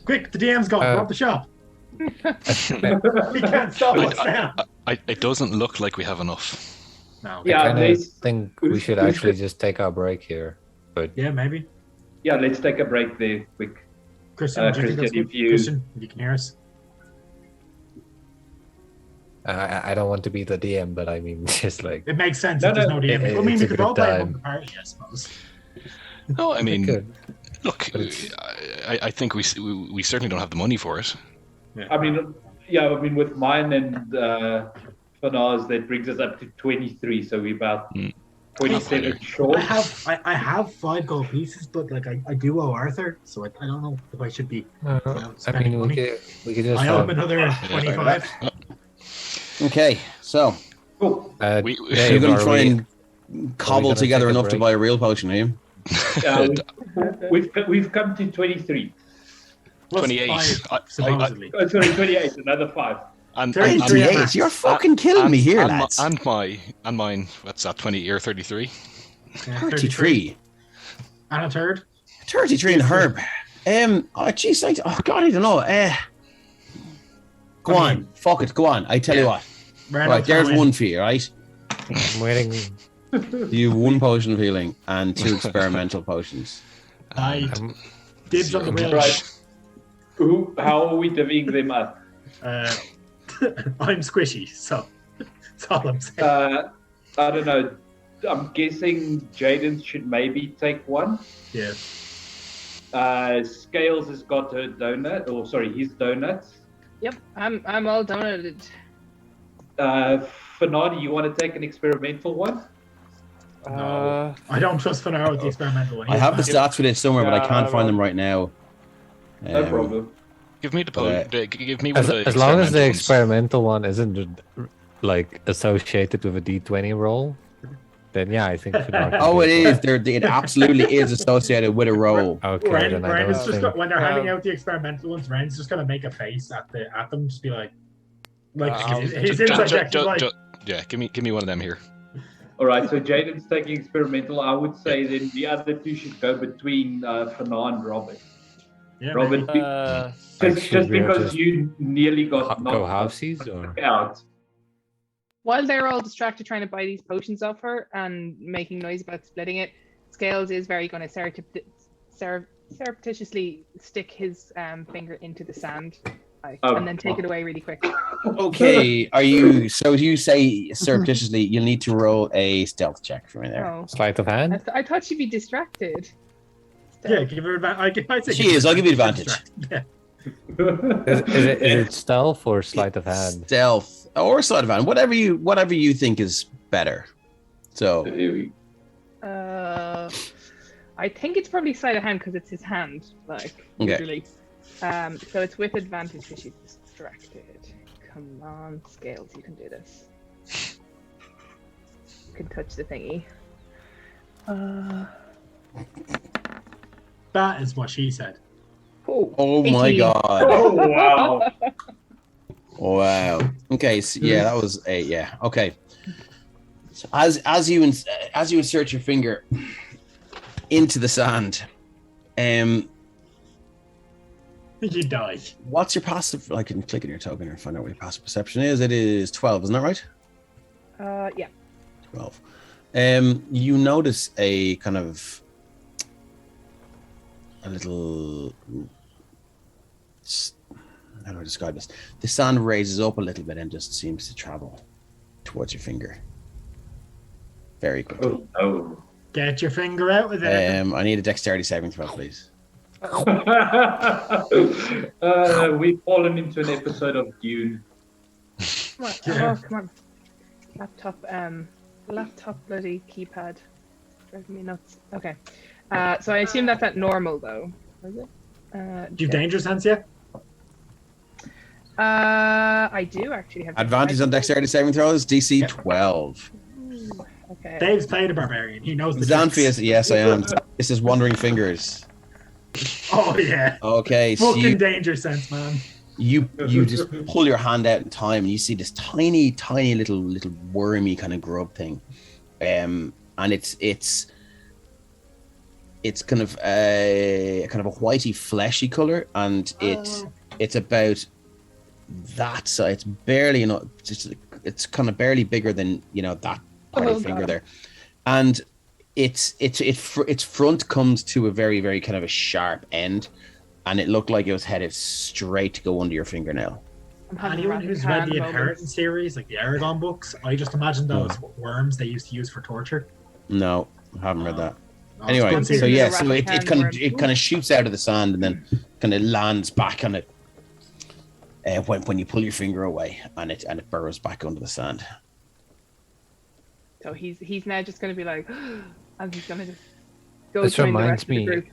[SPEAKER 4] Quick, the DM's gone. Rob the shop. We can't stop us now.
[SPEAKER 3] It doesn't look like we have enough.
[SPEAKER 4] No.
[SPEAKER 5] Yeah,
[SPEAKER 7] I
[SPEAKER 5] they-
[SPEAKER 7] think we should actually just take our break here. But
[SPEAKER 4] Yeah, maybe.
[SPEAKER 5] yeah, let's take a break there quick.
[SPEAKER 4] Christian, do you think that's
[SPEAKER 5] Christian,
[SPEAKER 4] good?
[SPEAKER 5] if you-
[SPEAKER 4] Christian, if you can hear us.
[SPEAKER 7] I don't want to be the DM, but I mean, just like
[SPEAKER 4] It makes sense
[SPEAKER 5] No,
[SPEAKER 4] if there's
[SPEAKER 5] no,
[SPEAKER 4] no DM. I mean,
[SPEAKER 7] it's
[SPEAKER 4] we
[SPEAKER 7] a
[SPEAKER 4] could
[SPEAKER 7] good
[SPEAKER 4] all play
[SPEAKER 7] time.
[SPEAKER 4] among the party, I suppose.
[SPEAKER 3] No, I mean,
[SPEAKER 7] good.
[SPEAKER 3] look, I think we certainly don't have the money for it.
[SPEAKER 5] I mean, with mine and Fanaz, that brings us up to 23, so we're about 27 short.
[SPEAKER 4] I have 5 gold pieces, but like I do owe Arthur, so I don't know if I should be.
[SPEAKER 7] I
[SPEAKER 4] spending
[SPEAKER 7] mean,
[SPEAKER 4] money.
[SPEAKER 7] we could just
[SPEAKER 4] I owe
[SPEAKER 7] have,
[SPEAKER 4] him another 25.
[SPEAKER 1] Okay, so
[SPEAKER 5] Cool.
[SPEAKER 3] We-
[SPEAKER 1] you're
[SPEAKER 7] Dave,
[SPEAKER 1] going to
[SPEAKER 7] are
[SPEAKER 1] try
[SPEAKER 7] we-
[SPEAKER 1] and cobble
[SPEAKER 7] gonna
[SPEAKER 1] together
[SPEAKER 7] take a
[SPEAKER 1] enough to
[SPEAKER 7] break?
[SPEAKER 1] buy a real potion, are you?
[SPEAKER 5] We've come to 23.
[SPEAKER 4] Plus
[SPEAKER 3] 28.
[SPEAKER 4] 5, supposedly.
[SPEAKER 5] Oh, sorry, 28, another 5.
[SPEAKER 3] And
[SPEAKER 4] 33
[SPEAKER 3] and-
[SPEAKER 1] 28. You're fucking killing me here, lads.
[SPEAKER 3] And mine. What's that? 20 or 33?
[SPEAKER 4] Yeah,
[SPEAKER 1] 33.
[SPEAKER 4] And a third.
[SPEAKER 1] 33 and Herb. Geez, oh God, I don't know. Go on, fuck it, go on. I tell you what. Right, there's one for you, right?
[SPEAKER 7] I'm waiting.
[SPEAKER 1] You have 1 potion of healing and 2 experimental potions.
[SPEAKER 4] I
[SPEAKER 7] I'm,
[SPEAKER 4] dibs on the wheel.
[SPEAKER 5] Right. How are we divvying them up?
[SPEAKER 4] I'm squishy, so that's all I'm saying.
[SPEAKER 5] I don't know. I'm guessing Jaden should maybe take 1.
[SPEAKER 4] Yeah.
[SPEAKER 5] Scales has got her donut, or sorry, his donuts.
[SPEAKER 2] Yep, I'm all donated.
[SPEAKER 5] Fanadi, you want to take an experimental one?
[SPEAKER 4] No. I don't trust Fanaro with the experimental one.
[SPEAKER 1] I have the stats for this somewhere, but I can't find
[SPEAKER 6] well-
[SPEAKER 1] them right now.
[SPEAKER 5] No problem.
[SPEAKER 3] Give me the
[SPEAKER 1] Uh,
[SPEAKER 3] give me one
[SPEAKER 7] as,
[SPEAKER 3] of the
[SPEAKER 7] as long as the
[SPEAKER 3] experimental ones.
[SPEAKER 7] experimental one isn't like associated with a D20 roll, then yeah, I think. Fedor can
[SPEAKER 1] Oh,
[SPEAKER 7] do
[SPEAKER 1] it is. It absolutely is associated with a roll.
[SPEAKER 7] Okay,
[SPEAKER 4] Ren,
[SPEAKER 7] then I
[SPEAKER 4] Ren
[SPEAKER 7] don't
[SPEAKER 4] is just
[SPEAKER 7] think.
[SPEAKER 4] when they're handing out the experimental ones, Ren's just gonna make a face at them, just be like his inside check is like,
[SPEAKER 3] Yeah, give me one of them here.
[SPEAKER 5] All right, so Jaden's taking experimental. I would say then the other 2 should go between Fanar and Robert.
[SPEAKER 4] yeah,
[SPEAKER 5] Robert,
[SPEAKER 4] maybe.
[SPEAKER 5] just
[SPEAKER 7] we
[SPEAKER 5] because
[SPEAKER 7] just
[SPEAKER 5] you nearly got
[SPEAKER 7] Go
[SPEAKER 5] knocked
[SPEAKER 7] halfsies or
[SPEAKER 5] out.
[SPEAKER 2] While they're all distracted trying to buy these potions off her and making noise about splitting it, Scales is very going to surreptitiously stick his finger into the sand and then take it away really quick.
[SPEAKER 1] Okay, so you say surreptitiously, you'll need to roll a stealth check for me there.
[SPEAKER 2] Oh,
[SPEAKER 7] sleight of hand?
[SPEAKER 2] I thought she'd be distracted.
[SPEAKER 4] Yeah, give her advantage.
[SPEAKER 1] She is, I'll give you advantage.
[SPEAKER 4] Yeah.
[SPEAKER 7] Is it stealth or sleight of hand?
[SPEAKER 1] Stealth or sleight of hand, whatever you think is better. So
[SPEAKER 2] I I think it's probably sleight of hand because it's his hand, like
[SPEAKER 1] Okay.
[SPEAKER 2] literally. So it's with advantage because she's distracted. Come on, Scales, you can do this. You can touch the thingy.
[SPEAKER 4] That is what she said.
[SPEAKER 1] Oh my
[SPEAKER 2] 18.
[SPEAKER 1] god.
[SPEAKER 5] Oh wow!
[SPEAKER 1] Wow. Okay. So yeah, that was a yeah. Okay. So as you insert your finger into the sand,
[SPEAKER 4] You die.
[SPEAKER 1] what's your passive? I can click on your token and find out what your passive perception is. It is 12, isn't that right?
[SPEAKER 2] Yeah.
[SPEAKER 1] 12. You notice a kind of a little. How do I describe this? The sand raises up a little bit and just seems to travel towards your finger very quickly.
[SPEAKER 5] Oh
[SPEAKER 4] Get your finger out with it.
[SPEAKER 1] I need a dexterity saving throw, please.
[SPEAKER 5] no! We've fallen into an episode of Dune.
[SPEAKER 2] Come on.
[SPEAKER 4] Yeah.
[SPEAKER 2] Oh, come on. Laptop bloody keypad. Driving me nuts. Okay. So I assume that's at normal though. Is it?
[SPEAKER 4] Do you have danger sense yet?
[SPEAKER 2] I do actually have
[SPEAKER 1] Advantage on dexterity saving throws, DC
[SPEAKER 4] Yeah.
[SPEAKER 1] 12.
[SPEAKER 2] Ooh, okay.
[SPEAKER 4] Dave's played a barbarian. He knows the
[SPEAKER 1] Xanthius,
[SPEAKER 4] tricks.
[SPEAKER 1] yes, I am. This is Wandering Fingers.
[SPEAKER 4] Oh yeah.
[SPEAKER 1] Okay, so
[SPEAKER 4] Fucking danger sense, man.
[SPEAKER 1] you just pull your hand out in time and you see this tiny little wormy kind of grub thing, and it's kind of a whitey fleshy color, and it's about that, so it's barely enough, it's kind of barely bigger than that part of finger
[SPEAKER 2] God.
[SPEAKER 1] there, and its front comes to a very, very kind of a sharp end, and it looked like it was headed straight to go under your fingernail.
[SPEAKER 2] I'm having
[SPEAKER 4] Anyone
[SPEAKER 2] rapid
[SPEAKER 4] who's read
[SPEAKER 2] hand
[SPEAKER 4] the
[SPEAKER 2] moments.
[SPEAKER 4] Inheritance series, like the Aragon books, I just imagine those worms they used to use for torture.
[SPEAKER 1] No, I haven't read that.
[SPEAKER 4] Oh,
[SPEAKER 1] Anyway,
[SPEAKER 4] it's good
[SPEAKER 1] so
[SPEAKER 4] series.
[SPEAKER 1] yeah,
[SPEAKER 2] Rapid
[SPEAKER 1] so it
[SPEAKER 2] hand
[SPEAKER 1] kind of
[SPEAKER 2] worm.
[SPEAKER 1] shoots out of the sand and then kind of lands back on it when you pull your finger away, and it burrows back under the sand.
[SPEAKER 2] So he's now just going to be like, and he's going to just go
[SPEAKER 7] This
[SPEAKER 2] join the
[SPEAKER 7] reminds
[SPEAKER 2] rest of the
[SPEAKER 7] me-
[SPEAKER 2] group.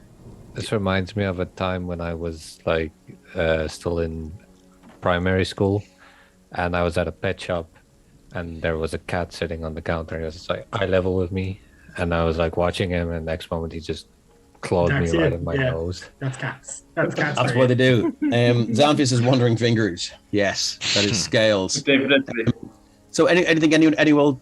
[SPEAKER 7] This reminds me of a time when I was like still in primary school, and I was at a pet shop, and there was a cat sitting on the counter. And he was just like eye level with me, and I was like watching him, and the next moment he just clawed
[SPEAKER 4] That's
[SPEAKER 7] me right
[SPEAKER 4] it,
[SPEAKER 7] in my
[SPEAKER 4] yeah.
[SPEAKER 7] nose.
[SPEAKER 4] That's cats. That's cats.
[SPEAKER 1] That's
[SPEAKER 4] for
[SPEAKER 1] what
[SPEAKER 4] you.
[SPEAKER 1] they do. Xanthius is Wandering Fingers. Yes, that is Scales.
[SPEAKER 5] Definitely.
[SPEAKER 1] So anything anyone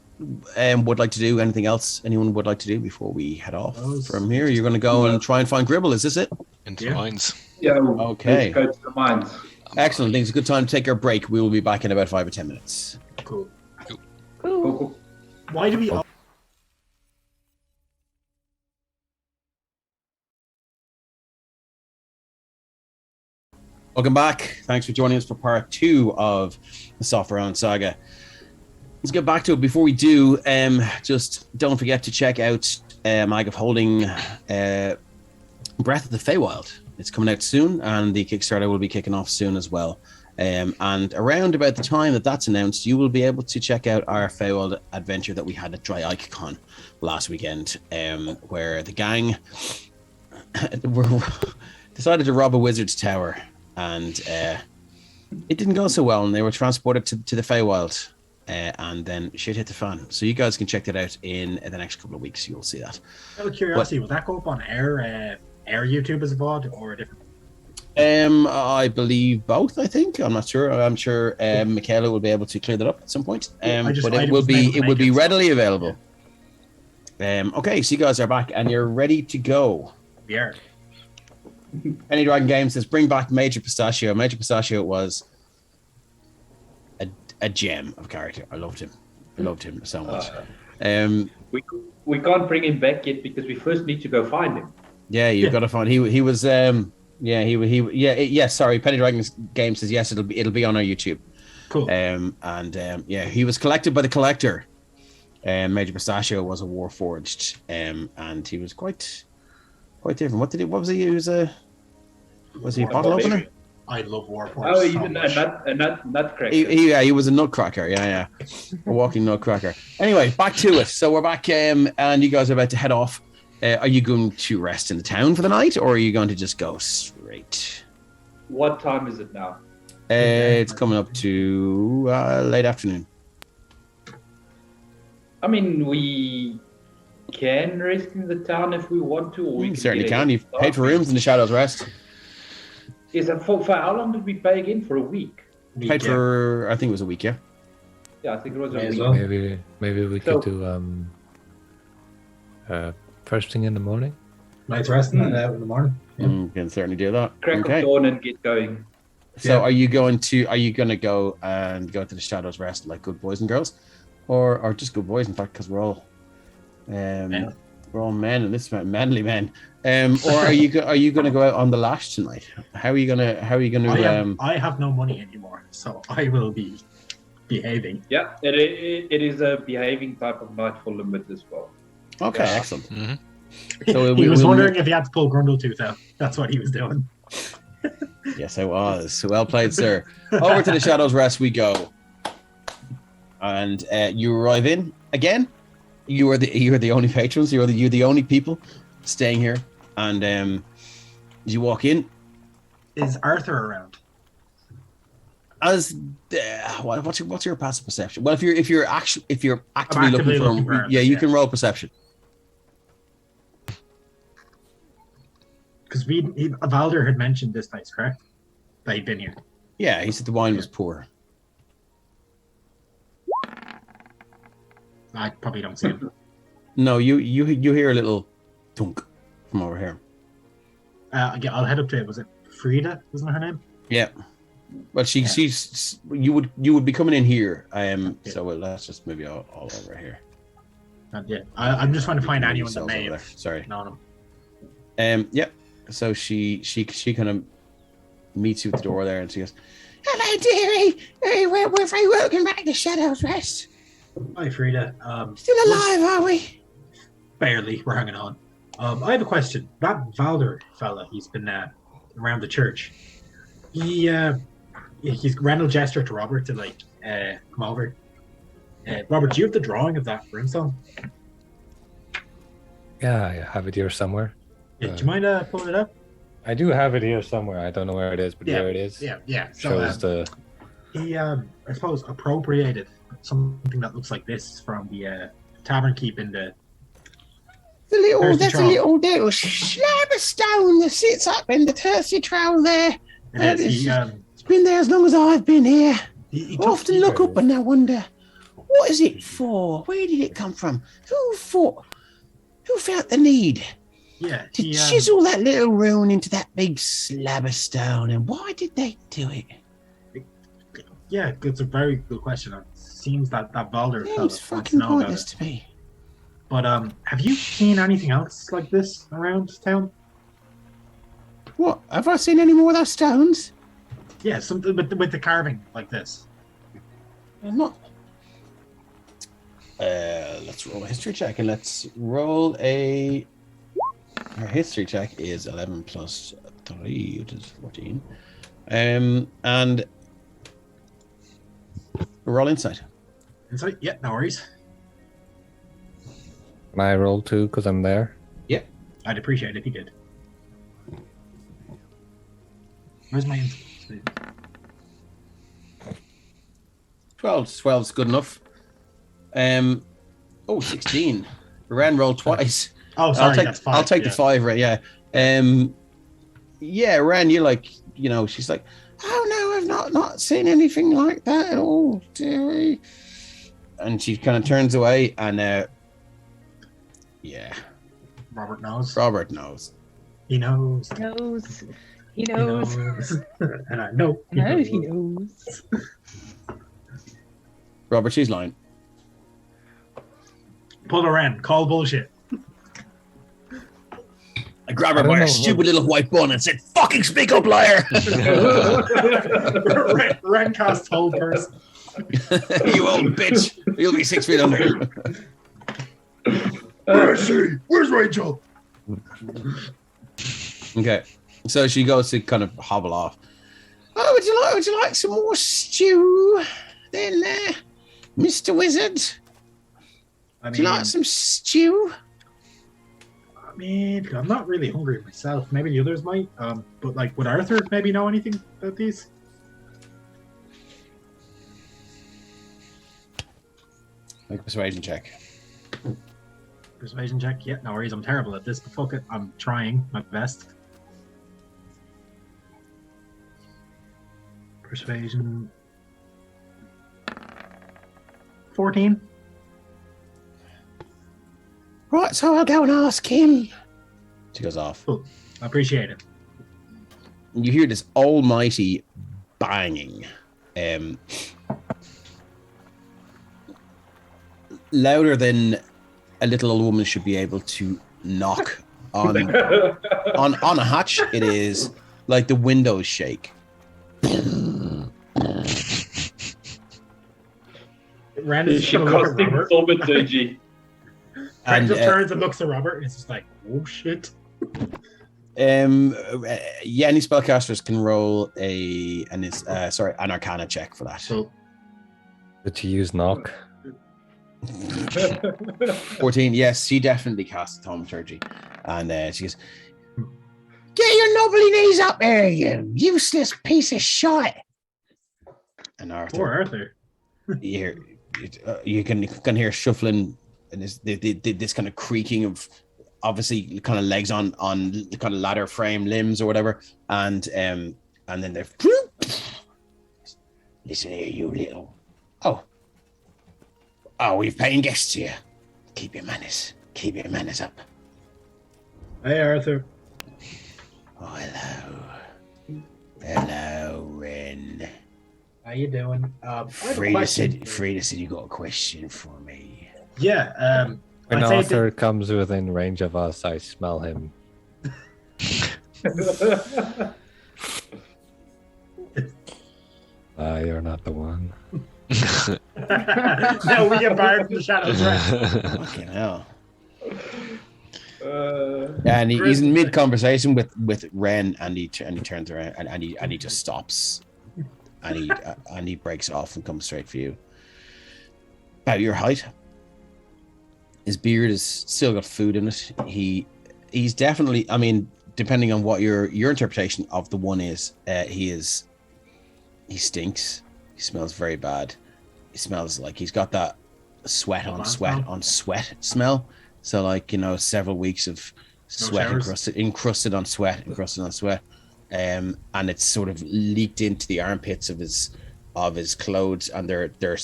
[SPEAKER 1] would like to do? Anything else anyone would like to do before we head off from here? You're going to go and try and find Gribble. Is this it?
[SPEAKER 3] Into
[SPEAKER 4] Yeah.
[SPEAKER 3] mines.
[SPEAKER 5] Yeah.
[SPEAKER 1] Okay.
[SPEAKER 5] Let's go to the mines.
[SPEAKER 1] Excellent. I think it's a good time to take our break. We will be back in about 5 or 10 minutes.
[SPEAKER 4] Cool.
[SPEAKER 2] Cool.
[SPEAKER 4] Why do we?
[SPEAKER 1] Welcome back. Thanks for joining us for part 2 of the Software Island Saga. Let's get back to it. Before we do, just don't forget to check out Mag of Holding Breath of the Feywild. It's coming out soon, and the Kickstarter will be kicking off soon as well. And around about the time that that's announced, you will be able to check out our Feywild adventure that we had at Dry Con last weekend, where the gang decided to rob a wizard's tower, and it didn't go so well, and they were transported to the Feywild, and then shit hit the fan. So you guys can check that out in the next couple of weeks. You'll see that.
[SPEAKER 4] Out of curiosity, will that go up on air YouTube as a VOD or a different?
[SPEAKER 1] I believe both. I think I'm not sure. I'm sure Michaela will be able to clear that up at some point. But
[SPEAKER 4] I
[SPEAKER 1] it will
[SPEAKER 4] was
[SPEAKER 1] be
[SPEAKER 4] able to make it, so-
[SPEAKER 1] readily available. Okay, so you guys are back and you're ready to go.
[SPEAKER 4] Yeah.
[SPEAKER 1] Penny Dragon Games says bring back Major Pistachio. Major Pistachio was a gem of character. I loved him so much.
[SPEAKER 5] We can't bring him back yet because we first need to go find him.
[SPEAKER 1] Yeah, you've got to find. He was sorry, Penny Dragon Games says yes. It'll be on our YouTube.
[SPEAKER 4] Cool.
[SPEAKER 1] He was collected by the collector. Major Pistachio was a Warforged, and he was quite different. What was he? He was a bottle opener?
[SPEAKER 4] I love Warforged.
[SPEAKER 5] Oh,
[SPEAKER 4] so
[SPEAKER 5] even
[SPEAKER 4] much.
[SPEAKER 5] a nutcracker.
[SPEAKER 1] He was a nutcracker. Yeah, a walking nutcracker. Anyway, back to it. So we're back, and you guys are about to head off Are you going to rest in the town for the night, or are you going to just go straight?
[SPEAKER 5] What time is it now?
[SPEAKER 1] It's coming up to late afternoon.
[SPEAKER 5] I mean, we can rest in the town if we want to. Or we
[SPEAKER 1] You
[SPEAKER 5] can
[SPEAKER 1] certainly
[SPEAKER 5] get a
[SPEAKER 1] can.
[SPEAKER 5] head
[SPEAKER 1] You've
[SPEAKER 5] start.
[SPEAKER 1] paid for rooms in the Shadows Rest.
[SPEAKER 5] Is that for how long did we pay again? For a week?
[SPEAKER 1] Paid for, I think it was a week, yeah.
[SPEAKER 5] Yeah, I think it was a
[SPEAKER 4] May as
[SPEAKER 5] week.
[SPEAKER 4] well.
[SPEAKER 7] Maybe we
[SPEAKER 5] So-
[SPEAKER 7] could do first thing in the morning.
[SPEAKER 4] Night's rest in the morning. Yeah.
[SPEAKER 1] Can certainly do that.
[SPEAKER 5] Crack
[SPEAKER 1] Okay.
[SPEAKER 5] of dawn and get going.
[SPEAKER 1] So
[SPEAKER 4] Yeah.
[SPEAKER 1] are you going to go and go to the Shadows Rest like good boys and girls, or just good boys? In fact, because we're all we're all men and this manly men. Or are you going to go out on the lash tonight? How are you gonna
[SPEAKER 4] I have no money anymore, so I will be behaving.
[SPEAKER 5] Yeah, it is a behaving type of night for Limit as well.
[SPEAKER 1] Okay,
[SPEAKER 5] Yeah.
[SPEAKER 1] excellent.
[SPEAKER 3] Mhm.
[SPEAKER 1] So
[SPEAKER 4] He was
[SPEAKER 1] we'll-
[SPEAKER 4] wondering if he had to pull Grundletooth out. That's what he was doing.
[SPEAKER 1] Yes, I was. Well played, sir. Over to the Shadows Rest we go. And you arrive in again. You are the only patrons. You're the only people staying here. And you walk in
[SPEAKER 4] Is Arthur around?
[SPEAKER 1] as what's your passive perception? Well, if you're actively
[SPEAKER 4] actively
[SPEAKER 1] looking for
[SPEAKER 4] looking
[SPEAKER 1] him,
[SPEAKER 4] for him,
[SPEAKER 1] yeah, you
[SPEAKER 4] yeah.
[SPEAKER 1] can roll perception.
[SPEAKER 4] Because Valder had mentioned this place, correct? That he'd been here.
[SPEAKER 1] Yeah, he said the wine was poor.
[SPEAKER 4] I probably don't see him.
[SPEAKER 1] No, you hear a little thunk from over here.
[SPEAKER 4] Yeah, I'll head up to it. Was it Frida? Wasn't her name?
[SPEAKER 1] Yeah. Well, she's you would be coming in here. So let's just move you all over here.
[SPEAKER 4] Yeah. I'm just trying to find
[SPEAKER 1] Move
[SPEAKER 4] anyone that
[SPEAKER 1] yourselves
[SPEAKER 4] may
[SPEAKER 1] over
[SPEAKER 4] have
[SPEAKER 1] there. Sorry.
[SPEAKER 4] known him.
[SPEAKER 1] Yeah. So she kind of meets you at the door there, and she goes, "Hello, dearie. We're very welcome back to Shadows Rest.
[SPEAKER 4] Hi, Frida.
[SPEAKER 1] Still alive, are we?"
[SPEAKER 4] Barely. We're hanging on. I have a question. That Valder fella, he's been around the church. He's Randall gestured to Robert to come over. Robert, do you have the drawing of that brimstone?
[SPEAKER 7] Yeah, I have it here somewhere.
[SPEAKER 4] Yeah, do you mind pulling it up?
[SPEAKER 7] I do have it here somewhere. I don't know where it is, but here it is.
[SPEAKER 4] Yeah. So
[SPEAKER 7] Shows the.
[SPEAKER 4] he, I suppose, appropriated something that looks like this from the tavern keep in the. Thirsty
[SPEAKER 1] That's
[SPEAKER 4] Troll.
[SPEAKER 1] a little slab of stone that sits up in the Thirsty Troll there.
[SPEAKER 4] It is.
[SPEAKER 1] It's been there as long as I've been here.
[SPEAKER 4] He
[SPEAKER 1] I
[SPEAKER 4] took-
[SPEAKER 1] often look up and I wonder, what is it for? Where did it come from? Who felt the need
[SPEAKER 4] Yeah,
[SPEAKER 1] to
[SPEAKER 4] he,
[SPEAKER 1] chisel that little rune into that big slab of stone? And why did they do it?
[SPEAKER 4] yeah, it's a very good question. It seems that Valder fella
[SPEAKER 1] Seems
[SPEAKER 4] wants to
[SPEAKER 1] fucking
[SPEAKER 4] know about
[SPEAKER 1] pointless
[SPEAKER 4] it.
[SPEAKER 1] to me.
[SPEAKER 4] But have you seen anything else like this around town?
[SPEAKER 1] What? Have I seen any more of those stones?
[SPEAKER 4] Yeah, something with the carving like this.
[SPEAKER 1] I'm not. Let's roll a history check, and let's roll a. Our history check is 11 plus 3, which is 14. And roll insight.
[SPEAKER 4] Insight? Yeah, no worries.
[SPEAKER 7] Can I roll too? Because I'm there.
[SPEAKER 4] I'd appreciate it if you did. Where's my insight?
[SPEAKER 1] 12 is good enough. 16. Ren rolled twice.
[SPEAKER 4] Oh, sorry, that's 5.
[SPEAKER 1] I'll take the 5, right? Yeah. Yeah, Ren, you're like, she's like, oh no, I've not seen anything like that at all, dearie. And she kind of turns away, and yeah,
[SPEAKER 4] Robert knows.
[SPEAKER 1] Robert knows.
[SPEAKER 4] He knows.
[SPEAKER 2] He knows. He
[SPEAKER 4] He
[SPEAKER 2] knows.
[SPEAKER 4] And I know.
[SPEAKER 2] I know he knows.
[SPEAKER 1] Robert, she's lying.
[SPEAKER 4] Pull her in. Call bullshit.
[SPEAKER 1] I grabbed her
[SPEAKER 7] I
[SPEAKER 1] by
[SPEAKER 7] don't
[SPEAKER 1] her
[SPEAKER 7] know.
[SPEAKER 1] stupid little white bun and said, fucking speak up, liar!
[SPEAKER 4] Ren cast whole person.
[SPEAKER 1] You old bitch. You'll be 6 feet under.
[SPEAKER 4] Where's she? Where's Rachel?
[SPEAKER 1] Okay. So she goes to kind of hobble off. Oh, would you like some more stew then, Mr. Wizard?
[SPEAKER 4] I
[SPEAKER 1] Would you like some stew?
[SPEAKER 4] mean, I'm not really hungry myself. Maybe the others might. But like, would Arthur maybe know anything about these?
[SPEAKER 1] Make a persuasion check.
[SPEAKER 4] Persuasion check. Yeah, no worries. I'm terrible at this, but fuck it. I'm trying my best. Persuasion. 14.
[SPEAKER 1] Right, so I'll go and ask him. She goes off.
[SPEAKER 4] Cool. I appreciate it.
[SPEAKER 1] You hear this almighty banging. Louder than a little old woman should be able to knock on a hatch. It is like the windows shake.
[SPEAKER 4] Randy's
[SPEAKER 5] She
[SPEAKER 4] just gonna look at
[SPEAKER 5] costing
[SPEAKER 4] Robert.
[SPEAKER 5] thaumaturgy.
[SPEAKER 4] Randy
[SPEAKER 1] And
[SPEAKER 4] just turns and looks at Robert, and it's just like, oh shit.
[SPEAKER 1] yeah, any spellcasters can roll an Arcana check for that.
[SPEAKER 4] So
[SPEAKER 7] Did you use knock?
[SPEAKER 1] 14. Yes, she definitely casts thaumaturgy, and she goes, "Get your knobbly knees up there, you useless piece of shit!" And Arthur,
[SPEAKER 4] poor Arthur.
[SPEAKER 1] you can hear shuffling and this kind of creaking of obviously kind of legs on the kind of ladder frame limbs or whatever, and then they're listen here, you little we've paying guests here. Keep your manners up.
[SPEAKER 4] Hey, Arthur.
[SPEAKER 1] Oh, hello, Ren.
[SPEAKER 4] How you doing? I have a
[SPEAKER 1] Frida
[SPEAKER 4] question.
[SPEAKER 1] said you got a question for me.
[SPEAKER 4] Yeah.
[SPEAKER 7] When
[SPEAKER 4] I'd say
[SPEAKER 7] Arthur comes within range of us, I smell him. You're not the one.
[SPEAKER 4] no, we get barred from the shadows. Right?
[SPEAKER 1] Fucking hell. And he's in mid conversation with Ren, and he turns around and he just stops, and he breaks off and comes straight for you. About your height. His beard has still got food in it. He's definitely, I mean, depending on what your interpretation of the one is, he stinks. He smells very bad. He smells like he's got that sweat on sweat smell. So like, you know, several weeks of sweat encrusted on sweat. And it's sort of leaked into the armpits of his clothes, and they're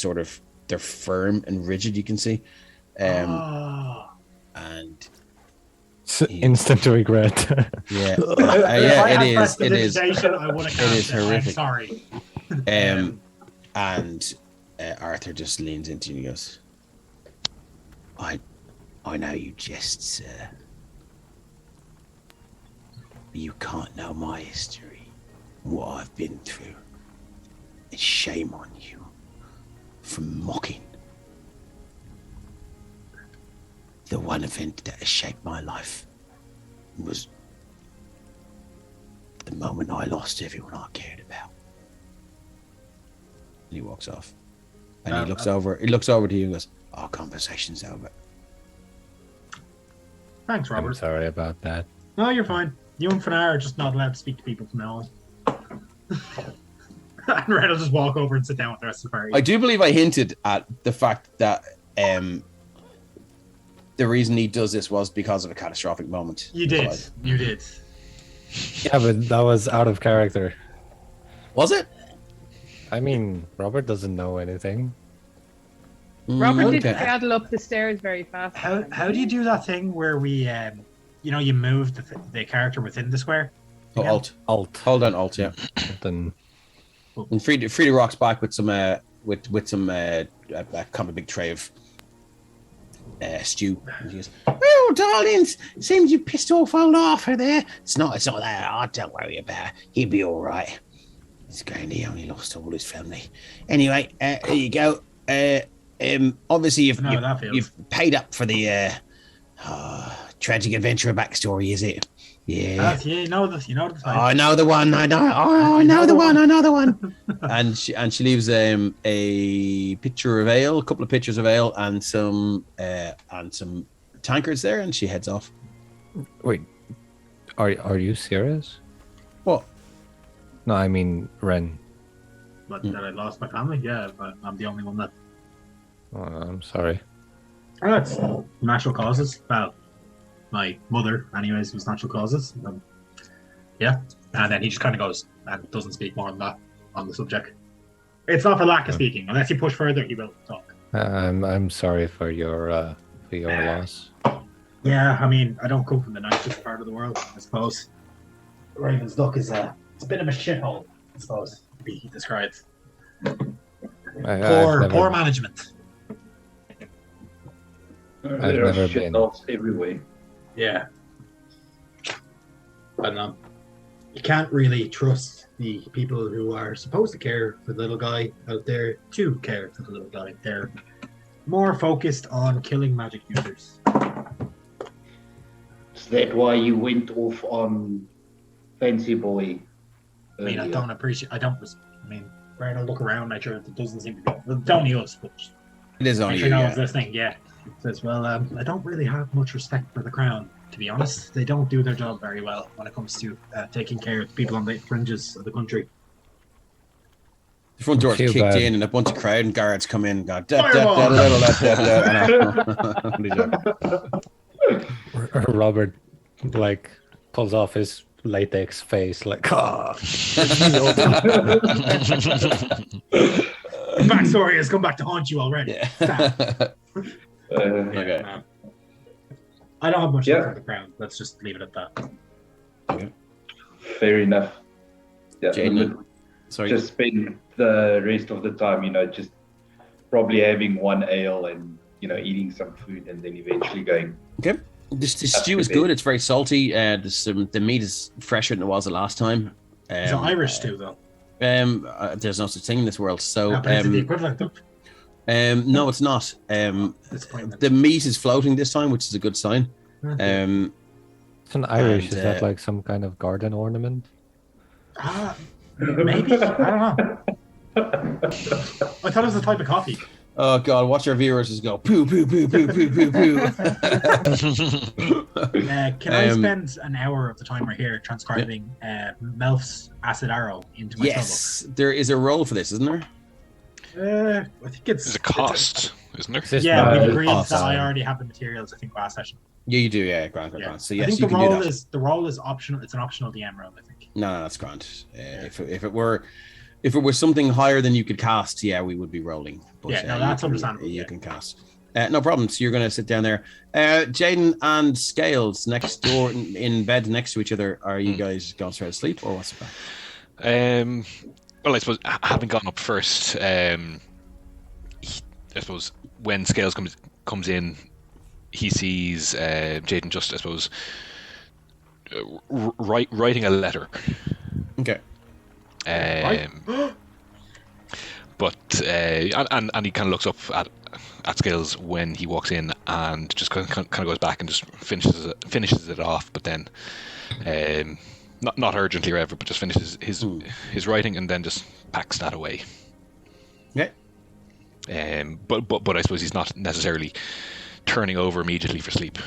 [SPEAKER 1] firm and rigid, you can see. And
[SPEAKER 7] Instant regret.
[SPEAKER 1] yeah, it is horrific.
[SPEAKER 4] Sorry.
[SPEAKER 1] And Arthur just leans into you and he goes, I know you jest, sir. But you can't know my history, what I've been through. It's shame on you for mocking the one event that has shaped my life. Was the moment I lost everyone I cared about. And he walks off. And he looks over to you and goes, our conversation's over.
[SPEAKER 4] Thanks,
[SPEAKER 7] I'm
[SPEAKER 4] Robert.
[SPEAKER 7] sorry about that.
[SPEAKER 4] No, you're fine. You and Fanar are just not allowed to speak to people from now on. And Red will just walk over and sit down with the rest of the party.
[SPEAKER 1] I do believe I hinted at the fact that the reason he does this was because of a catastrophic moment.
[SPEAKER 4] You did. You did.
[SPEAKER 7] Yeah, but that was out of character.
[SPEAKER 1] Was it?
[SPEAKER 7] I mean, Robert doesn't know anything.
[SPEAKER 2] Robert did
[SPEAKER 1] Okay.
[SPEAKER 2] paddle up the stairs very fast.
[SPEAKER 4] How do you do that thing where we, you move the character within the square?
[SPEAKER 1] Oh, Alt. Hold down Alt, yeah.
[SPEAKER 7] Then
[SPEAKER 1] And Frida rocks back with some kind of big tray of stew. And she goes, "Oh, darlings, seems you pissed off old Arthur there. It's not that hard. Don't worry about it. He'll be all right. He's going. He only lost all his family. Anyway, here you go. Obviously you've paid up for the tragic adventure backstory, is it? Yeah.
[SPEAKER 4] You know the type.
[SPEAKER 1] I know the one. I know the one. and she leaves a pitcher of ale, a couple of pitchers of ale, and some tankards there, and she heads off.
[SPEAKER 7] Wait, are you serious?
[SPEAKER 1] What?
[SPEAKER 7] No, I mean Ren.
[SPEAKER 4] But that I lost my family, yeah, but I'm the only one that.
[SPEAKER 7] Oh, I'm sorry.
[SPEAKER 4] Oh, that's natural causes. Well, my mother, anyways, was natural causes. Yeah, and then he just kind of goes and doesn't speak more on that on the subject. It's not for lack of speaking. Unless you push further, he will talk.
[SPEAKER 7] I'm sorry for your loss.
[SPEAKER 4] Yeah, I mean, I don't come from the nicest part of the world, I suppose. Raven's Duck is it's a bit of a shithole, I suppose, to be described. Poor management.
[SPEAKER 5] There are
[SPEAKER 7] never
[SPEAKER 5] shit
[SPEAKER 7] been.
[SPEAKER 5] dogs everywhere.
[SPEAKER 4] Yeah. I don't know. You can't really trust the people who are supposed to care for the little guy out there to care for the little guy. They're more focused on killing magic users.
[SPEAKER 5] Is that why you went off on Fancy Boy?
[SPEAKER 4] I mean, I
[SPEAKER 5] earlier?
[SPEAKER 4] don't appreciate. I mean, Brian, I look around, make sure it doesn't seem to be. Well, it's only us, but
[SPEAKER 1] It is only
[SPEAKER 4] make
[SPEAKER 1] you,
[SPEAKER 4] sure no
[SPEAKER 1] yeah.
[SPEAKER 4] one's listening. Yeah. Says, well, I don't really have much respect for the crown, to be honest. They don't do their job very well when it comes to taking care of the people on the fringes of the country.
[SPEAKER 1] The front door's
[SPEAKER 7] Too
[SPEAKER 1] kicked
[SPEAKER 7] bad.
[SPEAKER 1] in and a bunch of crowd and guards come in and go,
[SPEAKER 7] Robert like pulls off his latex face like
[SPEAKER 4] Backstory has come back to haunt you already.
[SPEAKER 1] Yeah. Okay.
[SPEAKER 4] I don't have much love for the crown. Let's just leave it at that.
[SPEAKER 5] Fair enough. Yeah,
[SPEAKER 1] Jaden, sorry.
[SPEAKER 5] just spend the rest of the time, just probably having one ale and eating some food, and then eventually going.
[SPEAKER 1] Okay. The stew is good. It's very salty. The meat is fresher than it was the last time.
[SPEAKER 4] It's an Irish stew, though.
[SPEAKER 1] There's no such thing in this world. So
[SPEAKER 4] It's the equivalent of.
[SPEAKER 1] no, it's not.
[SPEAKER 4] Disappointment.
[SPEAKER 1] The meat is floating this time, which is a good sign.
[SPEAKER 7] It's an Irish.
[SPEAKER 1] And,
[SPEAKER 7] Is that like some kind of garden ornament?
[SPEAKER 4] Maybe. I don't know. I thought it was a type of coffee.
[SPEAKER 1] Oh God! Watch our viewers just go poo poo poo poo poo poo poo.
[SPEAKER 4] Can I spend an hour of the time we're here transcribing Melf's acid arrow into my
[SPEAKER 1] Yes, there is a role for this, isn't there?
[SPEAKER 4] I think it's
[SPEAKER 3] There's a cost, isn't there?
[SPEAKER 4] Yeah, we agreed
[SPEAKER 1] cost.
[SPEAKER 4] that I already have the materials. I think last session.
[SPEAKER 1] Yeah, you do. Yeah, grand. So
[SPEAKER 4] I
[SPEAKER 1] yes,
[SPEAKER 4] think
[SPEAKER 1] you
[SPEAKER 4] the
[SPEAKER 1] can do
[SPEAKER 4] role
[SPEAKER 1] that.
[SPEAKER 4] the role is optional. It's an optional DM role, I think.
[SPEAKER 1] No, that's grand. If it were something higher than you could cast, yeah, we would be rolling. But,
[SPEAKER 4] Yeah, no, that's
[SPEAKER 1] you can,
[SPEAKER 4] understandable,
[SPEAKER 1] You
[SPEAKER 4] yeah.
[SPEAKER 1] can cast. No problem. So you're going to sit down there. Jaden and Scales next door in bed next to each other. Are you guys going straight to sleep or what's the plan?
[SPEAKER 3] Well, I suppose having gone up first, I suppose when Scales comes in, he sees Jaden just, I suppose, writing a letter.
[SPEAKER 1] Okay.
[SPEAKER 3] But and he kind of looks up at Scales when he walks in and just kind of goes back and just finishes it off. But then, not urgently or ever, but just finishes his writing and then just packs that away.
[SPEAKER 1] Yeah.
[SPEAKER 3] But I suppose he's not necessarily turning over immediately for sleep.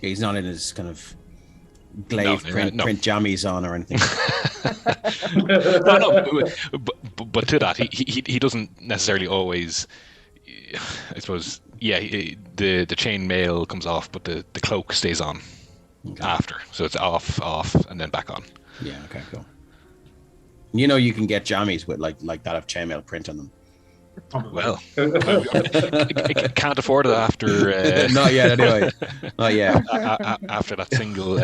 [SPEAKER 1] Yeah, he's not in his kind of glaive print jammies on or anything.
[SPEAKER 3] But to that, he doesn't necessarily always. I suppose, yeah, the chain mail comes off, but the cloak stays on after, so it's off, and then back on.
[SPEAKER 1] Yeah. Okay. Cool. You can get jammies with like that of chainmail print on them.
[SPEAKER 3] Well, I can't afford it after.
[SPEAKER 1] Not yet, anyway. Not yet.
[SPEAKER 3] After that single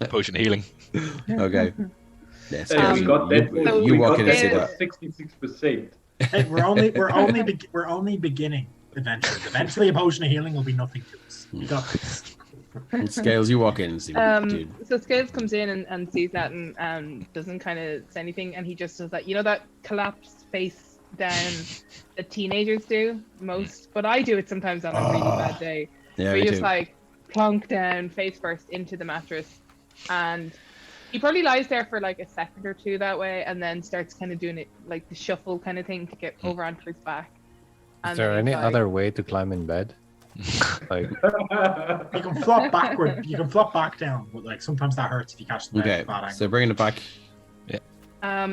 [SPEAKER 3] potion of healing.
[SPEAKER 1] Okay. Yes,
[SPEAKER 5] Hey, we got that.
[SPEAKER 1] you walk in and see that.
[SPEAKER 5] 66%.
[SPEAKER 4] Hey, we're only beginning adventures. Eventually, a potion of healing will be nothing to us. We got this.
[SPEAKER 1] And Scales, you walk in and see what dude.
[SPEAKER 2] So Scales comes in and sees that and doesn't kind of say anything, and he just does that. That collapsed face down that teenagers do most, but I do it sometimes on a really bad day.
[SPEAKER 1] Yeah,
[SPEAKER 2] where
[SPEAKER 1] me
[SPEAKER 2] you just
[SPEAKER 1] too.
[SPEAKER 2] like plonk down face first into the mattress, and he probably lies there for like a second or two that way, and then starts kind of doing it like the shuffle kind of thing to get over onto his back.
[SPEAKER 7] Is there any other way to climb in bed? Like,
[SPEAKER 4] You can flop backward. You can flop back down, but like sometimes that hurts if you catch the bed
[SPEAKER 1] Okay,
[SPEAKER 4] at a bad angle.
[SPEAKER 1] so bringing it back.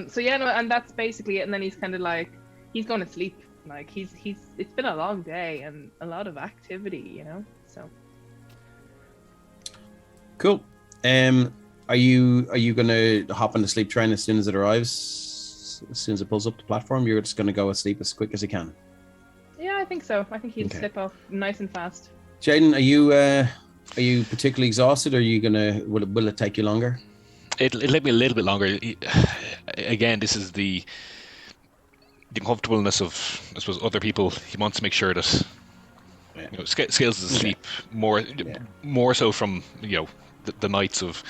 [SPEAKER 2] So yeah, no, and that's basically it. And then he's kind of like, he's going to sleep. Like he's it's been a long day and a lot of activity, you know. So
[SPEAKER 1] Cool. Are you gonna hop on the sleep train as soon as it arrives? As soon as it pulls up the platform, you're just gonna go asleep as quick as you can.
[SPEAKER 2] yeah, I think so. I think he'll
[SPEAKER 1] Okay.
[SPEAKER 2] slip off nice and fast.
[SPEAKER 1] Jaden, are you particularly exhausted? Or are you gonna? Will it take you longer?
[SPEAKER 3] It'll take me a little bit longer. Again, this is the uncomfortableness of, I suppose, other people. He wants to make sure that Scales is asleep more so from the nights of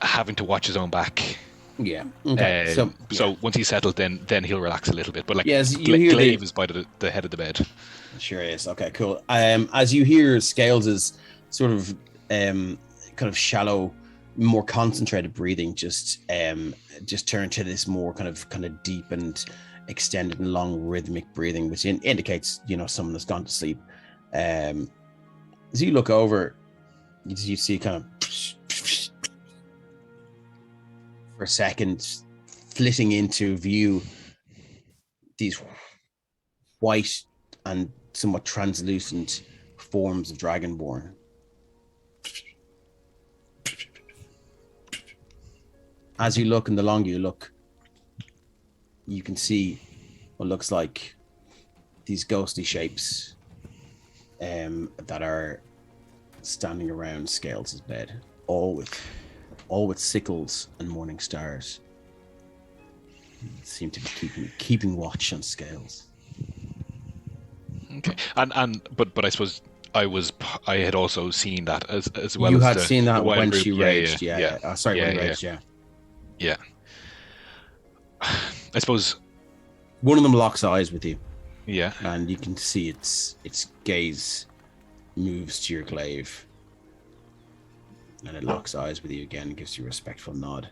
[SPEAKER 3] having to watch his own back.
[SPEAKER 1] Yeah. Okay.
[SPEAKER 3] So once he's settled, then he'll relax a little bit. But like,
[SPEAKER 1] Yes, you hear
[SPEAKER 3] Glaive is by the head of the bed.
[SPEAKER 1] Sure is. Okay, cool. As you hear Scales' sort of kind of shallow, more concentrated breathing, just turn to this more kind of deep and extended and long rhythmic breathing, which indicates someone has gone to sleep. As you look over, you see kind of for a second flitting into view these white and somewhat translucent forms of Dragonborn. As you look, and the longer you look, you can see what looks like these ghostly shapes that are standing around Scales' bed, all with sickles and morning stars. Seem to be keeping watch on Scales.
[SPEAKER 3] Okay, but I suppose I had also seen that as well.
[SPEAKER 1] You
[SPEAKER 3] as
[SPEAKER 1] had seen that
[SPEAKER 3] the wild
[SPEAKER 1] when
[SPEAKER 3] group.
[SPEAKER 1] she raged, yeah. When
[SPEAKER 3] Yeah,
[SPEAKER 1] he raged, yeah.
[SPEAKER 3] Yeah. I suppose
[SPEAKER 1] One of them locks eyes with you,
[SPEAKER 3] yeah.
[SPEAKER 1] and you can see its gaze moves to your glaive, and it locks eyes with you again and gives you a respectful nod.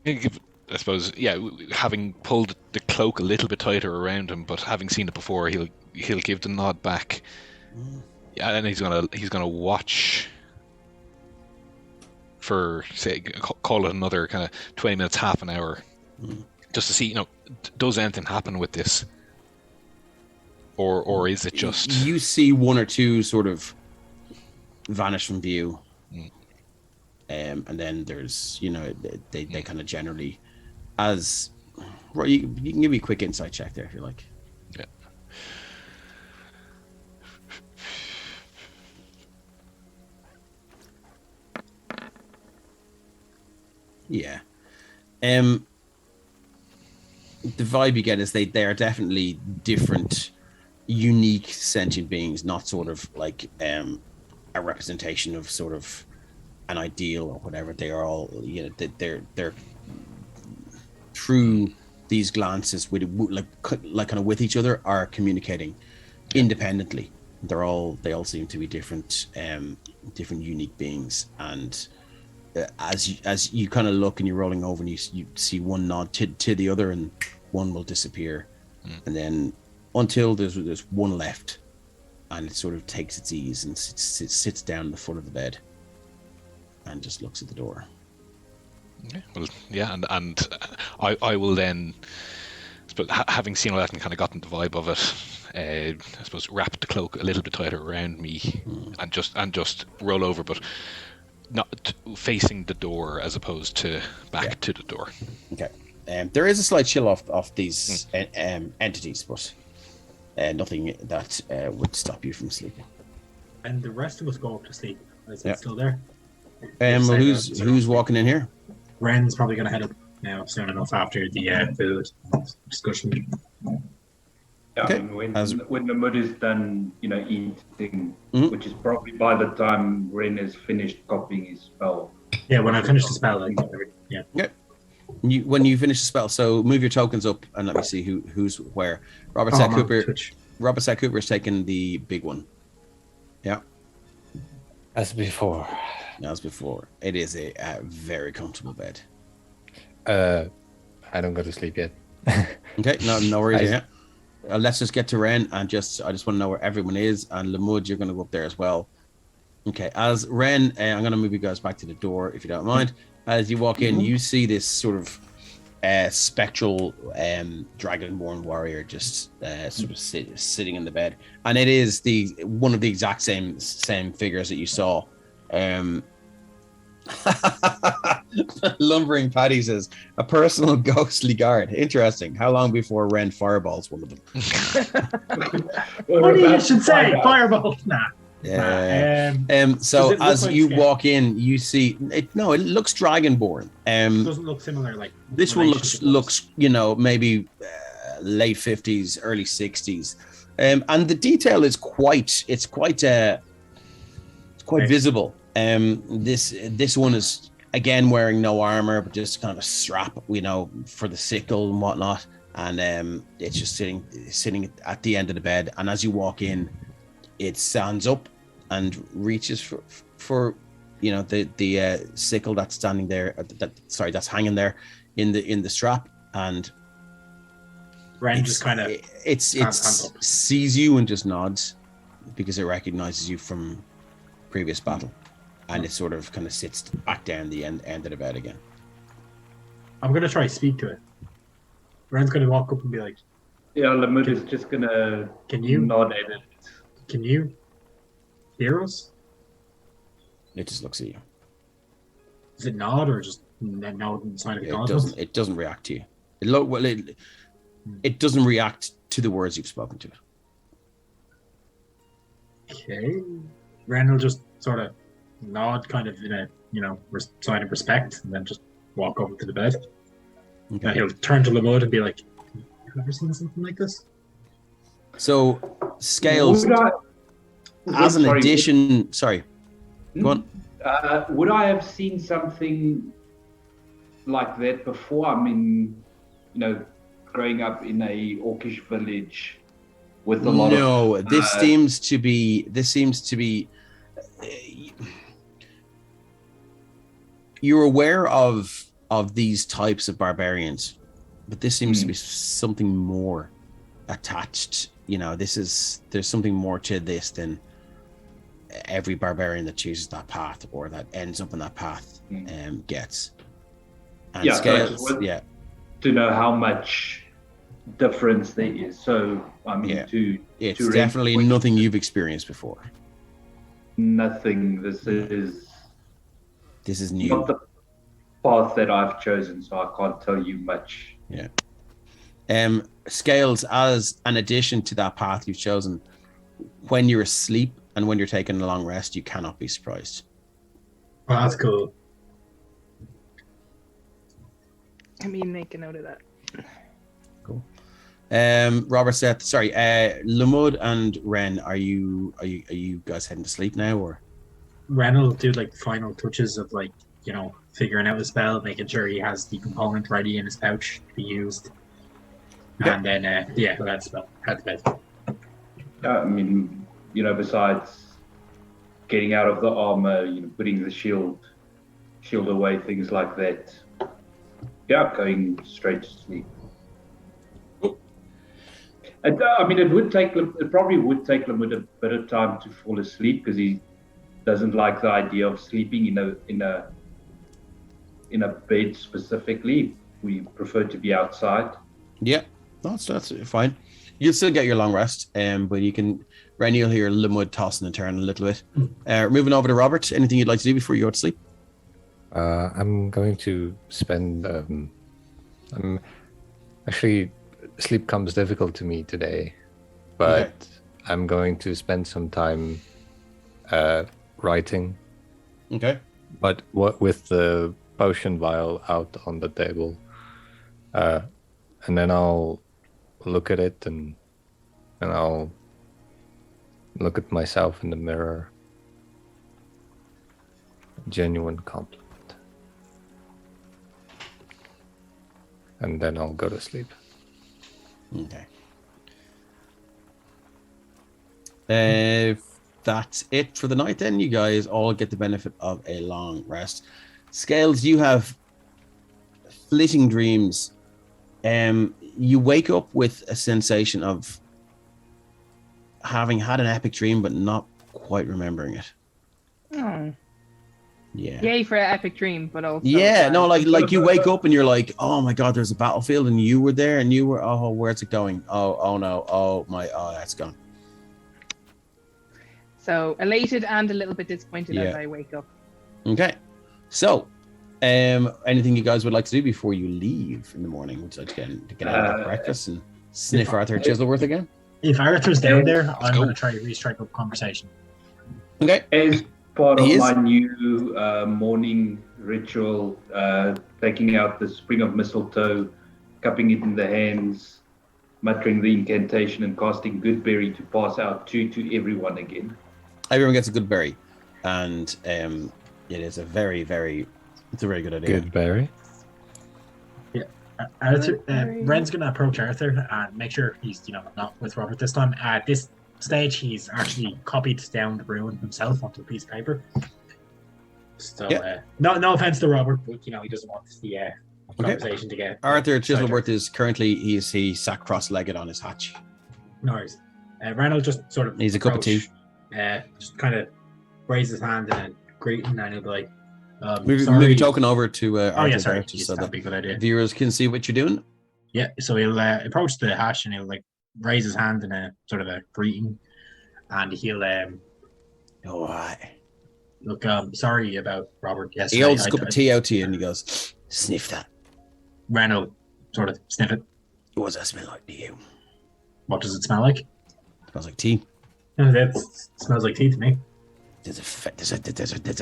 [SPEAKER 3] I suppose, yeah, having pulled the cloak a little bit tighter around him, but having seen it before, he'll give the nod back. Yeah, and he's gonna watch for, say, call it another kind of 20 minutes, half an hour, just to see, does anything happen with this, or is it just
[SPEAKER 1] you see one or two sort of vanish from view, and then there's they kind of generally. As right, you can give me a quick insight check there if you like.
[SPEAKER 3] Yeah.
[SPEAKER 1] Yeah. The vibe you get is they are definitely different, unique sentient beings, not sort of like a representation of sort of an ideal or whatever. They are all they're through these glances with like kind of with each other are communicating independently. They all seem to be different unique beings, and as you kind of look and you're rolling over and you see one nod to the other, and one will disappear, and then until there's one left, and it sort of takes its ease and sits down at the foot of the bed and just looks at the door.
[SPEAKER 3] Okay. Well, yeah, and I will then, having seen all that and kind of gotten the vibe of it, I suppose wrap the cloak a little bit tighter around me and just roll over, but not facing the door as opposed to back to the door.
[SPEAKER 1] Okay. There is a slight chill off these entities, but nothing that would stop you from sleeping.
[SPEAKER 4] And the rest of us go up to sleep. Is it still there?
[SPEAKER 1] Well, who's walking in here?
[SPEAKER 4] Ren's probably going to head up now soon enough after the food discussion.
[SPEAKER 5] Yeah,
[SPEAKER 1] Okay.
[SPEAKER 5] I mean, when the mud is done, eating, which is probably by the time Ren has finished copying his spell.
[SPEAKER 4] Yeah, when I finish the spell, yeah.
[SPEAKER 1] Okay. When you finish the spell, so move your tokens up and let me see who's where. Robert Sack Cooper is taking the big one. Yeah.
[SPEAKER 7] as before.
[SPEAKER 1] As before. It is a very comfortable bed.
[SPEAKER 7] I don't go to sleep yet.
[SPEAKER 1] Okay, no worries. let's just get to Ren and I just want to know where everyone is. And Lamud, you're going to go up there as well. Okay, as Ren, I'm going to move you guys back to the door if you don't mind. As you walk in, you see this sort of spectral Dragonborn warrior just sort of sitting in the bed, and it is one of the exact same figures that you saw. Lumbering Paddy says a personal ghostly guard. Interesting. How long before Ren fireballs one of them?
[SPEAKER 4] What do you should say? Fireball. Nah.
[SPEAKER 1] Yeah. So as you walk in, you see it. No, it looks Dragonborn.
[SPEAKER 4] It doesn't look similar. Like
[SPEAKER 1] this one looks late 50s, early 60s, and the detail is quite visible. This one is again wearing no armor, but just kind of a strap, for the sickle and whatnot, and it's just sitting at the end of the bed. And as you walk in, it stands up and reaches for the sickle that's standing there. That's hanging there in the strap, and
[SPEAKER 4] Ren just kind of
[SPEAKER 1] it sees you and just nods because it recognizes you from previous battle, and it sort of kind of sits back down the end of the bed again.
[SPEAKER 4] I'm gonna try to speak to it. Ren's gonna walk up and be like,
[SPEAKER 5] "Yeah, Lamud is just gonna nod at it.
[SPEAKER 4] Can you hear us?"
[SPEAKER 1] It just looks at you.
[SPEAKER 4] Does it nod or just nod inside of
[SPEAKER 1] it doesn't react to you. It doesn't react to the words you've spoken to it.
[SPEAKER 4] Okay. Ren will just sort of nod, kind of in a sign of respect, and then just walk over to the bed. Okay. And he'll turn to Lamud and be like, "Have you ever seen something like this?"
[SPEAKER 1] So, Scales, as an addition... Sorry, go on.
[SPEAKER 5] Would I have seen something like that before? I mean, growing up in a orcish village with a lot of...
[SPEAKER 1] No, this seems to be... You're aware of these types of barbarians, but this seems to be something more attached. There's something more to this than every barbarian that chooses that path or that ends up in that path gets. And Scales,
[SPEAKER 5] to know how much difference there is. So I mean,
[SPEAKER 1] it's definitely nothing you've experienced before.
[SPEAKER 5] Nothing. This is
[SPEAKER 1] new.
[SPEAKER 5] Not the path that I've chosen, so I can't tell you much.
[SPEAKER 1] Yeah. Scales, as an addition to that path you've chosen, when you're asleep and when you're taking a long rest, you cannot be surprised.
[SPEAKER 4] Oh, that's cool.
[SPEAKER 2] I mean, make a note of that.
[SPEAKER 1] Cool. Robert said, Lamud and Ren, are you guys heading to sleep now, or?
[SPEAKER 4] Ren will do final touches of figuring out the spell, making sure he has the component ready in his pouch to be used. Yeah. And then he'll head to bed.
[SPEAKER 5] I mean, besides getting out of the armor, putting the shield away, things like that. Yeah, going straight to sleep. It probably would take Lamud a bit of time to fall asleep because he doesn't like the idea of sleeping in a bed specifically. We prefer to be outside.
[SPEAKER 1] Yeah, that's fine. You'll still get your long rest, but you can. Ren, you'll hear Lamud tossing and turning a little bit. Moving over to Robert. Anything you'd like to do before you go to sleep?
[SPEAKER 7] I'm going to spend. Actually, sleep comes difficult to me today, but I'm going to spend some time writing.
[SPEAKER 1] Okay.
[SPEAKER 7] But with the potion vial out on the table, and then I'll look at it and I'll look at myself in the mirror. Genuine compliment. And then I'll go to sleep.
[SPEAKER 1] Okay. If that's it for the night, then you guys all get the benefit of a long rest. Scales, you have flitting dreams You wake up with a sensation of having had an epic dream, but not quite remembering it.
[SPEAKER 2] Oh.
[SPEAKER 1] Yeah.
[SPEAKER 2] Yay for an epic dream, but also
[SPEAKER 1] Yeah, no, like you wake up and you're like, oh my god, there's a battlefield and you were there and you were, oh, where's it going? Oh no, oh that's gone.
[SPEAKER 2] So elated and a little bit disappointed as
[SPEAKER 1] Yeah.
[SPEAKER 2] I wake up.
[SPEAKER 1] Okay, so anything you guys would like to do before you leave in the morning? Would you like to get out of breakfast and sniff Arthur Chiselworth again?
[SPEAKER 4] If Arthur's down there, I'm
[SPEAKER 3] go.
[SPEAKER 4] going to try to restrike up conversation.
[SPEAKER 1] Okay.
[SPEAKER 5] As part of
[SPEAKER 1] He is?
[SPEAKER 5] my new morning ritual, taking out the spring of mistletoe, cupping it in the hands, muttering the incantation, and casting Goodberry to pass out to everyone again.
[SPEAKER 1] Everyone gets a good berry, and it is a very, very, it's a very good idea.
[SPEAKER 7] Good berry.
[SPEAKER 4] Arthur, Ren's going to approach Arthur and make sure he's, not with Robert this time. At this stage, he's actually copied down the ruin himself onto a piece of paper. So,
[SPEAKER 1] Yeah.
[SPEAKER 4] no offense to Robert, but he doesn't want the conversation to get.
[SPEAKER 1] Arthur Chiselworth is currently he sat cross-legged on his hatch.
[SPEAKER 4] No worries. Ren will just sort of.
[SPEAKER 1] Needs a cup of tea.
[SPEAKER 4] Just kind of raise his hand and then greet him, and he'll be like,
[SPEAKER 1] Move
[SPEAKER 4] sorry.
[SPEAKER 1] your token over to
[SPEAKER 4] Oh,
[SPEAKER 1] Arthur
[SPEAKER 4] yeah, sorry.
[SPEAKER 1] there, just
[SPEAKER 4] Yes,
[SPEAKER 1] so
[SPEAKER 4] that'd
[SPEAKER 1] that
[SPEAKER 4] be a good idea.
[SPEAKER 1] viewers can see what you're doing.
[SPEAKER 4] Yeah, so he'll approach the hash and he'll raise his hand in a sort of a greeting, and he'll
[SPEAKER 1] All right.
[SPEAKER 4] look. Sorry about Robert yesterday.
[SPEAKER 1] He holds a cup of tea out to you and he goes, sniff that.
[SPEAKER 4] Ren will sort of sniff it.
[SPEAKER 1] What does that smell like to you?
[SPEAKER 4] What does it smell like?
[SPEAKER 1] Smells like tea.
[SPEAKER 4] It smells like tea to me.
[SPEAKER 1] There's a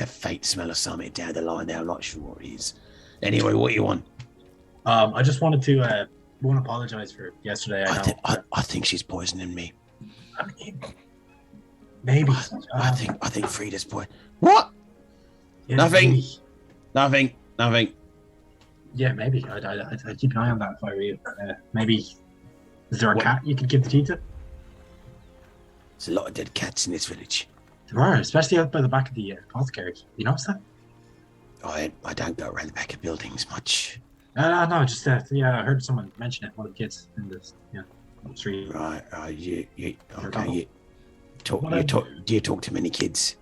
[SPEAKER 1] faint smell of something down the line there. I'm not sure what it is. Anyway, what you want?
[SPEAKER 4] I just wanted to apologize for yesterday.
[SPEAKER 1] I think she's poisoning me.
[SPEAKER 4] I mean, maybe.
[SPEAKER 1] I think Frida's poison. What?
[SPEAKER 4] Yeah,
[SPEAKER 1] Nothing.
[SPEAKER 4] maybe.
[SPEAKER 1] Nothing.
[SPEAKER 4] Yeah, maybe. I'd keep an eye on that if I were you. Maybe. Is there a
[SPEAKER 1] What?
[SPEAKER 4] cat you could give the tea to?
[SPEAKER 1] There's a lot of dead cats in this village.
[SPEAKER 4] There are, especially out by the back of the apothecary. You notice that?
[SPEAKER 1] I don't go around the back of buildings much.
[SPEAKER 4] No, just I heard someone mention it. One of the kids in this, on the street.
[SPEAKER 1] Right. You
[SPEAKER 4] Forgot.
[SPEAKER 1] okay. Do you talk to many kids?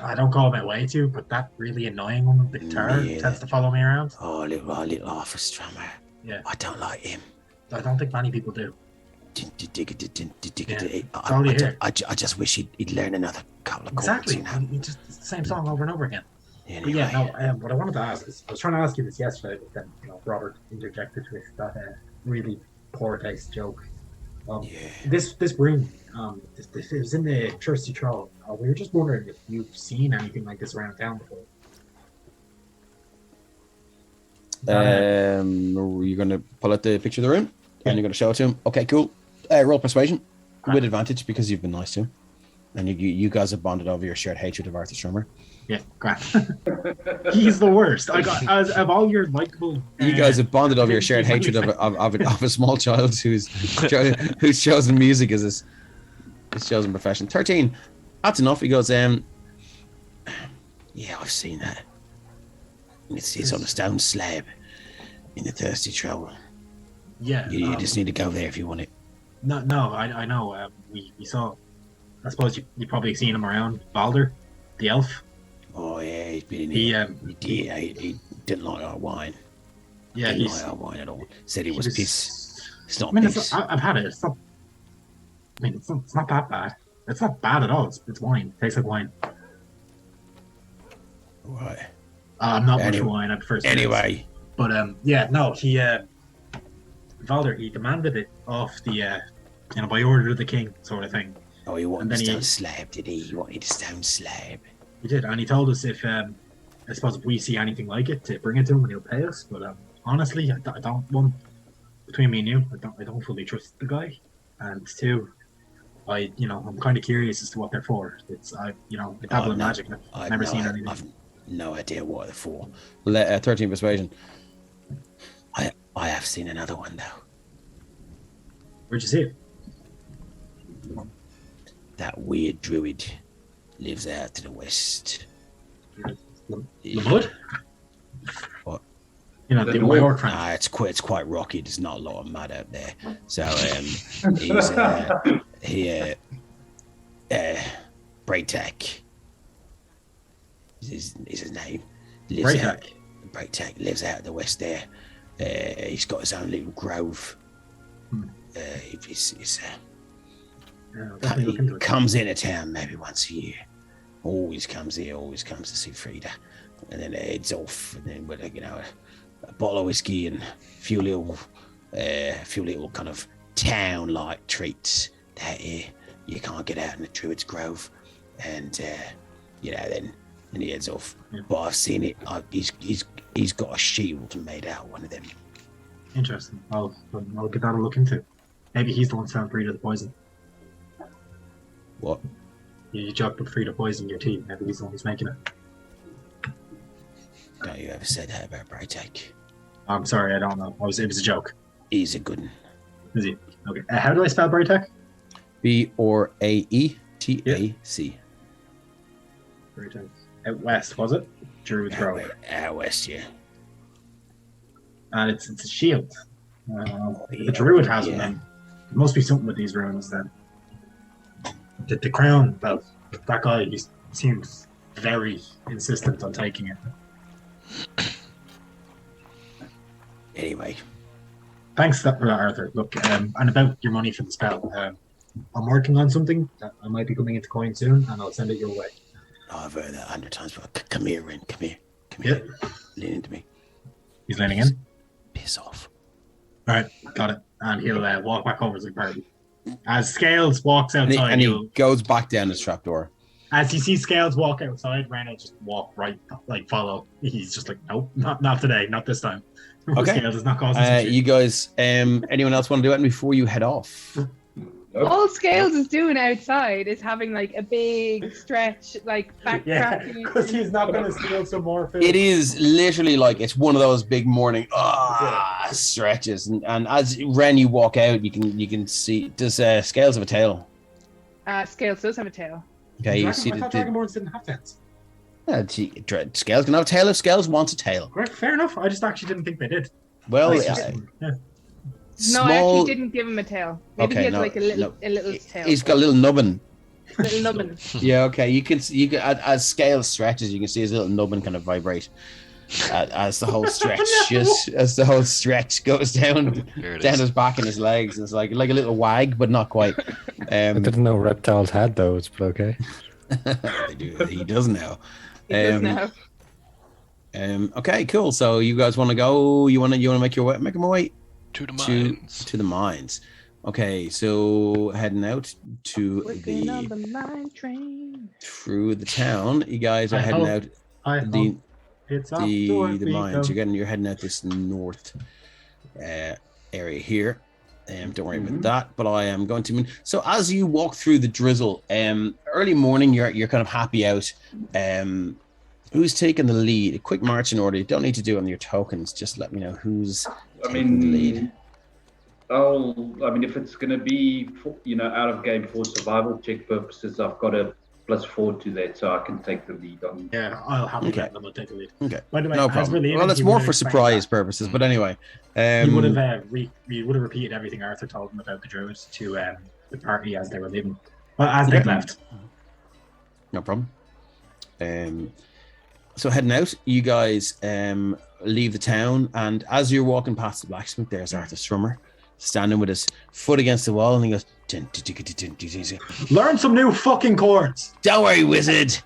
[SPEAKER 4] I don't call him my way to, but that really annoying one with the guitar
[SPEAKER 1] Yeah.
[SPEAKER 4] tends to follow me around.
[SPEAKER 1] Oh, little office drummer.
[SPEAKER 4] Yeah.
[SPEAKER 1] I don't like him.
[SPEAKER 4] I don't think many people do. all you hear.
[SPEAKER 1] I just wish he'd learn another couple of chords.
[SPEAKER 4] Exactly.
[SPEAKER 1] You know?
[SPEAKER 4] It's just the same song over and over again.
[SPEAKER 1] Anyway,
[SPEAKER 4] But yeah, no. What I wanted to ask is, I was trying to ask you this yesterday, but then Robert interjected with that really poor taste joke.
[SPEAKER 1] yeah.
[SPEAKER 4] This room, it was in the Thirsty Troll. We were just wondering if you've seen anything like this around town before.
[SPEAKER 1] You're going to pull out the picture of the room and you're going to show it to him. Okay, cool. Roll persuasion with advantage because you've been nice to him, and you guys have bonded over your shared hatred of Arthur Strummer.
[SPEAKER 4] Yeah, great. He's the worst. I got of all your likable.
[SPEAKER 1] You guys have bonded over your shared hatred of a small child who's chosen music as his chosen profession. 13. That's enough. He goes, yeah, I've seen that. It's on a stone slab in the Thirsty Troll.
[SPEAKER 4] Yeah.
[SPEAKER 1] You just need to go there if you want it.
[SPEAKER 4] No, I know. We saw. I suppose you probably seen him around. Balder, the elf.
[SPEAKER 1] Oh yeah, he's been in
[SPEAKER 4] He
[SPEAKER 1] here. He didn't like our wine.
[SPEAKER 4] yeah,
[SPEAKER 1] Didn't
[SPEAKER 4] he's.
[SPEAKER 1] like our wine at all. Said it
[SPEAKER 4] he
[SPEAKER 1] was
[SPEAKER 4] was-
[SPEAKER 1] piss. It's not
[SPEAKER 4] I mean,
[SPEAKER 1] piss.
[SPEAKER 4] I've had it. It's not. I mean, it's not that bad. It's not bad at all. It's wine. It tastes like wine.
[SPEAKER 1] Right.
[SPEAKER 4] I'm not much
[SPEAKER 1] Anyway-
[SPEAKER 4] for wine at first.
[SPEAKER 1] Anyway,
[SPEAKER 4] But yeah, no, he Valder, he demanded it off the by order of the king, sort of thing.
[SPEAKER 1] oh, he
[SPEAKER 4] And
[SPEAKER 1] wanted
[SPEAKER 4] then
[SPEAKER 1] a
[SPEAKER 4] he-
[SPEAKER 1] stone slab, did he? He wanted a stone slab.
[SPEAKER 4] He did, and he told us if I suppose if we see anything like it, to bring it to him and he'll pay us. But honestly, I don't want, between me and you, I don't fully trust the guy. And two, I'm kind of curious as to what they're for. It's I dabble in
[SPEAKER 1] no,
[SPEAKER 4] magic. I've never seen anything.
[SPEAKER 1] I've no idea what they're for. 13 persuasion. I have seen another one though.
[SPEAKER 4] Where'd you see it?
[SPEAKER 1] That weird druid lives out to the west.
[SPEAKER 4] The mud?
[SPEAKER 1] What?
[SPEAKER 4] You know,
[SPEAKER 5] The
[SPEAKER 4] the
[SPEAKER 5] dwarf.
[SPEAKER 4] orc friend.
[SPEAKER 1] It's quite rocky. There's not a lot of mud out there. So he's Braytek is his name. Braytek lives out in the west there. He's got his own little grove. He's
[SPEAKER 4] Definitely look into
[SPEAKER 1] he
[SPEAKER 4] it.
[SPEAKER 1] comes into town maybe once a year. Always comes here. Always comes to see Frida, and then heads off. And then with a bottle of whiskey and a few little kind of town-like treats that you can't get out in the Druid's Grove, and then he heads off.
[SPEAKER 4] Yeah.
[SPEAKER 1] But I've seen it. He's got a shield made out of one of them.
[SPEAKER 4] Interesting. I'll give that a look into. Maybe he's the one selling Frida the poison.
[SPEAKER 1] What?
[SPEAKER 4] You joked with Frida poison your tea. Maybe he's the one who's making it.
[SPEAKER 1] Don't you ever say that about Braytek?
[SPEAKER 4] I'm sorry, I don't know. It was a joke.
[SPEAKER 1] He's a good one.
[SPEAKER 4] Is he? Okay. How do I spell Braytek?
[SPEAKER 1] Braetac.
[SPEAKER 4] Braytek. Out west, was it? Druid's Grove.
[SPEAKER 1] Out west, yeah.
[SPEAKER 4] And it's a shield. If the Druid has it, then there must be something with these runes then. The crown, well, that guy, he seems very insistent on taking it.
[SPEAKER 1] Anyway,
[SPEAKER 4] Thanks for that, Arthur. Look, and about your money for the spell, I'm working on something that I might be coming into coin soon, and I'll send it your way.
[SPEAKER 1] I've heard that 100 times, but come here, Ren. Come here.
[SPEAKER 4] Yep.
[SPEAKER 1] Lean into me.
[SPEAKER 4] He's leaning in.
[SPEAKER 1] Piss off.
[SPEAKER 4] All right, got it. And he'll walk back over to the party. As Scales walks outside,
[SPEAKER 1] And he goes back down the trapdoor.
[SPEAKER 4] as you see Scales walk outside, Ren will just walk right, like follow. He's just like, nope, not today, not this time.
[SPEAKER 1] Okay.
[SPEAKER 4] Scales is not causing some shit.
[SPEAKER 1] You guys, anyone else want to do it before you head off?
[SPEAKER 2] All Scales is doing outside is having like a big stretch, like
[SPEAKER 4] Yeah,
[SPEAKER 2] backtracking.
[SPEAKER 4] because he's not going to steal some more food.
[SPEAKER 1] It is literally like it's one of those big morning stretches, and as Ren you walk out, you can see. Does Scales have a tail?
[SPEAKER 2] Scales does have a tail.
[SPEAKER 1] Okay, you see
[SPEAKER 4] I thought
[SPEAKER 1] the
[SPEAKER 4] Dragonborns didn't have tails.
[SPEAKER 1] Scales can have a tail if Scales wants a tail.
[SPEAKER 4] Great, fair enough. I just actually didn't think they did.
[SPEAKER 1] Well,
[SPEAKER 4] It's just- yeah.
[SPEAKER 2] No, I actually didn't give him a tail. Maybe
[SPEAKER 1] Okay,
[SPEAKER 2] he has
[SPEAKER 1] no,
[SPEAKER 2] like a little tail.
[SPEAKER 1] He's got a little nubbin.
[SPEAKER 2] little nubbin.
[SPEAKER 1] Yeah, okay. You can as Scales stretches, you can see his little nubbin kind of vibrate as the whole stretch goes down
[SPEAKER 3] There it
[SPEAKER 1] down
[SPEAKER 3] is.
[SPEAKER 1] his back and his legs. It's like a little wag, but not quite.
[SPEAKER 7] I didn't know reptiles had those, but okay.
[SPEAKER 1] They do. He does now.
[SPEAKER 2] He does now.
[SPEAKER 1] Okay, cool. So you guys want to go? You want to make my way
[SPEAKER 3] To the mines.
[SPEAKER 1] to the mines. Okay, so heading out to
[SPEAKER 2] Working on
[SPEAKER 1] the
[SPEAKER 2] the mine train.
[SPEAKER 1] through the town. You guys are
[SPEAKER 4] I
[SPEAKER 1] heading
[SPEAKER 4] hope-
[SPEAKER 1] out
[SPEAKER 4] I
[SPEAKER 1] the
[SPEAKER 4] hope it's off to work
[SPEAKER 1] the
[SPEAKER 4] we
[SPEAKER 1] mines.
[SPEAKER 4] go.
[SPEAKER 1] You're heading out this north area here. Don't worry about that. But I am going to. So as you walk through the drizzle, early morning, you're kind of happy out. Who's taking the lead? A quick marching order. You don't need to do it on your tokens. Just let me know who's taking the lead.
[SPEAKER 5] If it's going to be, out of game for survival check purposes, I've got a +4 to that, so I can take the lead on.
[SPEAKER 4] Yeah, I'll happily
[SPEAKER 1] Okay.
[SPEAKER 4] let them take the lead.
[SPEAKER 1] Okay,
[SPEAKER 4] By the way,
[SPEAKER 1] no
[SPEAKER 4] as
[SPEAKER 1] problem.
[SPEAKER 4] we're leaving,
[SPEAKER 1] Well, it's
[SPEAKER 4] you
[SPEAKER 1] more
[SPEAKER 4] would
[SPEAKER 1] for
[SPEAKER 4] explain
[SPEAKER 1] surprise
[SPEAKER 4] that.
[SPEAKER 1] purposes. But anyway,
[SPEAKER 4] You would have repeated everything Arthur told them about the druids to the party as they were leaving. Well, as they left.
[SPEAKER 1] no problem. So heading out, you guys leave the town, and as you're walking past the blacksmith, there's Arthur Strummer standing with his foot against the wall, and he goes,
[SPEAKER 4] Learn some new fucking chords.
[SPEAKER 1] "Don't worry, wizard.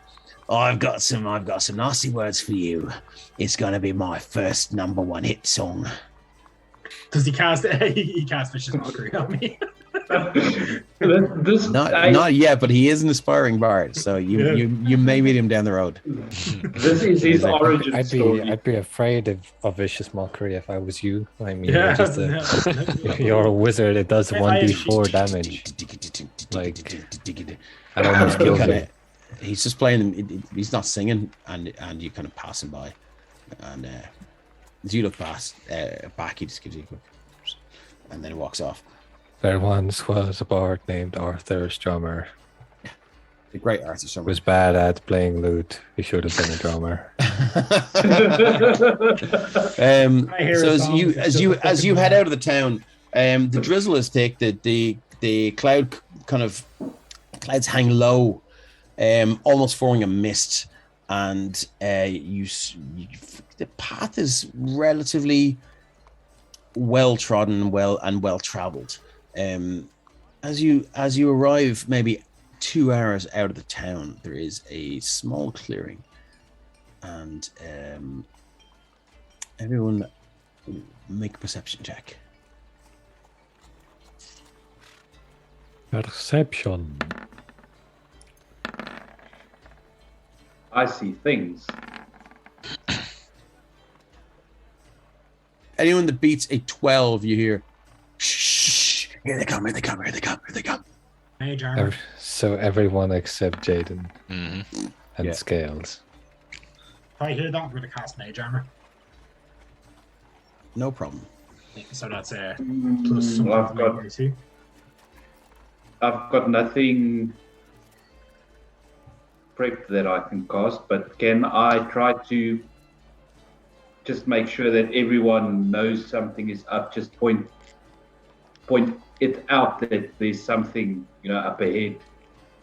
[SPEAKER 1] I've got some nasty words for you. It's gonna be my first #1 hit song."
[SPEAKER 4] Does he cast? He cast Vicious Mockery on me.
[SPEAKER 1] Not yet, but he is an aspiring bard, so you may meet him down the road.
[SPEAKER 5] This is his origin story.
[SPEAKER 7] I'd be afraid of vicious mockery if I was you. I mean,
[SPEAKER 4] Yeah,
[SPEAKER 7] you're a wizard. It does
[SPEAKER 4] I-
[SPEAKER 7] 1d4 damage. Like, I don't know skills.
[SPEAKER 1] He's just playing. He's not singing, and you kind of pass him by, and as you look past back, he just gives you a quick, and then he walks off.
[SPEAKER 7] There once was a bard named Arthur Strummer.
[SPEAKER 1] The great Arthur
[SPEAKER 7] He
[SPEAKER 1] Summer.
[SPEAKER 7] was bad at playing lute. He should have been a drummer.
[SPEAKER 4] I hear
[SPEAKER 1] so
[SPEAKER 4] a
[SPEAKER 1] as
[SPEAKER 4] song,
[SPEAKER 1] you
[SPEAKER 4] it's
[SPEAKER 1] as
[SPEAKER 4] just
[SPEAKER 1] you
[SPEAKER 4] a
[SPEAKER 1] as you
[SPEAKER 4] fucking
[SPEAKER 1] head
[SPEAKER 4] man.
[SPEAKER 1] out of the town, the drizzle is thick. The clouds hang low, almost forming a mist, and the path is relatively well trodden, well traveled. As you arrive, maybe 2 hours out of the town, there is a small clearing, and everyone make a perception check.
[SPEAKER 7] Perception.
[SPEAKER 5] I see things.
[SPEAKER 1] Anyone that beats a 12, you hear, shh, here they come, here they come, here they come, here they come.
[SPEAKER 4] Mage armor.
[SPEAKER 7] So everyone except Jaden
[SPEAKER 3] Mhm.
[SPEAKER 7] and
[SPEAKER 1] Yeah.
[SPEAKER 7] Scales.
[SPEAKER 4] If I hear that, I'm going to cast mage armor.
[SPEAKER 1] No problem.
[SPEAKER 4] So that's plus something
[SPEAKER 5] I've
[SPEAKER 4] to
[SPEAKER 5] got
[SPEAKER 4] my AC.
[SPEAKER 5] I've got nothing prepped that I can cast, but can I try to just make sure that everyone knows something is up? Just point it out that there's something, up ahead.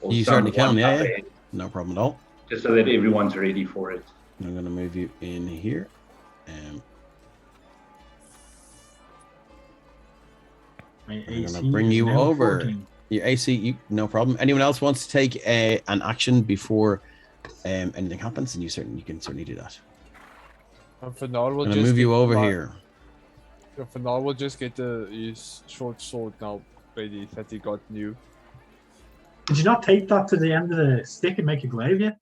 [SPEAKER 5] Or
[SPEAKER 1] You certainly can,
[SPEAKER 5] someone
[SPEAKER 1] yeah,
[SPEAKER 5] up
[SPEAKER 1] yeah.
[SPEAKER 5] ahead,
[SPEAKER 1] No problem at all.
[SPEAKER 5] just so that everyone's ready for it.
[SPEAKER 1] I'm going to move you in here.
[SPEAKER 4] My
[SPEAKER 1] I'm
[SPEAKER 4] AC
[SPEAKER 1] gonna bring
[SPEAKER 4] is
[SPEAKER 1] you
[SPEAKER 4] now
[SPEAKER 1] over.
[SPEAKER 4] 14.
[SPEAKER 1] Your AC, no problem. Anyone else wants to take an action before anything happens, and you can certainly do that.
[SPEAKER 6] And for now, we'll
[SPEAKER 1] I'm gonna
[SPEAKER 6] just
[SPEAKER 1] move you
[SPEAKER 6] get
[SPEAKER 1] over
[SPEAKER 6] my-
[SPEAKER 1] here.
[SPEAKER 6] Yeah, for now, we'll just get his short sword now ready that he got new.
[SPEAKER 4] Did you not take that to the end of the stick and make a glaive yet?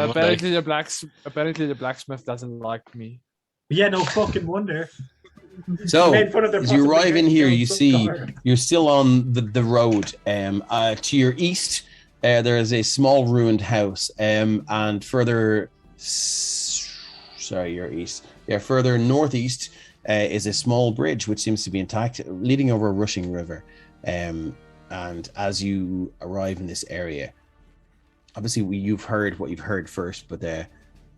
[SPEAKER 6] Apparently, the blacksmith doesn't like me.
[SPEAKER 4] Yeah, no fucking wonder.
[SPEAKER 1] So,
[SPEAKER 4] Made fun of their
[SPEAKER 1] as you
[SPEAKER 4] possible
[SPEAKER 1] arrive in
[SPEAKER 4] great
[SPEAKER 1] here,
[SPEAKER 4] skills
[SPEAKER 1] you
[SPEAKER 4] so
[SPEAKER 1] see
[SPEAKER 4] far.
[SPEAKER 1] you're still on the road. To your east, there is a small ruined house, and further, your east. Yeah, further northeast is a small bridge which seems to be intact, leading over a rushing river. And as you arrive in this area, obviously you've heard what you've heard first, but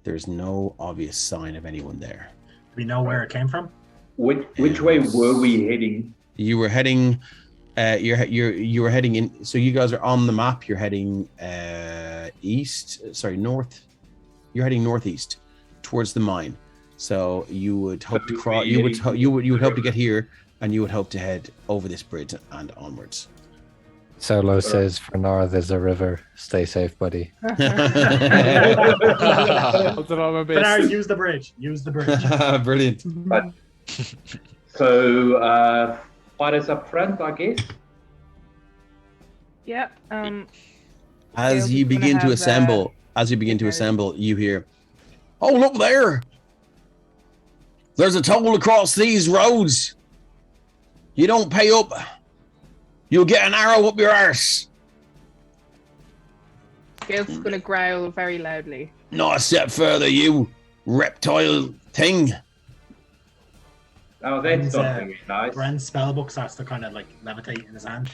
[SPEAKER 1] there's no obvious sign of anyone there.
[SPEAKER 4] Do we know where it came from?
[SPEAKER 5] Which way were we heading?
[SPEAKER 1] You were heading. You were heading in. So you guys are on the map. You're heading north. You're heading northeast towards the mine. So you would hope to cross. You would hope to get here, and you would hope to head over this bridge and onwards.
[SPEAKER 7] Solo says, "For now, there's a river. Stay safe, buddy."
[SPEAKER 6] I'll try my
[SPEAKER 4] But now
[SPEAKER 6] best.
[SPEAKER 4] use the bridge. Use the bridge.
[SPEAKER 1] Brilliant.
[SPEAKER 5] So fighters up front, I guess.
[SPEAKER 2] Yeah.
[SPEAKER 1] As
[SPEAKER 2] Scales
[SPEAKER 1] you
[SPEAKER 2] is gonna
[SPEAKER 1] begin to
[SPEAKER 2] have,
[SPEAKER 1] assemble,
[SPEAKER 2] advantage.
[SPEAKER 1] you hear, "Oh, look there! There's a toll across these roads. You don't pay up, you'll get an arrow up your arse.
[SPEAKER 2] Scales is going to growl very loudly.
[SPEAKER 1] Not a step further, you reptile thing."
[SPEAKER 5] Oh, that's
[SPEAKER 4] Bren's,
[SPEAKER 5] not very nice.
[SPEAKER 4] Bren's spellbook starts to kind of like levitate in his hand.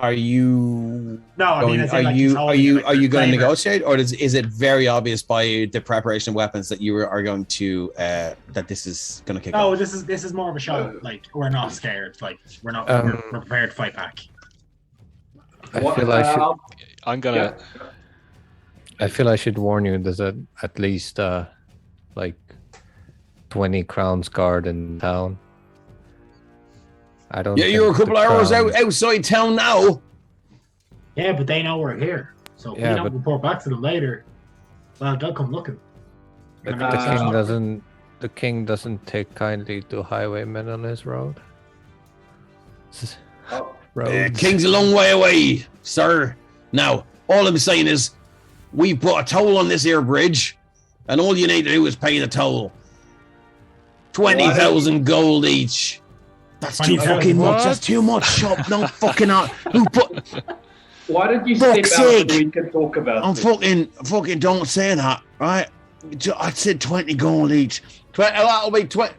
[SPEAKER 1] Are you
[SPEAKER 4] No, I mean,
[SPEAKER 1] going?
[SPEAKER 4] as in,
[SPEAKER 1] Are
[SPEAKER 4] like, he's
[SPEAKER 1] you
[SPEAKER 4] holding it like
[SPEAKER 1] are you
[SPEAKER 4] a
[SPEAKER 1] going to
[SPEAKER 4] claymore.
[SPEAKER 1] negotiate, or is it very obvious by the preparation of weapons that you are going to that this is going to kick
[SPEAKER 4] No,
[SPEAKER 1] off?
[SPEAKER 4] this is more of a show. Like, we're not scared. Like, we're not.
[SPEAKER 7] Um,
[SPEAKER 4] we're prepared to fight back.
[SPEAKER 7] I feel I should.
[SPEAKER 3] I'm gonna.
[SPEAKER 7] I feel I should warn you. There's at least like 20 crowns guard in town. I don't.
[SPEAKER 1] Yeah, you're a
[SPEAKER 7] think the
[SPEAKER 1] couple hours
[SPEAKER 7] crown-
[SPEAKER 1] outside town now.
[SPEAKER 4] Yeah, but they know we're here. So if
[SPEAKER 7] Yeah,
[SPEAKER 4] we don't
[SPEAKER 7] but-
[SPEAKER 4] report back to them later, well, they'll come looking.
[SPEAKER 7] But
[SPEAKER 5] Uh,
[SPEAKER 7] the king doesn't take kindly to highwaymen on his road.
[SPEAKER 5] Oh,
[SPEAKER 7] Roads.
[SPEAKER 1] King's a long way away, sir. Now, all I'm saying is, we put a toll on this here bridge, and all you need to do is pay the toll. 20,000 gold each. That's too
[SPEAKER 4] 20,000
[SPEAKER 1] fucking much.
[SPEAKER 6] what?
[SPEAKER 1] That's too much. Shop, no fucking out. Who put?
[SPEAKER 5] why did you step
[SPEAKER 1] Fuck's
[SPEAKER 5] out
[SPEAKER 1] sake.
[SPEAKER 5] so we can talk about
[SPEAKER 1] I'm
[SPEAKER 5] this?
[SPEAKER 1] fucking. Don't say that, right? I said 20 gold each. That'll be 20.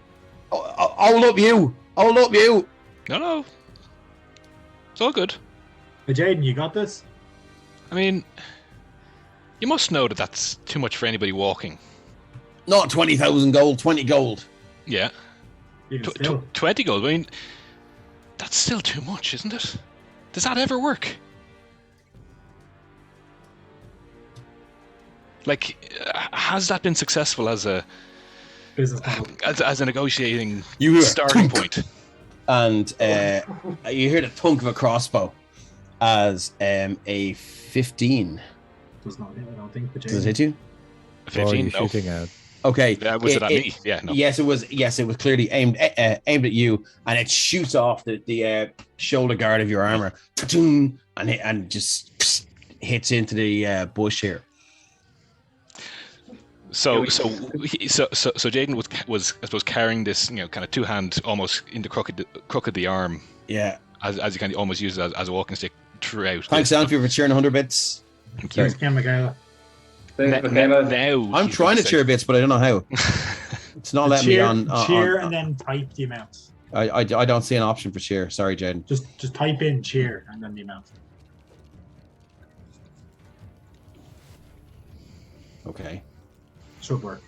[SPEAKER 1] Hold up, you. Hold up, you.
[SPEAKER 3] No. It's all good.
[SPEAKER 4] But Jaden, you got this?
[SPEAKER 3] I mean, you must know that that's too much for anybody walking.
[SPEAKER 1] Not 20,000 gold, 20 gold.
[SPEAKER 3] Yeah.
[SPEAKER 4] Even still.
[SPEAKER 3] 20 gold. I mean, that's still too much, isn't it? Does that ever work? Like, has that been successful as a
[SPEAKER 4] Business model.
[SPEAKER 3] as a negotiating
[SPEAKER 1] You hear
[SPEAKER 3] starting
[SPEAKER 1] thunk.
[SPEAKER 3] point?
[SPEAKER 1] And you hear the thunk of a crossbow as a 15.
[SPEAKER 4] Does not hit, I don't think. But
[SPEAKER 1] Does it hit you?
[SPEAKER 7] What are
[SPEAKER 3] 15?
[SPEAKER 7] you
[SPEAKER 3] No.
[SPEAKER 7] shooting at?
[SPEAKER 1] Okay.
[SPEAKER 3] Was it at me? Yeah, no.
[SPEAKER 1] Yes, it was. Yes, it was clearly aimed at you, and it shoots off the shoulder guard of your armor, and just hits into the bush here.
[SPEAKER 3] So Jaden was I suppose carrying this, kind of two hand almost in the crook of the arm,
[SPEAKER 1] Yeah.
[SPEAKER 3] as you kind of almost use it as a walking stick throughout.
[SPEAKER 1] Thanks,
[SPEAKER 3] this.
[SPEAKER 1] Anthony, for cheering 100 bits.
[SPEAKER 4] Thanks, Ken Michaela.
[SPEAKER 5] Thanks, Michaela.
[SPEAKER 3] Now
[SPEAKER 1] I'm trying to cheer bits, but I don't know how. It's not letting me
[SPEAKER 4] Cheer,
[SPEAKER 1] on.
[SPEAKER 4] cheer, and then type the amount.
[SPEAKER 1] I don't see an option for cheer. Sorry, Jaden.
[SPEAKER 4] Just type in cheer and then the amount.
[SPEAKER 1] Okay.
[SPEAKER 4] Should work.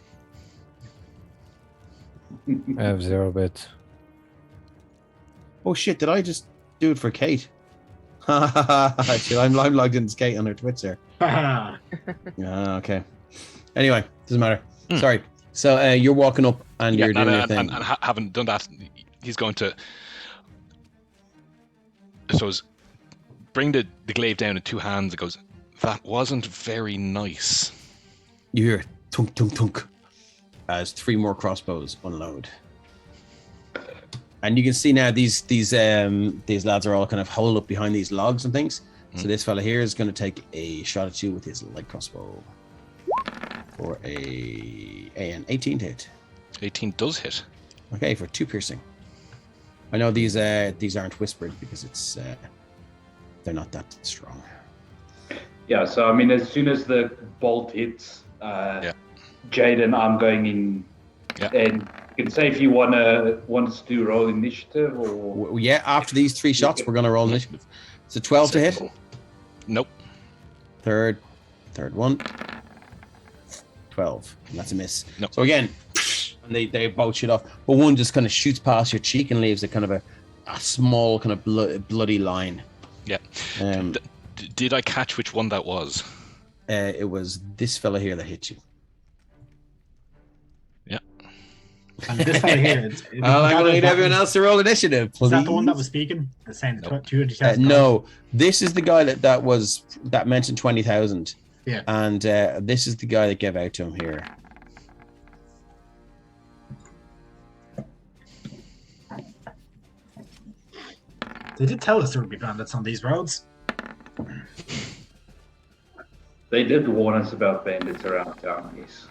[SPEAKER 7] I have 0 bits.
[SPEAKER 1] Oh shit! Did I just do it for Kate? I'm logged into Kate on her Twitch there.
[SPEAKER 4] Haha.
[SPEAKER 1] Okay. Anyway, doesn't matter. Sorry. So you're walking up and you're doing your thing.
[SPEAKER 3] and having done that, he's going to, I suppose, bring the glaive down in two hands. It goes, that wasn't very nice.
[SPEAKER 1] You hear tunk tunk tunk as 3 more crossbows unload. And you can see now these lads are all kind of holed up behind these logs and things. So this fella here is going to take a shot at you with his light crossbow for an 18 to hit.
[SPEAKER 3] 18 does hit.
[SPEAKER 1] Okay, for 2 piercing. I know these aren't whispered because it's they're not that strong.
[SPEAKER 5] Yeah, so I mean, as soon as the bolt hits Jaden, I'm going in.
[SPEAKER 3] Yeah.
[SPEAKER 5] And you can say if you wants to roll initiative or.
[SPEAKER 1] Yeah, after these 3 shots, we're going to roll initiative. It's a 12 to hit.
[SPEAKER 3] Nope.
[SPEAKER 1] Third one. 12. And that's a miss.
[SPEAKER 3] No.
[SPEAKER 1] So again, and they both shoot off, but one just kind of shoots past your cheek and leaves a kind of a small kind of bloody line.
[SPEAKER 3] Yeah.
[SPEAKER 1] Um,
[SPEAKER 3] Did I catch which one that was?
[SPEAKER 1] It was this fella here that hit you.
[SPEAKER 3] Yeah.
[SPEAKER 4] And this fella here.
[SPEAKER 1] Well, I'm going to need everyone else to roll initiative, please.
[SPEAKER 4] Is that the one that was speaking? The same.
[SPEAKER 3] Nope.
[SPEAKER 4] 200,000.
[SPEAKER 1] No, this is the guy that mentioned 20,000.
[SPEAKER 4] Yeah.
[SPEAKER 1] And this is the guy that gave out to him here.
[SPEAKER 4] They did tell us there would be bandits on these roads.
[SPEAKER 5] They did warn us about bandits around town, yes.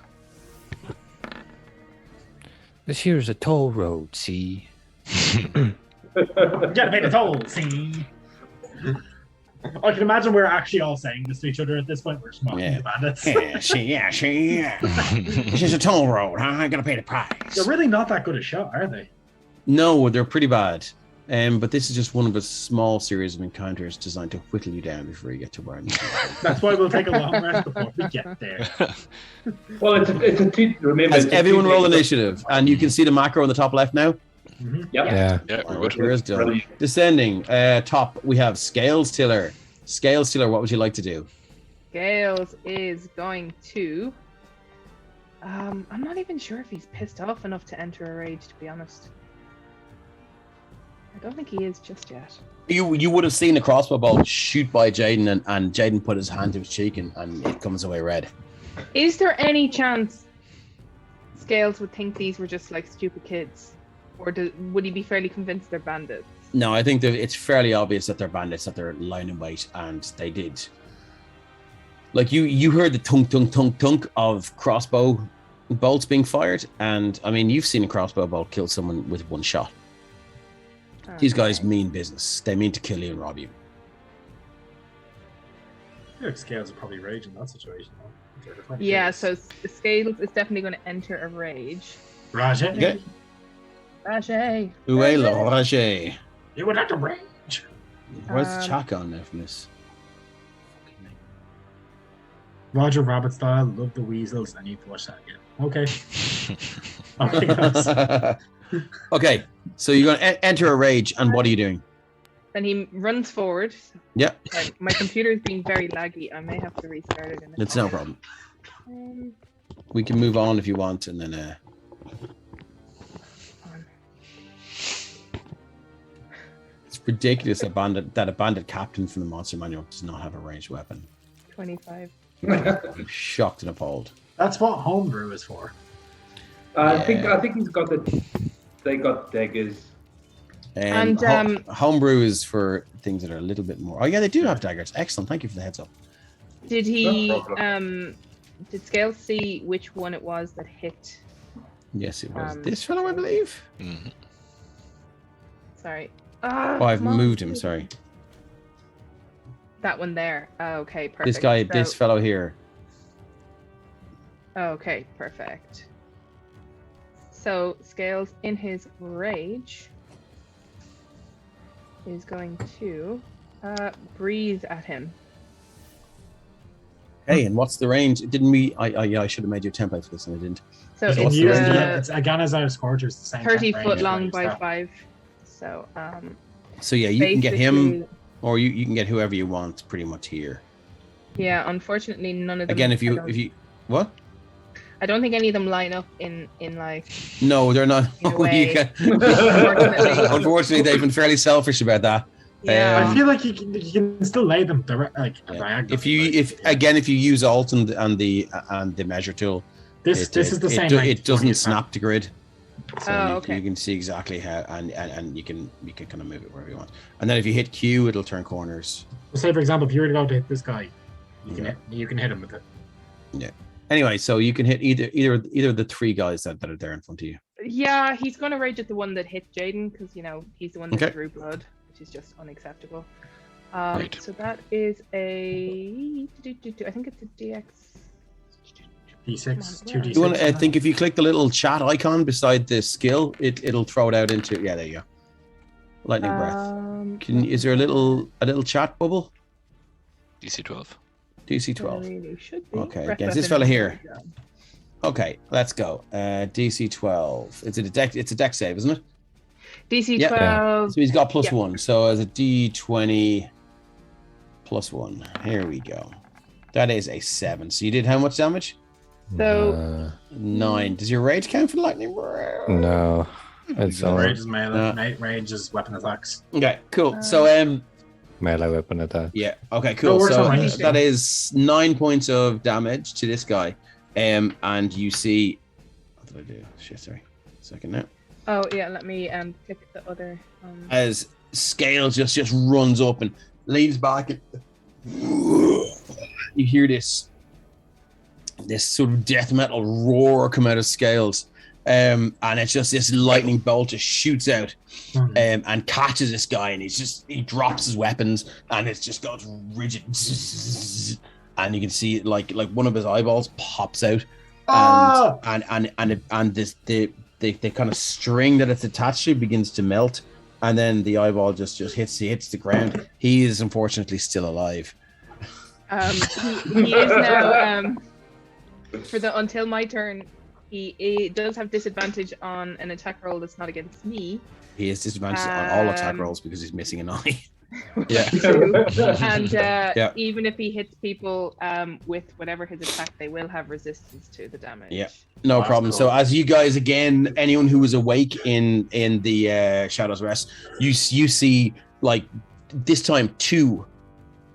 [SPEAKER 7] This here's a toll road, see?
[SPEAKER 4] You gotta pay the toll, see? I can imagine we're actually all saying this to each other at this point. We're just mocking the bandits.
[SPEAKER 1] Yeah. This is a toll road, huh? I gotta pay the price.
[SPEAKER 4] They're really not that good a shot, are they?
[SPEAKER 1] No, they're pretty bad. But this is just one of a small series of encounters designed to whittle you down before you get to where
[SPEAKER 4] That's why we'll take a long rest before we get there.
[SPEAKER 5] Well, it's a two. Remember,
[SPEAKER 1] Has
[SPEAKER 5] it's a
[SPEAKER 1] everyone
[SPEAKER 5] two-
[SPEAKER 1] roll initiative? And you can see the macro on the top left now.
[SPEAKER 4] Mm-hmm.
[SPEAKER 5] Yep.
[SPEAKER 7] Yeah.
[SPEAKER 3] Yeah, we're good.
[SPEAKER 1] Here is done.
[SPEAKER 5] Brilliant.
[SPEAKER 1] Descending, top, we have Scales Tiller. Scales Tiller, what would you like to do?
[SPEAKER 2] Gales is going to. I'm not even sure if he's pissed off enough to enter a rage, to be honest. I don't think he is just yet.
[SPEAKER 1] You would have seen a crossbow bolt shoot by Jaden, and Jaden put his hand to his cheek, and it comes away red.
[SPEAKER 2] Is there any chance Scales would think these were just like stupid kids? Or would he be fairly convinced they're bandits?
[SPEAKER 1] No, I think that it's fairly obvious that they're bandits, that they're lying in wait, and they did. Like you heard the tunk tunk tunk tunk of crossbow bolts being fired, and I mean you've seen a crossbow bolt kill someone with 1 shot. These guys mean business. They mean to kill you and rob you.
[SPEAKER 4] I feel like Scales would probably rage in that situation.
[SPEAKER 2] Yeah, so Scales is definitely going to enter a rage.
[SPEAKER 4] Rajay,
[SPEAKER 1] Okay.
[SPEAKER 2] Rajay.
[SPEAKER 1] Oué le Roger.
[SPEAKER 4] you would like to rage.
[SPEAKER 1] Where's the chat gone now from this?
[SPEAKER 4] Roger Rabbit style, love the weasels. I need to watch that again. Okay. Okay, guys.
[SPEAKER 1] Okay, so you're going to enter a rage, and what are you doing?
[SPEAKER 2] Then he runs forward.
[SPEAKER 1] Yeah,
[SPEAKER 2] Sorry, my computer is being very laggy. I may have to restart it.
[SPEAKER 1] it's no problem.
[SPEAKER 2] Um,
[SPEAKER 1] We can move on if you want, and then. It's ridiculous that a bandit captain from the monster manual does not have a ranged weapon.
[SPEAKER 2] 25.
[SPEAKER 1] I'm shocked and appalled.
[SPEAKER 4] That's what homebrew is for.
[SPEAKER 5] I think he's got the. They got daggers.
[SPEAKER 2] And,
[SPEAKER 1] homebrew is for things that are a little bit more. Oh yeah, they do have daggers. Excellent. Thank you for the heads up.
[SPEAKER 2] Did he?
[SPEAKER 5] No problem.
[SPEAKER 2] Did Scales see which one it was that hit?
[SPEAKER 1] Yes, it was this fellow, I believe.
[SPEAKER 3] Mhm.
[SPEAKER 2] Sorry.
[SPEAKER 1] Oh, I've
[SPEAKER 2] come on.
[SPEAKER 1] moved him. Sorry.
[SPEAKER 2] That one there. Okay, perfect.
[SPEAKER 1] This guy,
[SPEAKER 2] So-
[SPEAKER 1] this fellow here.
[SPEAKER 2] Okay, perfect. So Scales, in his rage, is going to breathe at him.
[SPEAKER 1] Hey, and what's the range? Didn't we? I should have made you a template for this, and I didn't.
[SPEAKER 2] So
[SPEAKER 4] You can
[SPEAKER 1] what's
[SPEAKER 2] it's
[SPEAKER 1] the
[SPEAKER 4] use
[SPEAKER 1] range?
[SPEAKER 4] it's again as our Scourger, it's the same
[SPEAKER 2] 30
[SPEAKER 4] range
[SPEAKER 2] foot
[SPEAKER 4] as
[SPEAKER 2] long
[SPEAKER 4] what
[SPEAKER 2] by
[SPEAKER 4] he's got.
[SPEAKER 2] 5. So
[SPEAKER 1] So yeah, you can get him,
[SPEAKER 2] basically-
[SPEAKER 1] or you can get whoever you want, pretty much here.
[SPEAKER 2] Yeah, unfortunately, none of them.
[SPEAKER 1] Again,
[SPEAKER 2] I
[SPEAKER 1] if you
[SPEAKER 2] don't-
[SPEAKER 1] what?
[SPEAKER 2] I don't think any of them line up in like.
[SPEAKER 1] No, they're not.
[SPEAKER 2] In a
[SPEAKER 1] You
[SPEAKER 2] way.
[SPEAKER 1] can-
[SPEAKER 2] Unfortunately.
[SPEAKER 1] Unfortunately, they've been fairly selfish about that.
[SPEAKER 2] Yeah.
[SPEAKER 4] I feel like you can still lay them direct, like
[SPEAKER 1] Yeah.
[SPEAKER 4] diagonally.
[SPEAKER 1] If you
[SPEAKER 4] like,
[SPEAKER 1] if you use Alt and the measure tool,
[SPEAKER 4] this is the same. range
[SPEAKER 1] It
[SPEAKER 4] as
[SPEAKER 1] doesn't
[SPEAKER 4] what he's got.
[SPEAKER 1] snap to grid. So
[SPEAKER 2] Oh,
[SPEAKER 1] you,
[SPEAKER 2] okay.
[SPEAKER 1] you can see exactly how, and you can kind of move it wherever you want. And then if you hit Q, it'll turn corners.
[SPEAKER 4] So say for example, if you were to go to hit this guy,
[SPEAKER 1] Yeah.
[SPEAKER 4] you can hit him with it.
[SPEAKER 1] Anyway, so you can hit either of the three guys that are there in front of you.
[SPEAKER 2] Yeah, he's going to rage at the one that hit Jaden because he's the one that
[SPEAKER 1] Okay.
[SPEAKER 2] drew blood, which is just unacceptable.
[SPEAKER 3] Right.
[SPEAKER 2] So that is a. I think it's a DX.
[SPEAKER 4] D6,
[SPEAKER 2] Come on,
[SPEAKER 4] 2d6.
[SPEAKER 1] You want to I think if you click the little chat icon beside the skill, it'll throw it out into there you go. Lightning breath. Is there a little chat bubble?
[SPEAKER 3] DC 12.
[SPEAKER 1] DC 12.
[SPEAKER 2] Really should be.
[SPEAKER 1] Okay,
[SPEAKER 2] Breath
[SPEAKER 1] against this
[SPEAKER 2] weapon.
[SPEAKER 1] fella here. Okay, let's go. DC 12. It's a deck save, isn't it?
[SPEAKER 2] DC
[SPEAKER 1] Yeah.
[SPEAKER 2] 12.
[SPEAKER 1] So he's got plus
[SPEAKER 2] Yeah.
[SPEAKER 1] 1. So as a D20 plus 1. Here we go. That is a 7. So you did how much damage?
[SPEAKER 2] So-
[SPEAKER 1] 9. Does your rage count for the lightning?
[SPEAKER 7] No, it's
[SPEAKER 4] So
[SPEAKER 7] all
[SPEAKER 4] rage is melee,
[SPEAKER 1] Yeah.
[SPEAKER 4] rage is weapon attacks.
[SPEAKER 1] Okay, cool. So
[SPEAKER 7] melee weapon attack.
[SPEAKER 1] yeah, okay,
[SPEAKER 4] So it
[SPEAKER 1] cool.
[SPEAKER 4] works
[SPEAKER 1] So
[SPEAKER 4] on range.
[SPEAKER 1] that is 9 points of damage to this guy. And you see what did I do? Shit, sorry. Second now.
[SPEAKER 2] Oh yeah, let me click the other.
[SPEAKER 1] As Scale just runs up and leans back and you hear this sort of death metal roar come out of Scales. And it's just this lightning bolt just shoots out and catches this guy, and he drops his weapons, and it just goes rigid, and you can see it like one of his eyeballs pops out,
[SPEAKER 4] Ah!
[SPEAKER 1] and this the kind of string that it's attached to begins to melt, and then the eyeball just hits the ground. He is unfortunately still alive.
[SPEAKER 2] He is now until my turn. He does have disadvantage on an attack roll that's not against me.
[SPEAKER 1] He is disadvantaged on all attack rolls because he's missing an eye. Yeah.
[SPEAKER 2] True. And
[SPEAKER 1] Yeah.
[SPEAKER 2] even if he hits people with whatever his attack, they will have resistance to the damage.
[SPEAKER 1] Yeah. No
[SPEAKER 4] That's
[SPEAKER 1] problem.
[SPEAKER 4] cool.
[SPEAKER 1] So as you guys again, anyone who was awake in the Shadows Rest, you see like this time 2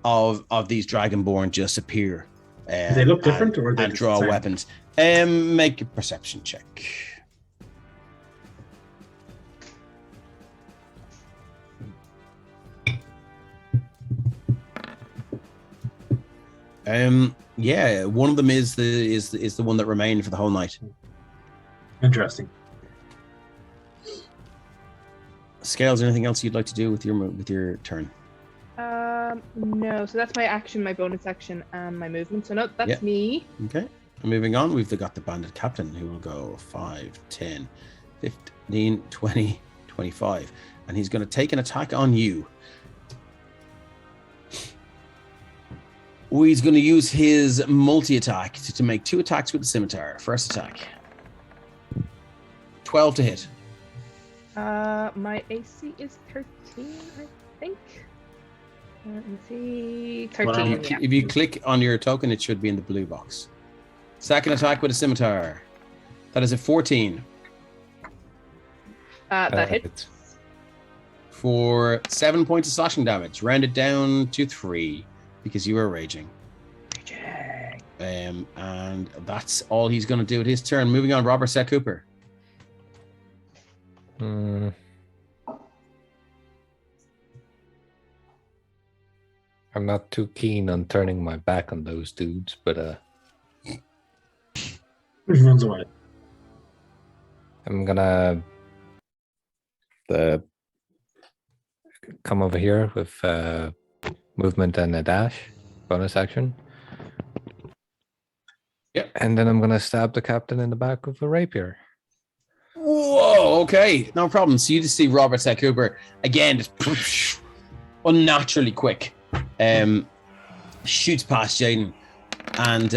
[SPEAKER 1] of these Dragonborn just appear.
[SPEAKER 4] Do they look different, or are they
[SPEAKER 1] and
[SPEAKER 4] just
[SPEAKER 1] draw
[SPEAKER 4] the same?
[SPEAKER 1] weapons? Make a perception check. Yeah, one of them is the one that remained for the whole night.
[SPEAKER 4] Interesting.
[SPEAKER 1] Scales, anything else you'd like to do with your turn?
[SPEAKER 2] No, so that's my action, my bonus action, and my movement. So no, that's
[SPEAKER 1] Yeah.
[SPEAKER 2] me.
[SPEAKER 1] Okay. Moving on, we've got the bandit captain who will go 5, 10, 15, 20, 25. And he's going to take an attack on you. He's going to use his multi-attack to make 2 attacks with the scimitar. First attack. 12 to hit.
[SPEAKER 2] My AC is 13, I think. Let me see. 13.
[SPEAKER 4] Well,
[SPEAKER 2] Yeah.
[SPEAKER 1] If you click on your token, it should be in the blue box. Second attack with a scimitar. That is a 14
[SPEAKER 2] That hits.
[SPEAKER 1] for 7 points of slashing damage. Round it down to 3 because you are raging. And that's all he's going to do at his turn. Moving on, Robert Seth Cooper.
[SPEAKER 7] Hmm. I'm not too keen on turning my back on those dudes, but
[SPEAKER 4] He runs away.
[SPEAKER 7] I'm gonna come over here with movement and a dash, bonus action.
[SPEAKER 1] Yep.
[SPEAKER 7] And then I'm gonna stab the captain in the back with a rapier.
[SPEAKER 1] Whoa, okay, no problem. So you just see Robert Seth Cooper again, just unnaturally quick. Shoots past Jaden, and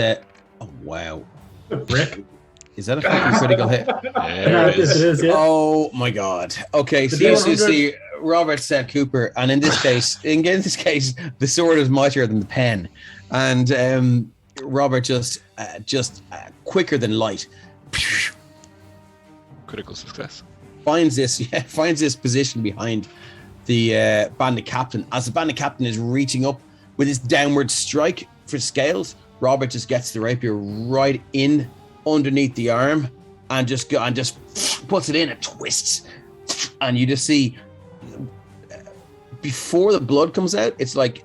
[SPEAKER 1] oh wow,
[SPEAKER 4] Brick.
[SPEAKER 1] is that a fucking critical hit?
[SPEAKER 3] There it
[SPEAKER 4] Yes,
[SPEAKER 3] is.
[SPEAKER 4] it is, yeah.
[SPEAKER 1] Oh my god. Okay, so
[SPEAKER 4] The
[SPEAKER 1] you
[SPEAKER 4] D100.
[SPEAKER 1] see Robert Seth Cooper, and in this case, the sword is mightier than the pen, and Robert just quicker than light
[SPEAKER 3] Critical success.
[SPEAKER 1] finds this position behind the bandit captain. As the bandit captain is reaching up with his downward strike for scales, Robert just gets the rapier right in underneath the arm and just puts it in. It twists, and you just see before the blood comes out, it's like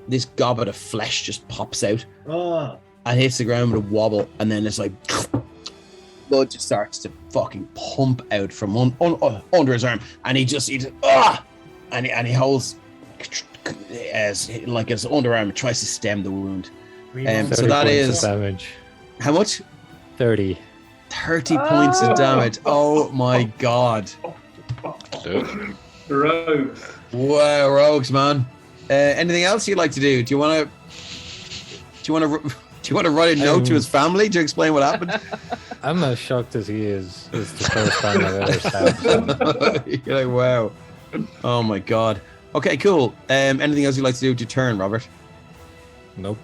[SPEAKER 1] this goblet of flesh just pops out
[SPEAKER 4] Oh,
[SPEAKER 1] and hits the ground with a wobble, and then it's like blood just starts to fucking pump out from under his arm, and he he holds as like his underarm and tries to stem the wound. So
[SPEAKER 7] 30
[SPEAKER 1] that
[SPEAKER 7] points
[SPEAKER 1] is
[SPEAKER 7] of damage.
[SPEAKER 1] how much?
[SPEAKER 7] 30.
[SPEAKER 1] 30 points of damage. Oh my god!
[SPEAKER 3] So,
[SPEAKER 5] Rogues.
[SPEAKER 1] Wow, rogues, man. Anything else you'd like to do? Do you want to write a note to his family to explain what happened?
[SPEAKER 7] I'm as shocked as he is. It's the first time I've ever stabbed someone.
[SPEAKER 1] You're like, wow. Oh my god. Okay, cool. Anything else you'd like to do to turn, Robert?
[SPEAKER 7] Nope.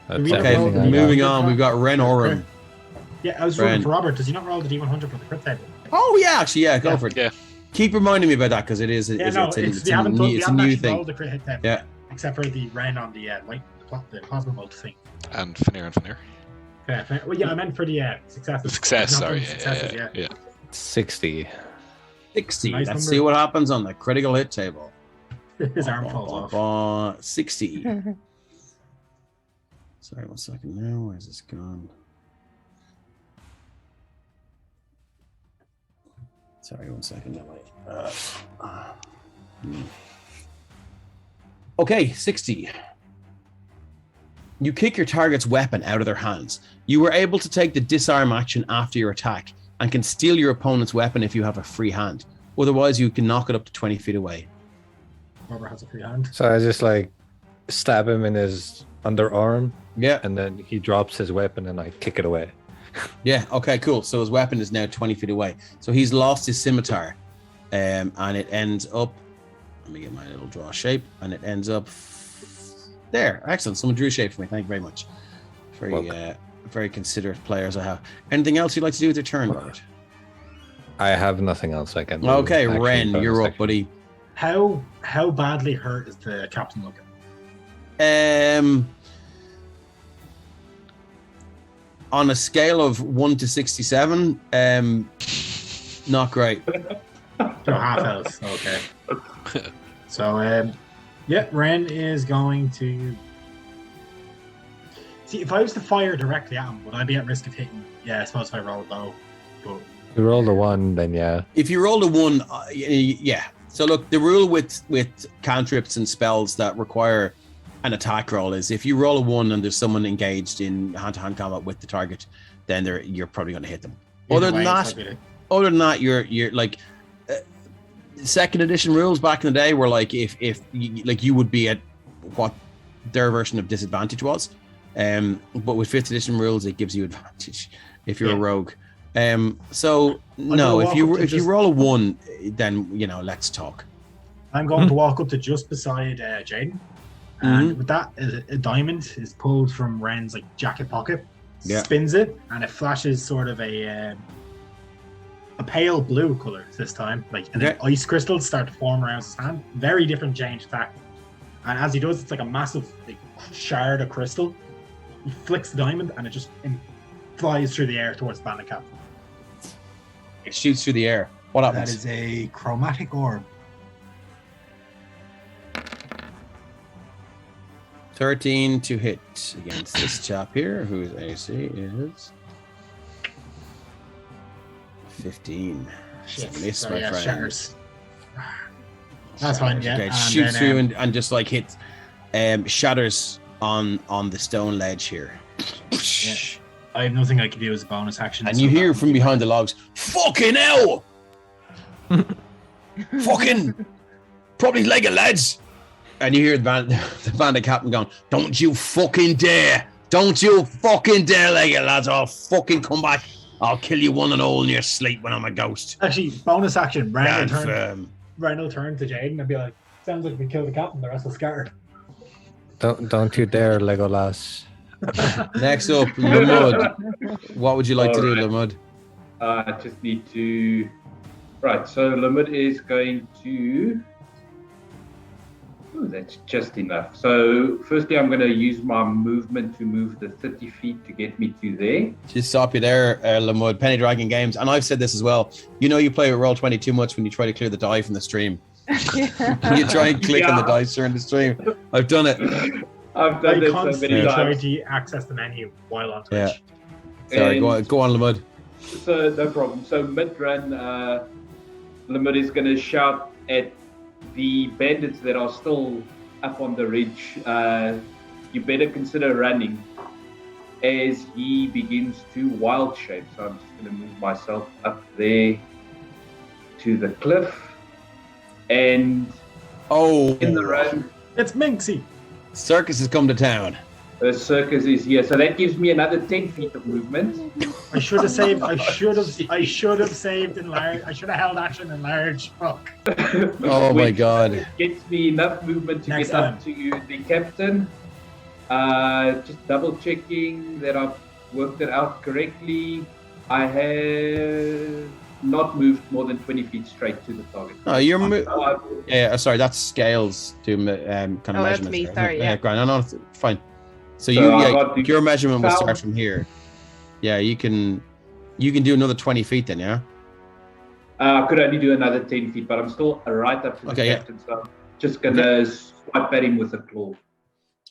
[SPEAKER 7] That's
[SPEAKER 4] Okay,
[SPEAKER 1] Okay,
[SPEAKER 7] everything I got.
[SPEAKER 1] moving on. We've got Ren Orum.
[SPEAKER 4] yeah, I was
[SPEAKER 1] Ren.
[SPEAKER 4] rolling for Robert. Does he not roll the D100 for the crit table?
[SPEAKER 1] Oh yeah, actually, yeah, go
[SPEAKER 4] Yeah.
[SPEAKER 1] for it.
[SPEAKER 3] Yeah.
[SPEAKER 1] Keep reminding me about that because it is.
[SPEAKER 4] Yeah,
[SPEAKER 1] It's
[SPEAKER 4] no,
[SPEAKER 1] a
[SPEAKER 4] we haven't
[SPEAKER 1] new
[SPEAKER 4] actually
[SPEAKER 1] thing.
[SPEAKER 4] rolled the crit hit table.
[SPEAKER 1] Yeah.
[SPEAKER 4] Except for the Ren on the the plasma bolt thing.
[SPEAKER 3] and Finnair.
[SPEAKER 4] Yeah, well, yeah, I meant for the successes.
[SPEAKER 3] Success,
[SPEAKER 4] Not
[SPEAKER 3] sorry.
[SPEAKER 4] the successes,
[SPEAKER 3] Yeah.
[SPEAKER 7] 60.
[SPEAKER 1] 60.
[SPEAKER 4] Nice
[SPEAKER 1] Let's
[SPEAKER 4] number.
[SPEAKER 1] see what happens on the critical hit table.
[SPEAKER 4] His arm falls off.
[SPEAKER 1] 60. Sorry, 1 second now. Where's this gone? Sorry, 1 second now. Okay, 60. You kick your target's weapon out of their hands. You were able to take the disarm action after your attack and can steal your opponent's weapon if you have a free hand. Otherwise, you can knock it up to 20 feet away.
[SPEAKER 4] Robert has a free hand.
[SPEAKER 7] So I just like stab him in his underarm,
[SPEAKER 1] Yeah.
[SPEAKER 7] and then he drops his weapon and I kick it away.
[SPEAKER 1] Yeah. Okay. Cool. So his weapon is now 20 feet away. So he's lost his scimitar, and it ends up. Let me get my little draw shape, and it ends up there. Excellent. Someone drew a shape for me. Thank you very much. Very,
[SPEAKER 7] Welcome.
[SPEAKER 1] very considerate players I have. Anything else you'd like to do with your turn, Robert?
[SPEAKER 7] I have nothing else I can do.
[SPEAKER 1] Okay,
[SPEAKER 7] Action,
[SPEAKER 1] Ren,
[SPEAKER 7] bonus
[SPEAKER 1] you're up,
[SPEAKER 7] action.
[SPEAKER 1] buddy.
[SPEAKER 4] How badly hurt is the captain looking?
[SPEAKER 1] On a scale of 1 to 67, not great.
[SPEAKER 4] So half health. Okay. So yeah, Ren is going to see if I was to fire directly at him, would I be at risk of hitting? Yeah, I suppose if I roll low. But
[SPEAKER 7] If you roll the 1, then yeah.
[SPEAKER 1] If you roll a 1, yeah. So look, the rule with cantrips and spells that require an attack roll is if you roll a 1 and there's someone engaged in hand-to-hand combat with the target, then you're probably going to hit them.
[SPEAKER 4] either
[SPEAKER 1] Other than
[SPEAKER 4] way,
[SPEAKER 1] that,
[SPEAKER 4] it's not good.
[SPEAKER 1] other than that, you're like second edition rules back in the day were like if you would be at what their version of disadvantage was. But with 5th edition rules, it gives you advantage if you're a rogue. So no, if you roll a 1, then let's talk.
[SPEAKER 4] I'm going to walk up to just beside Jaden, and with that, a diamond is pulled from Ren's jacket pocket, spins it, and it flashes sort of a pale blue color this time. And then ice crystals start to form around his hand. Very different change attack. And as he does, it's like a massive shard of crystal. He flicks the diamond, and it just flies through the air towards the bandit cap.
[SPEAKER 1] It shoots through the air. What happens?
[SPEAKER 4] That is a chromatic orb.
[SPEAKER 1] 13 to hit against this chap here, whose AC is 15. Miss, my friend.
[SPEAKER 4] Shatters. That's fine, yeah.
[SPEAKER 1] Okay, it shoots through and just hits, shatters on the stone ledge here.
[SPEAKER 4] Yeah. I have nothing I can do as a bonus action.
[SPEAKER 1] And you hear from behind the logs, "Fucking hell! Fucking probably leg it, lads!" And you hear the bandit captain going, "Don't you fucking dare! Don't you fucking dare leg it, lads! I'll fucking come back. I'll kill you one and all in your sleep when I'm a ghost."
[SPEAKER 4] Actually, bonus action. Ren will turn to Jaden and be like, "Sounds like we killed the captain. The rest will scatter."
[SPEAKER 7] Don't you dare, Legolas.
[SPEAKER 1] Next up, Lamud. What would you like to do, Lamud?
[SPEAKER 5] I just need to. Right, so Lamud is going to. Oh, that's just enough. So, firstly, I'm going to use my movement to move the 30 feet to get me to there.
[SPEAKER 1] Just stop you there, Lamud. Penny Dragon Games, and I've said this as well. You play with Roll20 too much when you try to clear the die from the stream. You try and click on the dice during the stream. I've done it.
[SPEAKER 5] I've done this so many times.
[SPEAKER 4] Try to access the menu while on Twitch.
[SPEAKER 1] Yeah. Sorry, go on, Lamud.
[SPEAKER 5] So, no problem. So, mid-run, Lamud is going to shout at the bandits that are still up on the ridge. You better consider running, as he begins to wild shape. So I'm just going to move myself up there to the cliff, and in the run,
[SPEAKER 4] it's Minxie.
[SPEAKER 1] Circus has come to town.
[SPEAKER 5] The circus is here, so that gives me another 10 feet of movement.
[SPEAKER 4] I should have saved. I should have saved in large. I should have held action in large. Fuck.
[SPEAKER 1] Oh my god!
[SPEAKER 5] Gets me enough movement to
[SPEAKER 4] Next
[SPEAKER 5] get up to the captain. Just double checking that I've worked it out correctly. I have not moved more than 20 feet straight to the target.
[SPEAKER 1] Oh, you're sorry, that's scales to kind of measurements.
[SPEAKER 2] That's me. Sorry, yeah.
[SPEAKER 1] No, it's fine. So your measurement will start from here. Yeah, you can do another 20 feet then, yeah?
[SPEAKER 5] I could only do another 10 feet, but I'm still right up to the captain, so I'm just going to swipe at him with a claw.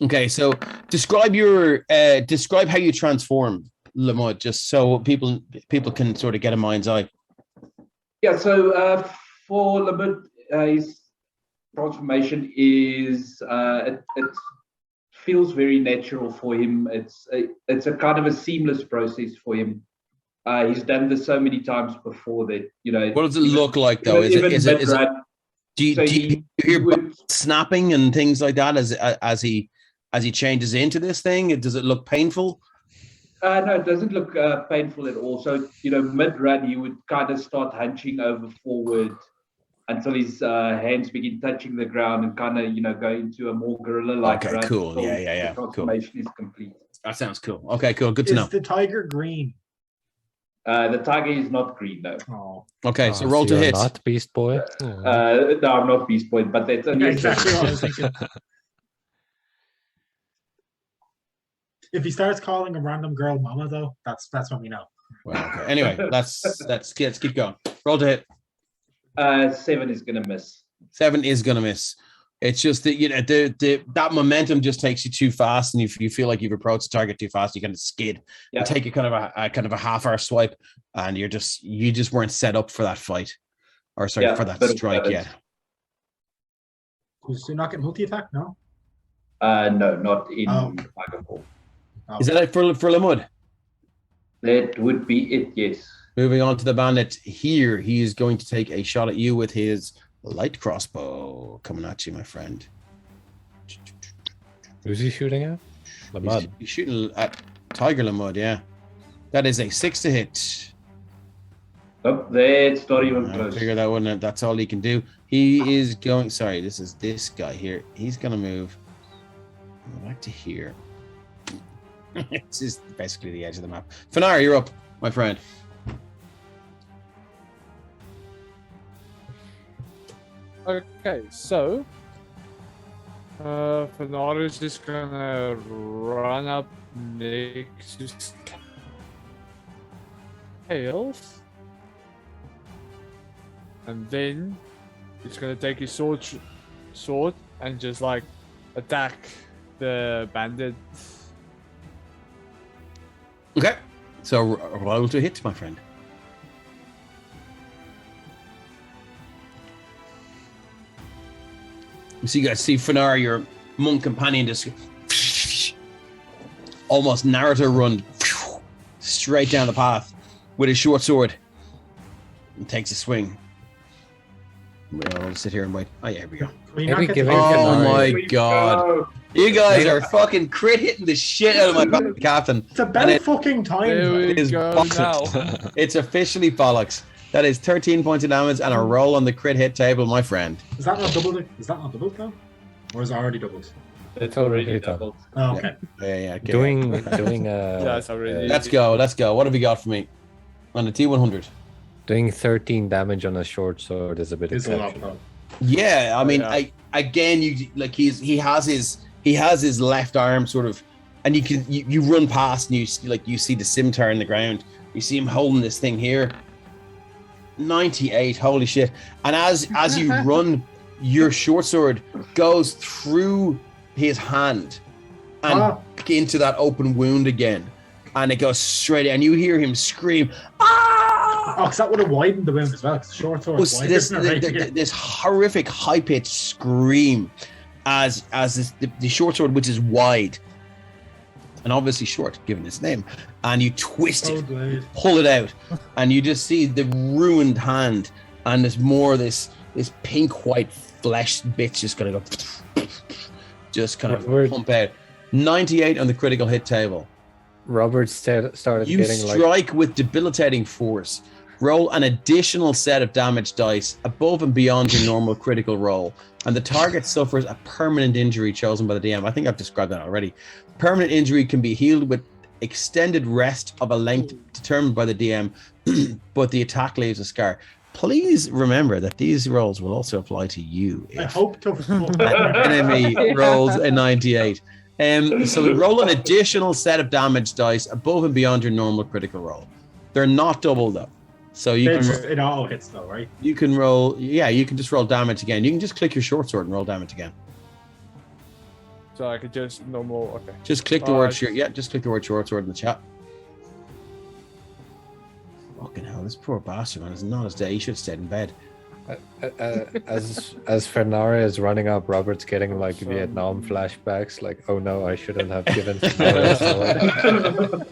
[SPEAKER 1] Okay, so describe how you transform, Lamud, just so people can sort of get a mind's eye.
[SPEAKER 5] Yeah, so for Lamud, his transformation is it feels very natural for him. It's a kind of a seamless process for him. He's done this so many times before that,
[SPEAKER 1] What does it look like though? Do you hear snapping and things like that as he changes into this thing? Does it look painful?
[SPEAKER 5] No, it doesn't look painful at all. So, mid-run, he would kind of start hunching over forward until his hands begin touching the ground and kind of, go into a more gorilla-like run.
[SPEAKER 1] Okay, cool. Yeah.
[SPEAKER 5] The transformation is complete.
[SPEAKER 1] That sounds cool. Okay, cool. Good to know.
[SPEAKER 4] Is the tiger green?
[SPEAKER 5] The tiger is not green, no.
[SPEAKER 4] Oh.
[SPEAKER 1] Okay, so roll to hit.
[SPEAKER 7] Not Beast Boy.
[SPEAKER 5] No, I'm not Beast Boy, but that's only
[SPEAKER 4] exactly what I was thinking. If he starts calling a random girl mama, though, that's when we know.
[SPEAKER 1] Well, okay. Anyway, let's keep going. Roll to hit.
[SPEAKER 5] 7 is gonna miss.
[SPEAKER 1] 7 is gonna miss. It's just that that momentum just takes you too fast, and you feel like you've approached the target too fast. You kind of skid and take a kind of a half-hour swipe, and you just weren't set up for that fight, or for that strike yet.
[SPEAKER 4] Was he not getting multi-attack? No.
[SPEAKER 5] No, not in Tiger Ball.
[SPEAKER 1] Oh. Is that it for Lamud?
[SPEAKER 5] That would be it, yes.
[SPEAKER 1] Moving on to the bandit here, he is going to take a shot at you with his light crossbow. Coming at you, my friend.
[SPEAKER 7] Who's he shooting at? Lamud.
[SPEAKER 1] He's shooting at Tiger Lamud, yeah. That is a 6 to hit.
[SPEAKER 5] Up there, it's not even
[SPEAKER 1] I
[SPEAKER 5] close.
[SPEAKER 1] figured that one. That's all he can do. He is going. Sorry, this is this guy here. He's gonna move back to here. This is basically the edge of the map. Fanar, you're up, my friend.
[SPEAKER 6] Okay, so Fanar is just gonna run up next to Scales, and then he's gonna take his sword and just like attack the bandit.
[SPEAKER 1] Okay, so roll to hit, my friend. So you guys see Fanar, your monk companion, just almost Naruto run straight down the path with his short sword and takes a swing. We'll sit here and wait. Oh yeah, here we go.
[SPEAKER 7] Maybe give it
[SPEAKER 1] Oh
[SPEAKER 7] Fanar.
[SPEAKER 1] my
[SPEAKER 5] We
[SPEAKER 1] god.
[SPEAKER 5] go.
[SPEAKER 1] You guys are fucking crit hitting the shit out of my captain.
[SPEAKER 4] It's about
[SPEAKER 1] And
[SPEAKER 4] fucking time.
[SPEAKER 6] There we
[SPEAKER 1] It is
[SPEAKER 6] go
[SPEAKER 1] bollocks.
[SPEAKER 6] now.
[SPEAKER 1] It's officially bollocks. That is 13 points of damage and a roll on the crit hit table, my friend.
[SPEAKER 4] Is that not doubled? Is that not doubled now? Or is it already doubled?
[SPEAKER 7] It's already done.
[SPEAKER 4] Oh, okay.
[SPEAKER 1] Yeah. Okay.
[SPEAKER 7] Doing
[SPEAKER 6] Yeah, it's already.
[SPEAKER 1] Let's go. What have you got for me? On the T100.
[SPEAKER 7] doing 13 damage on a short sword is a bit
[SPEAKER 4] It's a lot,
[SPEAKER 7] exceptional.
[SPEAKER 4] though.
[SPEAKER 1] Yeah, I mean,
[SPEAKER 6] Yeah.
[SPEAKER 1] again, you like he has his left arm sort of, and you run past and you see the scimitar in the ground. You see him holding this thing here. 98, holy shit! And as you run, your short sword goes through his hand and back into that open wound again, and it goes straight. And you hear him scream, "Ah!"
[SPEAKER 4] Oh, because that would have widened the wound as well. Because the short sword.
[SPEAKER 1] Was this horrific high-pitched scream as the short sword, which is wide and obviously short given its name, and you twist it, pull it out, and you just see the ruined hand, and there's more this pink white flesh bits just gonna go just kind of
[SPEAKER 7] We're-
[SPEAKER 1] pump out. 98 on the critical hit table.
[SPEAKER 7] Robert started
[SPEAKER 1] You
[SPEAKER 7] getting like
[SPEAKER 1] strike with debilitating force. Roll an additional set of damage dice above and beyond your normal critical roll, and the target suffers a permanent injury chosen by the DM. I think I've described that already. Permanent injury can be healed with extended rest of a length determined by the DM, but the attack leaves a scar. Please remember that these rolls will also apply to you
[SPEAKER 4] I
[SPEAKER 1] if
[SPEAKER 4] hope to.
[SPEAKER 1] an enemy rolls a 98. So roll an additional set of damage dice above and beyond your normal critical roll. They're not double though. So
[SPEAKER 4] It all hits though, right?
[SPEAKER 1] you can roll, you can just roll damage again. You can just click your short sword and roll damage again.
[SPEAKER 6] So I could just normal. Okay.
[SPEAKER 1] Just click the word just click the word short sword in the chat. Fucking hell, this poor bastard, man, is not his day. He should have stayed in bed.
[SPEAKER 7] as Fernara is running up, Robert's getting like Vietnam flashbacks. Like, oh no, I shouldn't have given Fernara a sword.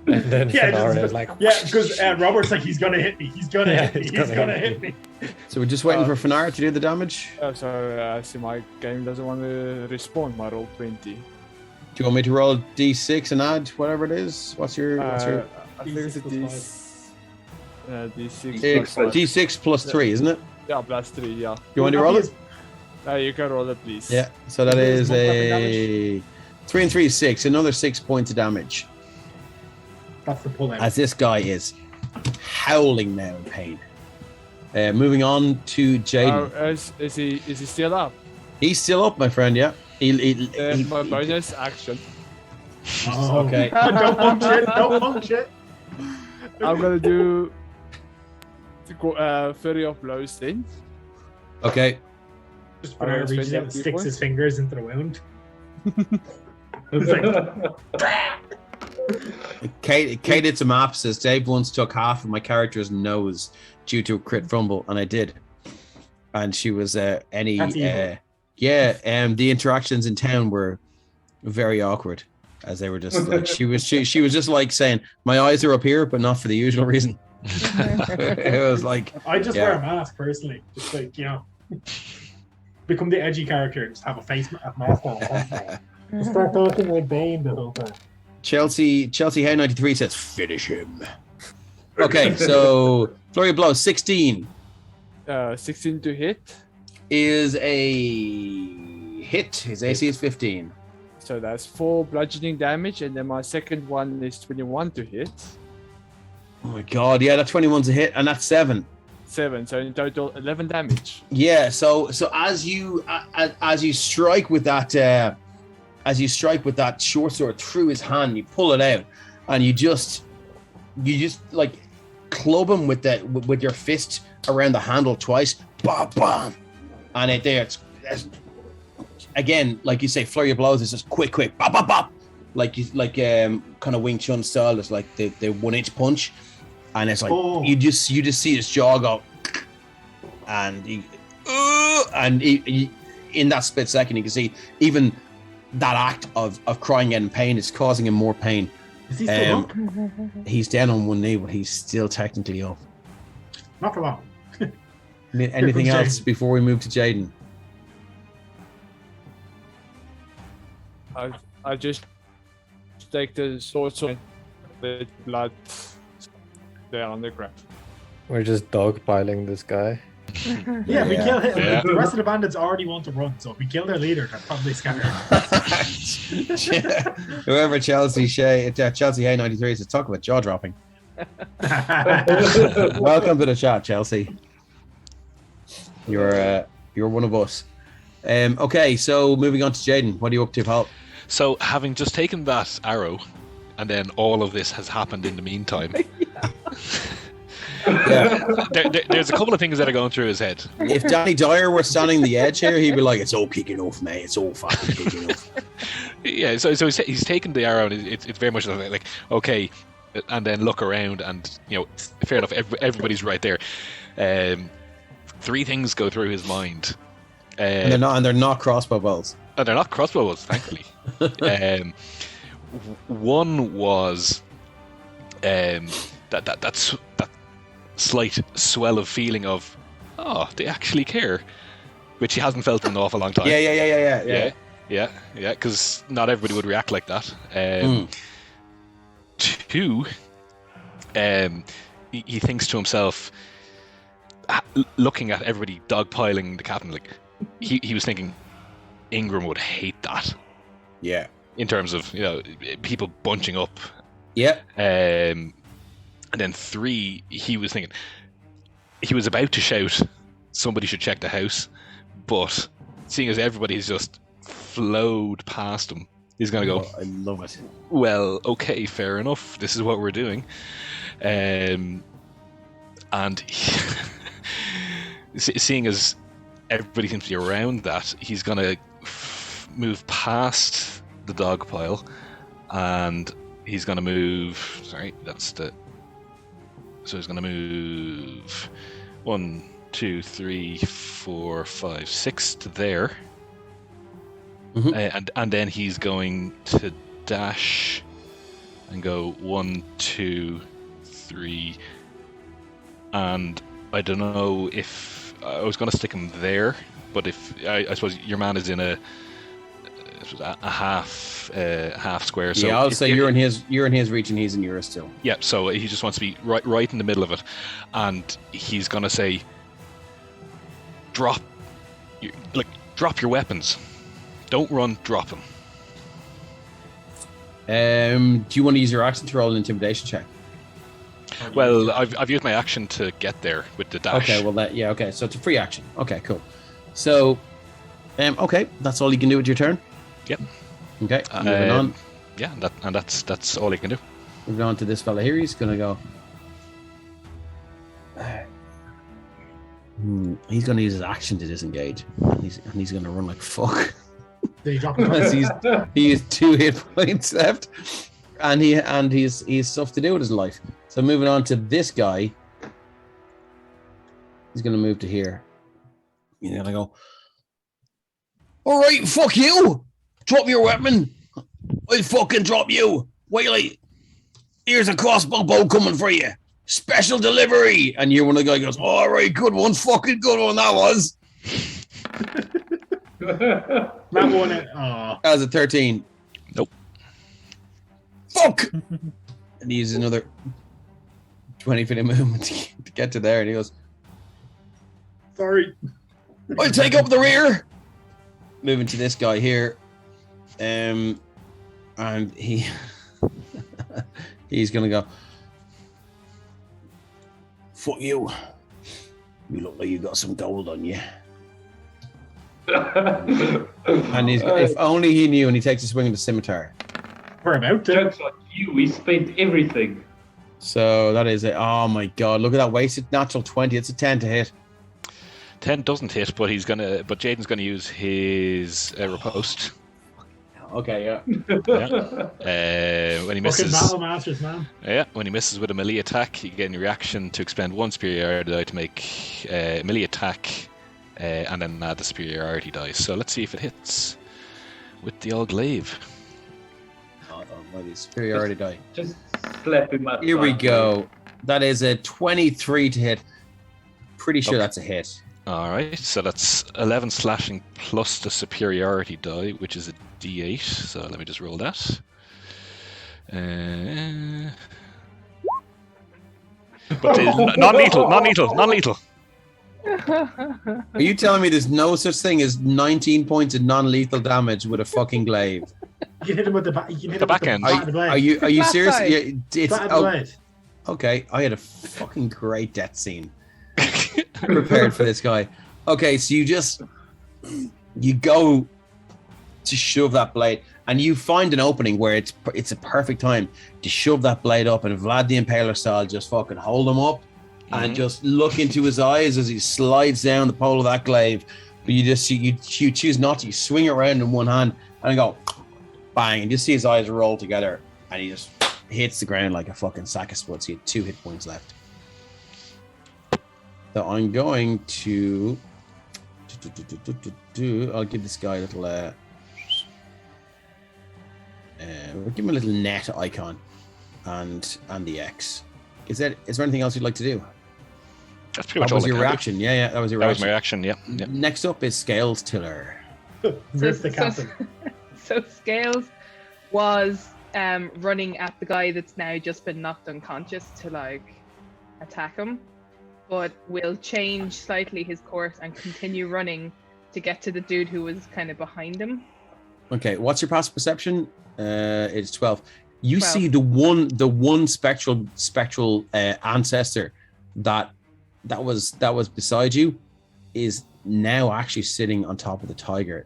[SPEAKER 7] And then Fernara is like,
[SPEAKER 4] Yeah, because Robert's like, he's gonna hit me. He's gonna
[SPEAKER 7] Yeah,
[SPEAKER 4] hit me.
[SPEAKER 7] he's
[SPEAKER 4] He's
[SPEAKER 7] gonna
[SPEAKER 4] gonna
[SPEAKER 7] hit
[SPEAKER 4] hit me.
[SPEAKER 1] So we're just waiting for Fanar to do the damage.
[SPEAKER 6] So I see my game doesn't want to respawn my roll 20.
[SPEAKER 1] Do you want me to roll D6 and add whatever it is? What's your
[SPEAKER 6] I think it's a D6.
[SPEAKER 1] It's D6 plus 3, isn't it?
[SPEAKER 6] Yeah, plus 3. Yeah.
[SPEAKER 1] You want to roll it?
[SPEAKER 6] You can roll it, please.
[SPEAKER 1] Yeah. So that is
[SPEAKER 4] What weapon
[SPEAKER 1] a 3 and 3 is 6. Another 6 points of damage.
[SPEAKER 4] That's the pull out.
[SPEAKER 1] As this guy is howling now in pain. Moving on to Jaden.
[SPEAKER 6] Is he still up?
[SPEAKER 1] He's still up, my friend. Yeah.
[SPEAKER 6] My bonus action.
[SPEAKER 4] Oh.
[SPEAKER 1] Okay.
[SPEAKER 4] Don't punch it. Don't punch it.
[SPEAKER 6] I'm gonna do Fury of Blows then.
[SPEAKER 1] Okay.
[SPEAKER 4] Just when I
[SPEAKER 6] Alright,
[SPEAKER 4] reaches
[SPEAKER 6] spend
[SPEAKER 4] out and
[SPEAKER 6] your
[SPEAKER 4] sticks
[SPEAKER 6] points.
[SPEAKER 4] his fingers into the wound. It's like,
[SPEAKER 1] Kate did some maps. Says Dave once took half of my character's nose due to a crit fumble, and I did. And she was
[SPEAKER 4] That's evil.
[SPEAKER 1] the interactions in town were very awkward, as they were just like she was just like saying, "My eyes are up here, but not for the usual reason." It was like,
[SPEAKER 4] I just
[SPEAKER 1] Yeah.
[SPEAKER 4] wear a mask personally. Just like, become the edgy character and just have a face mask on. Just start talking like Bane the whole time.
[SPEAKER 1] Chelsea Hay 93 says finish him. Okay, so flurry of blows 16
[SPEAKER 6] 16 to hit.
[SPEAKER 1] is a hit. His AC is 15.
[SPEAKER 6] So that's 4 bludgeoning damage, and then my second one is 21 to hit.
[SPEAKER 1] Oh my god, yeah, that 21's a hit, and that's 7.
[SPEAKER 6] 7, so in total 11 damage.
[SPEAKER 1] Yeah, so as you strike with that short sword through his hand, you pull it out, and you just like club him with your fist around the handle twice, bam, bam, and it's again, like you say, flurry of blows is just quick, bop, bop, bop, like kind of Wing Chun style. It's like the 1-inch punch, and it's like you just see his jaw go, and he, in that split second, you can see even that act of crying out in pain is causing him more pain.
[SPEAKER 4] Is he still up?
[SPEAKER 1] He's down on one knee, but he's still technically up.
[SPEAKER 4] Not for long.
[SPEAKER 1] Anything else before we move to Jaden?
[SPEAKER 6] I just take the sword with blood there on the ground.
[SPEAKER 7] We're just dogpiling this guy.
[SPEAKER 4] Yeah, we kill him.
[SPEAKER 3] Yeah.
[SPEAKER 4] The rest of the bandits already want to run, so if we kill their leader, they're probably scatter.
[SPEAKER 1] Whoever Chelsea Hay 93 says, talk about jaw dropping. Welcome to the chat, Chelsea. You're one of us. Okay, so moving on to Jaden. What are you up to, pal?
[SPEAKER 3] So, having just taken that arrow, and then all of this has happened in the meantime.
[SPEAKER 1] Yeah.
[SPEAKER 3] There's a couple of things that are going through his head.
[SPEAKER 1] If Danny Dyer were standing the edge here, he'd be like, "It's all kicking off, mate. It's all fucking kicking off."
[SPEAKER 3] Yeah, so he's taken the arrow, and it's very much like, okay, and then look around, and fair enough, everybody's right there. 3 things go through his mind.
[SPEAKER 1] And they're not crossbow bolts.
[SPEAKER 3] And they're not crossbow bolts, thankfully. One was that slight swell of feeling of, oh, they actually care, which he hasn't felt in an awful long time. Yeah. Because not everybody would react like that. 2, he thinks to himself, looking at everybody dogpiling the captain, like he was thinking, Ingram would hate that.
[SPEAKER 1] Yeah.
[SPEAKER 3] In terms of people bunching up.
[SPEAKER 1] Yeah.
[SPEAKER 3] And then 3, he was thinking, he was about to shout, somebody should check the house, but seeing as everybody's just flowed past him, he's going to go,
[SPEAKER 1] I love it.
[SPEAKER 3] Well, okay, fair enough. This is what we're doing. And seeing as everybody seems to be around that, he's going to move past the dog pile, and he's going to move. Sorry, so he's going to move 1, 2, 3, 4, 5, 6 to there.
[SPEAKER 1] Mm-hmm.
[SPEAKER 3] And then he's going to dash and go 1, 2, 3, and I don't know if I was going to stick him there, but if I suppose your man is in a half square. So
[SPEAKER 1] yeah, I'll say you're in his reach and he's in yours still.
[SPEAKER 3] Yeah, so he just wants to be right in the middle of it, and he's going to say, drop your weapons. Don't run, drop them.
[SPEAKER 1] Do you want to use your action to roll an intimidation check?
[SPEAKER 3] Well, I've used my action to get there with the dash.
[SPEAKER 1] Okay, well okay, so it's a free action. Okay, cool. So, okay, that's all you can do with your turn.
[SPEAKER 3] Yep.
[SPEAKER 1] Okay, moving on.
[SPEAKER 3] Yeah, that's all he can do.
[SPEAKER 1] Moving on to this fella here. He's gonna go. He's gonna use his action to disengage, and he's gonna run like fuck.
[SPEAKER 4] Did he drop it?
[SPEAKER 1] He has 2 hit points left, and he's stuff to do with his life. So moving on to this guy, he's gonna move to here. He's gonna go, all right, fuck you, drop your weapon. I'll fucking drop you. Wait, here's a crossbow bow coming for you. Special delivery. And you're one of the guy goes, all right, good one, fucking good one that was.
[SPEAKER 4] That one. Oh.
[SPEAKER 1] That was a 13.
[SPEAKER 3] Nope.
[SPEAKER 1] Fuck! And he uses another 20-feet of movement to get to there, and he goes,
[SPEAKER 4] Sorry.
[SPEAKER 1] I'll take up the rear. Moving to this guy here. And he's gonna go, fuck you. You look like you got some gold on you. And he's if only he knew, and he takes a swing at the scimitar.
[SPEAKER 4] We're about to.
[SPEAKER 5] Jokes on you. We spent everything.
[SPEAKER 1] So that is it. Oh my god, look at that wasted natural 20. It's a 10 to hit.
[SPEAKER 3] 10 doesn't hit, but Jaden's gonna use his riposte.
[SPEAKER 1] Okay, yeah.
[SPEAKER 3] When he
[SPEAKER 4] Fucking
[SPEAKER 3] misses,
[SPEAKER 4] battle masters, man.
[SPEAKER 3] when he misses with a melee attack, you get a reaction to expend one superiority die to make a melee attack, and then add the superiority die. So let's see if it hits with the old glaive.
[SPEAKER 1] Hold on, what is superiority die?
[SPEAKER 5] Just slap him up.
[SPEAKER 1] Here we go. That is a 23 to hit. Pretty sure
[SPEAKER 3] Okay.
[SPEAKER 1] that's a hit.
[SPEAKER 3] All right, so that's 11 slashing plus the superiority die, which is a D8. So let me just roll that. But non-lethal.
[SPEAKER 1] Are you telling me there's no such thing as 19 points of non-lethal damage with a fucking glaive?
[SPEAKER 4] You can hit him with the back. You can hit
[SPEAKER 3] The
[SPEAKER 4] him with
[SPEAKER 3] back end.
[SPEAKER 4] Flat of the blade.
[SPEAKER 1] Are you
[SPEAKER 2] Flat
[SPEAKER 1] serious?
[SPEAKER 2] side.
[SPEAKER 1] Yeah, it's
[SPEAKER 4] Flat of the blade.
[SPEAKER 1] okay. I had a fucking great death scene prepared for this guy. Okay, so you go to shove that blade, and you find an opening where it's a perfect time to shove that blade up, and Vlad the Impaler style, just fucking hold him up and just look into his eyes as he slides down the pole of that glaive. But you choose not to. You swing it around in one hand and go bang, and you see his eyes roll together, and he just hits the ground like a fucking sack of spuds. He had 2 hit points left. So I'm going to I'll give this guy a little we'll give him a little net icon and the X. Is there anything else you'd like to do?
[SPEAKER 3] That's pretty much
[SPEAKER 1] That
[SPEAKER 3] all
[SPEAKER 1] was
[SPEAKER 3] I
[SPEAKER 1] your
[SPEAKER 3] can do.
[SPEAKER 1] reaction. Yeah, that was your
[SPEAKER 3] That was
[SPEAKER 1] reaction.
[SPEAKER 3] my reaction. Yeah.
[SPEAKER 1] Next up is Scales Tiller.
[SPEAKER 4] Risk the captain.
[SPEAKER 2] So Scales was running at the guy that's now just been knocked unconscious to like attack him, but will change slightly his course and continue running to get to the dude who was kind of behind him.
[SPEAKER 1] Okay, what's your passive perception? It's 12. You
[SPEAKER 2] 12.
[SPEAKER 1] see the one spectral ancestor that was beside you is now actually sitting on top of the tiger,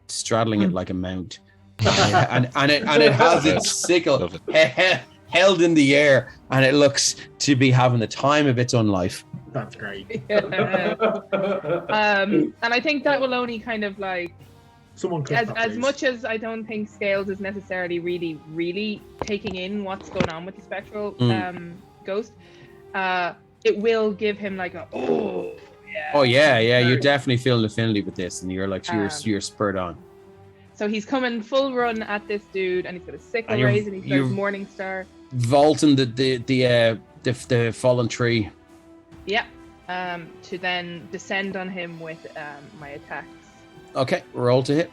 [SPEAKER 1] straddling it like a mount, and it has its sickle
[SPEAKER 3] Love it.
[SPEAKER 1] held in the air, and it looks to be having the time of its own life.
[SPEAKER 4] That's great.
[SPEAKER 2] And I think that will only kind of like
[SPEAKER 4] Someone could
[SPEAKER 2] as much as I don't think Scales is necessarily really taking in what's going on with the spectral ghost, it will give him like a
[SPEAKER 1] Oh yeah, you're definitely feeling affinity with this, and you're like you're spurred on.
[SPEAKER 2] So he's coming full run at this dude, and he's got a sickle
[SPEAKER 1] And you're-
[SPEAKER 2] raise, and he
[SPEAKER 1] you're-
[SPEAKER 2] starts Morning Star.
[SPEAKER 1] Vaulting the fallen tree.
[SPEAKER 2] Yeah. To then descend on him with my attacks.
[SPEAKER 1] Okay, roll to hit.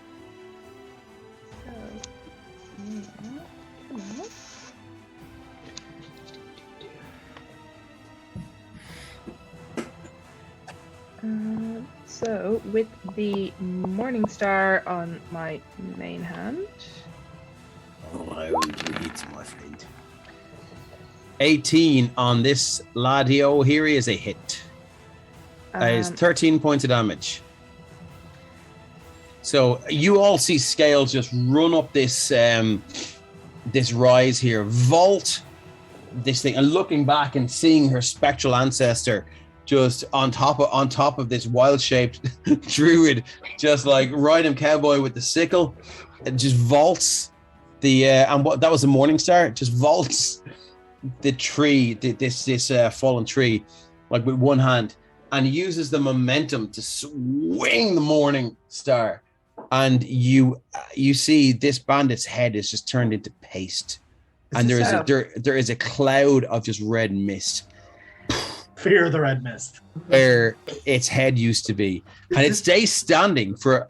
[SPEAKER 2] So with the Morning Star on my main hand.
[SPEAKER 1] Oh, I will hit my friend. 18 on this laddie. Oh, here he is, a hit. Is 13 points of damage. So you all see Scales just run up this this rise here, vault this thing, and looking back and seeing her spectral ancestor just on top of this wild-shaped druid, just like riding cowboy with the sickle, and just vaults the and what that was a Morning Star, just vaults the tree, this fallen tree, like with one hand, and uses the momentum to swing the Morning Star, and you see this bandit's head is just turned into paste, and there is a cloud of just red mist
[SPEAKER 4] Fear of the red mist.
[SPEAKER 1] where its head used to be, and it stays standing for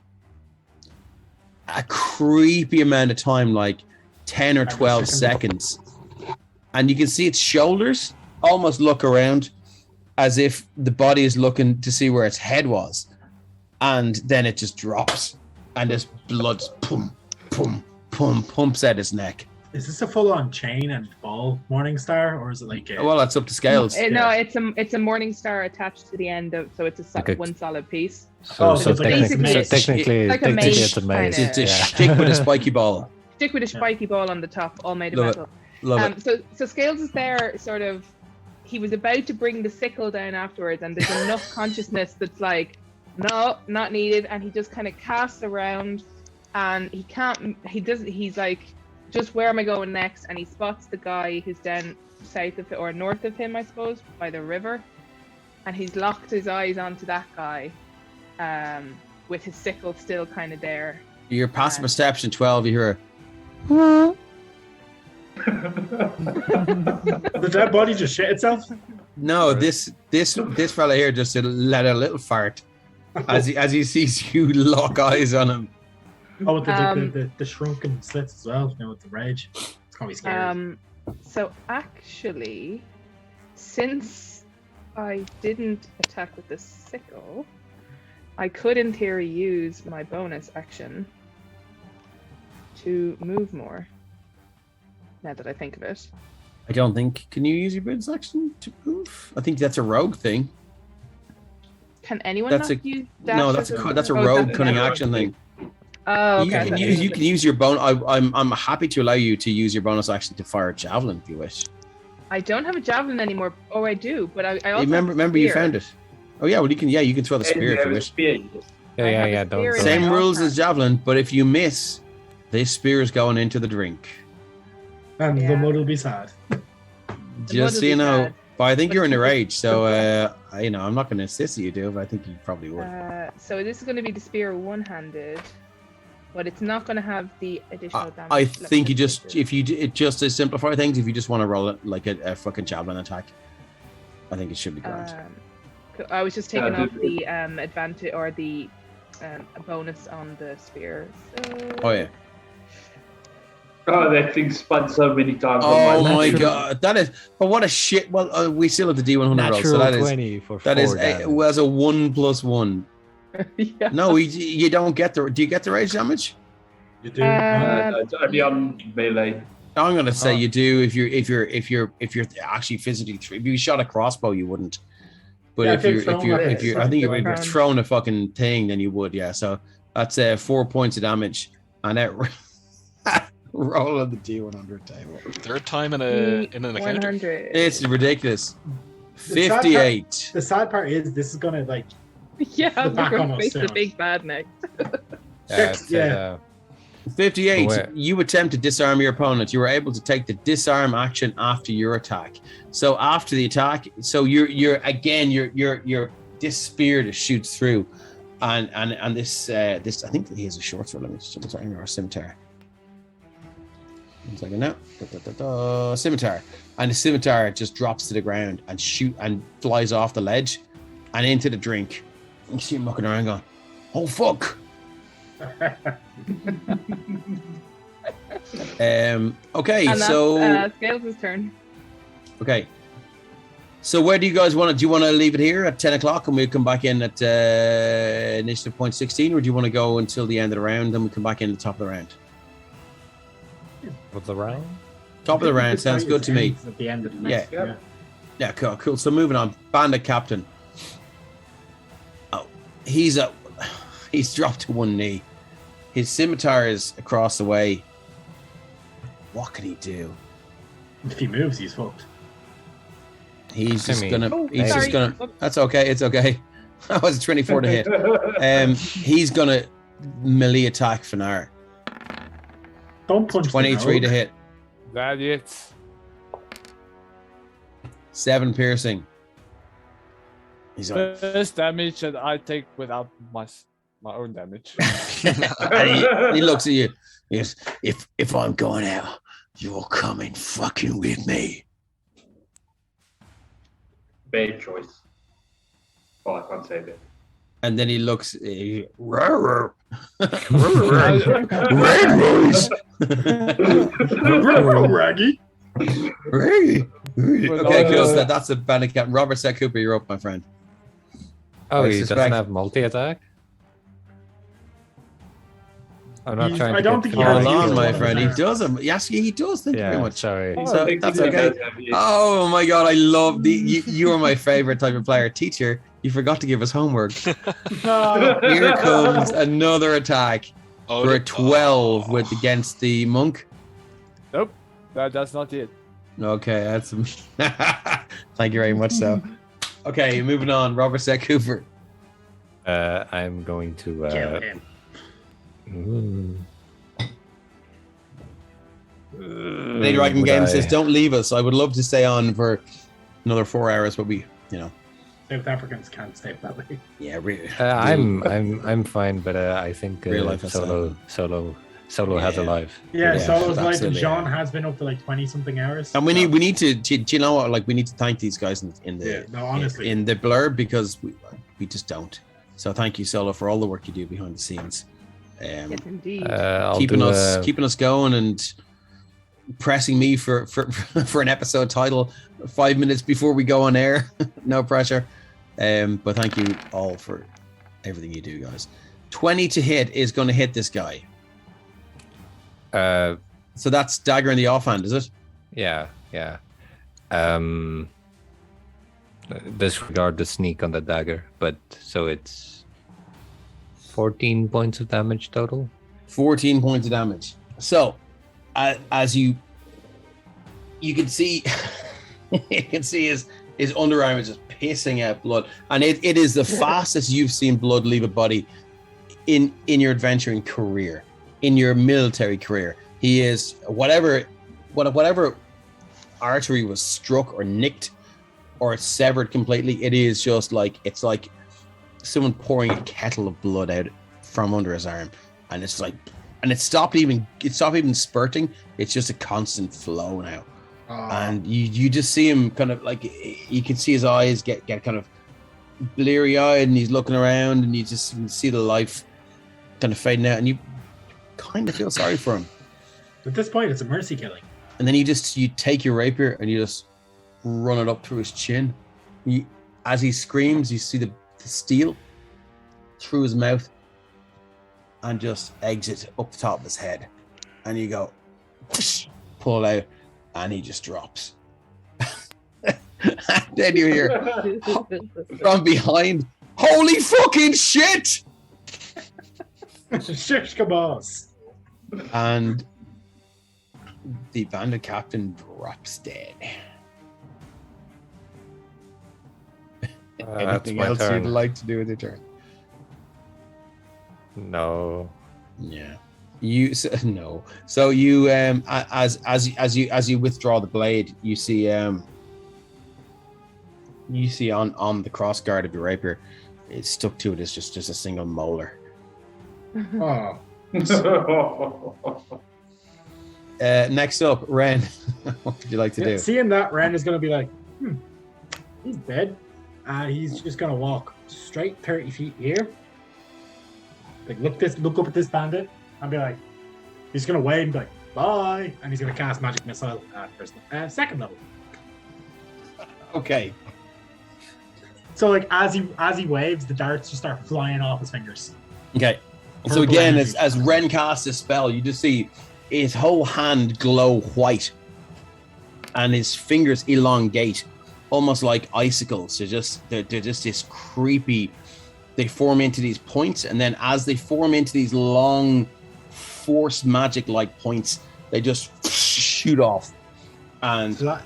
[SPEAKER 1] a creepy amount of time, like 10 or 12 seconds. And you can see its shoulders almost look around as if the body is looking to see where its head was. And then it just drops. And this blood pumps out his neck.
[SPEAKER 4] Is this a full-on chain and ball Morningstar, or is it like?
[SPEAKER 1] Well, that's up to scales.
[SPEAKER 2] No, it's a morning star attached to the end of, so it's one solid piece.
[SPEAKER 7] So,
[SPEAKER 4] so it's like a mace.
[SPEAKER 7] technically,
[SPEAKER 2] like a mace,
[SPEAKER 7] it's a mace.
[SPEAKER 2] kinda.
[SPEAKER 1] It's a stick with a spiky ball.
[SPEAKER 2] Stick with a spiky ball on the top, all made of
[SPEAKER 1] Love
[SPEAKER 2] metal.
[SPEAKER 1] Love it.
[SPEAKER 2] So Scales is there, sort of. He was about to bring the sickle down afterwards, and there's enough consciousness that's like, no, not needed, and he just kind of casts around, and he can't. He's like, just where am I going next? And he spots the guy who's down south of or north of him, I suppose, by the river, and he's locked his eyes onto that guy, with his sickle still kind of there.
[SPEAKER 1] Your passive perception 12. You hear.
[SPEAKER 4] Did that body just shit itself?
[SPEAKER 1] No, this fella here just let a little fart as he sees you lock eyes on him.
[SPEAKER 4] Oh, the shrunken slits as well. With the rage, it's gonna be scary.
[SPEAKER 2] So actually, since I didn't attack with the sickle, I could in theory use my bonus action to move more. Now that I think of it.
[SPEAKER 1] I don't think. Can you use your bonus action to move? I think that's a rogue thing.
[SPEAKER 2] Can anyone
[SPEAKER 1] That's
[SPEAKER 2] not
[SPEAKER 1] a-
[SPEAKER 2] use dash?
[SPEAKER 1] No,
[SPEAKER 2] as
[SPEAKER 1] that's a
[SPEAKER 2] oh,
[SPEAKER 1] rogue
[SPEAKER 2] that's
[SPEAKER 1] cunning
[SPEAKER 2] a rogue
[SPEAKER 1] action thing.
[SPEAKER 2] Oh, okay.
[SPEAKER 1] You can use your bonus. I'm happy to allow you to use your bonus action to fire a javelin if you wish.
[SPEAKER 2] I don't have a javelin anymore. Oh, I do, but I also
[SPEAKER 1] Remember you found it. Oh yeah, well you can throw the spear if you wish.
[SPEAKER 7] Yeah. Don't.
[SPEAKER 2] Same
[SPEAKER 1] Same
[SPEAKER 2] Yeah.
[SPEAKER 1] rules as javelin, but if you miss, this spear is going into the drink.
[SPEAKER 4] And
[SPEAKER 2] Yeah.
[SPEAKER 4] the mud will be sad.
[SPEAKER 1] Just
[SPEAKER 2] will
[SPEAKER 1] so you
[SPEAKER 2] be
[SPEAKER 1] know.
[SPEAKER 2] sad.
[SPEAKER 1] But I think
[SPEAKER 2] But
[SPEAKER 1] you're in a
[SPEAKER 2] keep it-
[SPEAKER 1] rage, so I'm not going to insist that you do, but I think you probably would.
[SPEAKER 2] So this is going to be the spear one-handed, but it's not going to have the additional damage.
[SPEAKER 1] I
[SPEAKER 2] Let me
[SPEAKER 1] think you
[SPEAKER 2] just
[SPEAKER 1] just
[SPEAKER 2] do
[SPEAKER 1] if you it just to simplify things, if you just want to roll it like a fucking javelin attack, I think it should be grand.
[SPEAKER 2] cool. I was just taking
[SPEAKER 5] Yeah,
[SPEAKER 2] off the advantage or the bonus on the spear. So
[SPEAKER 1] Oh yeah.
[SPEAKER 5] Oh, that thing spun so many times.
[SPEAKER 1] Oh
[SPEAKER 5] on
[SPEAKER 1] my
[SPEAKER 7] natural-
[SPEAKER 1] god, that is. But what a shit. Well, we still have the D100 roll, so
[SPEAKER 7] Natural
[SPEAKER 1] that is
[SPEAKER 7] 20 for
[SPEAKER 1] that is
[SPEAKER 7] 4 damage.
[SPEAKER 1] was a 1+1.
[SPEAKER 2] yeah.
[SPEAKER 1] No, you don't get the. Do you get the rage damage?
[SPEAKER 4] You do.
[SPEAKER 5] It's only on melee.
[SPEAKER 1] I'm gonna say
[SPEAKER 7] Oh.
[SPEAKER 1] you do if you're actually physically. If you shot a crossbow, you wouldn't. But
[SPEAKER 4] Yeah,
[SPEAKER 1] if
[SPEAKER 4] I
[SPEAKER 1] you're
[SPEAKER 4] think
[SPEAKER 1] if you're
[SPEAKER 4] throwing
[SPEAKER 1] if
[SPEAKER 4] a-
[SPEAKER 1] you're I think if you're
[SPEAKER 2] Prone.
[SPEAKER 1] throwing a fucking thing, then you would. Yeah. So that's 4 points of damage, and that roll on the D100 table.
[SPEAKER 3] Third time in an encounter.
[SPEAKER 2] 100.
[SPEAKER 1] It's ridiculous.
[SPEAKER 4] The sad part-
[SPEAKER 1] 58.
[SPEAKER 4] The sad part is this is gonna like
[SPEAKER 2] yeah,
[SPEAKER 4] the back
[SPEAKER 2] we're
[SPEAKER 4] on
[SPEAKER 2] going
[SPEAKER 4] us
[SPEAKER 2] to face the
[SPEAKER 4] soon.
[SPEAKER 2] big bad next.
[SPEAKER 4] Yeah.
[SPEAKER 1] 58.
[SPEAKER 7] Where?
[SPEAKER 1] You attempt to disarm your opponent. You were able to take the disarm action after your attack. So after the attack, so you're again your this spear that shoots through, and this I think he has a short sword. Let me just double check, or a scimitar. 1 second now. Scimitar, and the scimitar just drops to the ground and flies off the ledge and into the drink. You see him looking around, going, "Oh fuck." Okay,
[SPEAKER 2] And that's
[SPEAKER 1] so
[SPEAKER 2] Scales' turn.
[SPEAKER 1] okay. So where do you guys want to? Do you want to leave it here at 10 o'clock and we'll come back in at initiative point 16, or do you want to go until the end of the round and we come back in at the top of the round?
[SPEAKER 7] With the round?
[SPEAKER 1] Top of the round sounds good to me.
[SPEAKER 4] At the end of the
[SPEAKER 1] Yeah.
[SPEAKER 4] next, yeah.
[SPEAKER 1] Yeah, cool. So moving on, Bandit Captain. Oh, he's dropped to one knee. His scimitar is across the way. What can he do?
[SPEAKER 4] If he moves, he's fucked.
[SPEAKER 1] He's just
[SPEAKER 7] I mean,
[SPEAKER 1] gonna.
[SPEAKER 2] Oh,
[SPEAKER 1] He's
[SPEAKER 2] sorry.
[SPEAKER 1] just gonna. That's okay. It's okay. That was a 24 to hit. He's gonna melee attack Finar.
[SPEAKER 4] Don't punch. the
[SPEAKER 1] 23 to
[SPEAKER 4] rogue.
[SPEAKER 1] hit.
[SPEAKER 6] That it.
[SPEAKER 1] 7 piercing. He's on.
[SPEAKER 6] First damage that I take without my own damage.
[SPEAKER 1] And he looks at you. He goes, if I'm going out, you're coming fucking with me.
[SPEAKER 5] Bad choice. Well, I can't say that.
[SPEAKER 1] And then he looks, rawr, red boys.
[SPEAKER 4] Raggy.
[SPEAKER 1] Okay, cool. So that's a bandit captain. Robert Set Cooper, you're up, my friend.
[SPEAKER 7] Oh,
[SPEAKER 1] I
[SPEAKER 7] he
[SPEAKER 1] suspect-
[SPEAKER 7] doesn't have multi-attack? I'm not trying to
[SPEAKER 4] I don't
[SPEAKER 7] get
[SPEAKER 4] think he
[SPEAKER 1] Hold
[SPEAKER 4] has
[SPEAKER 1] on,
[SPEAKER 4] used
[SPEAKER 1] my
[SPEAKER 4] one of
[SPEAKER 1] friend. He
[SPEAKER 4] his
[SPEAKER 1] does. Yes, he does. Thank you very
[SPEAKER 7] Yeah,
[SPEAKER 1] much.
[SPEAKER 7] sorry.
[SPEAKER 1] So that's okay. Oh my god, I love the. You are my favorite type of player. Teacher, you forgot to give us homework.
[SPEAKER 4] No.
[SPEAKER 1] Here comes another attack
[SPEAKER 3] Oh,
[SPEAKER 1] for a
[SPEAKER 3] the-
[SPEAKER 1] 12 with against the monk.
[SPEAKER 6] Nope, that's not it.
[SPEAKER 1] Okay, that's. Thank you very much. So, okay, moving on. Robert Set Cooper.
[SPEAKER 7] I'm going to.
[SPEAKER 4] Kill him.
[SPEAKER 1] Lady Dragon
[SPEAKER 7] would
[SPEAKER 1] Game
[SPEAKER 7] I-
[SPEAKER 1] says, "Don't leave us. I would love to stay on for another 4 hours, but we,
[SPEAKER 4] South Africans can't stay that way.
[SPEAKER 1] yeah, really.
[SPEAKER 7] I'm fine, but I think
[SPEAKER 1] Real life has
[SPEAKER 7] Solo has a
[SPEAKER 1] Yeah.
[SPEAKER 7] life.
[SPEAKER 4] Yeah,
[SPEAKER 1] Yeah,
[SPEAKER 4] Solo's life and
[SPEAKER 1] absolutely,
[SPEAKER 4] Jean
[SPEAKER 1] yeah.
[SPEAKER 4] has been up to like 20 something hours.
[SPEAKER 1] And we need to. Do you know what? Like, we need to thank these guys in the
[SPEAKER 4] Yeah, no, honestly.
[SPEAKER 1] in the blurb because we just don't. So thank you, Solo, for all the work you do behind the scenes,
[SPEAKER 2] Yes, indeed.
[SPEAKER 7] I'll
[SPEAKER 1] keeping
[SPEAKER 7] do,
[SPEAKER 1] keeping us going and pressing me for for an episode title 5 minutes before we go on air. No pressure. But thank you all for everything you do, guys. 20 to hit is going to hit this guy. So that's dagger in the offhand, is it?
[SPEAKER 7] Yeah. Disregard the sneak on the dagger, but so it's 14 points of damage total.
[SPEAKER 1] 14 points of damage. So, as you can see, you can see his underarm is just pissing out blood, and it is the fastest you've seen blood leave a body in your adventuring career, in your military career. He is whatever artery was struck or nicked or severed completely. It is just like it's like someone pouring a kettle of blood out from under his arm, and it's like, and it stopped even spurting. It's just a constant flow now, and you just see him kind of like, you can see his eyes get kind of bleary eyed, and he's looking around, and you just can see the life kind of fading out, and you kind of feel sorry for him.
[SPEAKER 4] At this point, it's a mercy killing.
[SPEAKER 1] And then you take your rapier and you just run it up through his chin. As he screams, you see the steel through his mouth and just exit up the top of his head. And you go, whoosh, pull it out, and he just drops. And then you hear from behind, "Holy fucking shit!"
[SPEAKER 4] Shish kabos.
[SPEAKER 1] And the bandit captain drops dead.
[SPEAKER 7] That's
[SPEAKER 1] Anything
[SPEAKER 7] my
[SPEAKER 1] else
[SPEAKER 7] turn.
[SPEAKER 1] you'd like to do with your turn?
[SPEAKER 7] No.
[SPEAKER 1] Yeah. No. So you as you withdraw the blade, you see on the cross guard of your rapier, it's stuck to it is just a single molar.
[SPEAKER 4] Oh.
[SPEAKER 1] Next up, Ren. What would you like to do?
[SPEAKER 4] Seeing that, Ren is going to be like, he's dead. He's just going to walk straight 30 feet here. Like, look up at this bandit and be like, he's going to wave and be like, bye. And he's going to cast Magic Missile at second level.
[SPEAKER 1] Okay.
[SPEAKER 4] So, like, as he waves, the darts just start flying off his fingers.
[SPEAKER 1] Okay. So
[SPEAKER 4] Purple
[SPEAKER 1] again,
[SPEAKER 4] energy.
[SPEAKER 1] as Ren casts this spell, you just see his whole hand glow white, and his fingers elongate, almost like icicles. They're just this creepy. They form into these points, and then as they form into these long, force magic-like points, they just shoot off and
[SPEAKER 4] So that,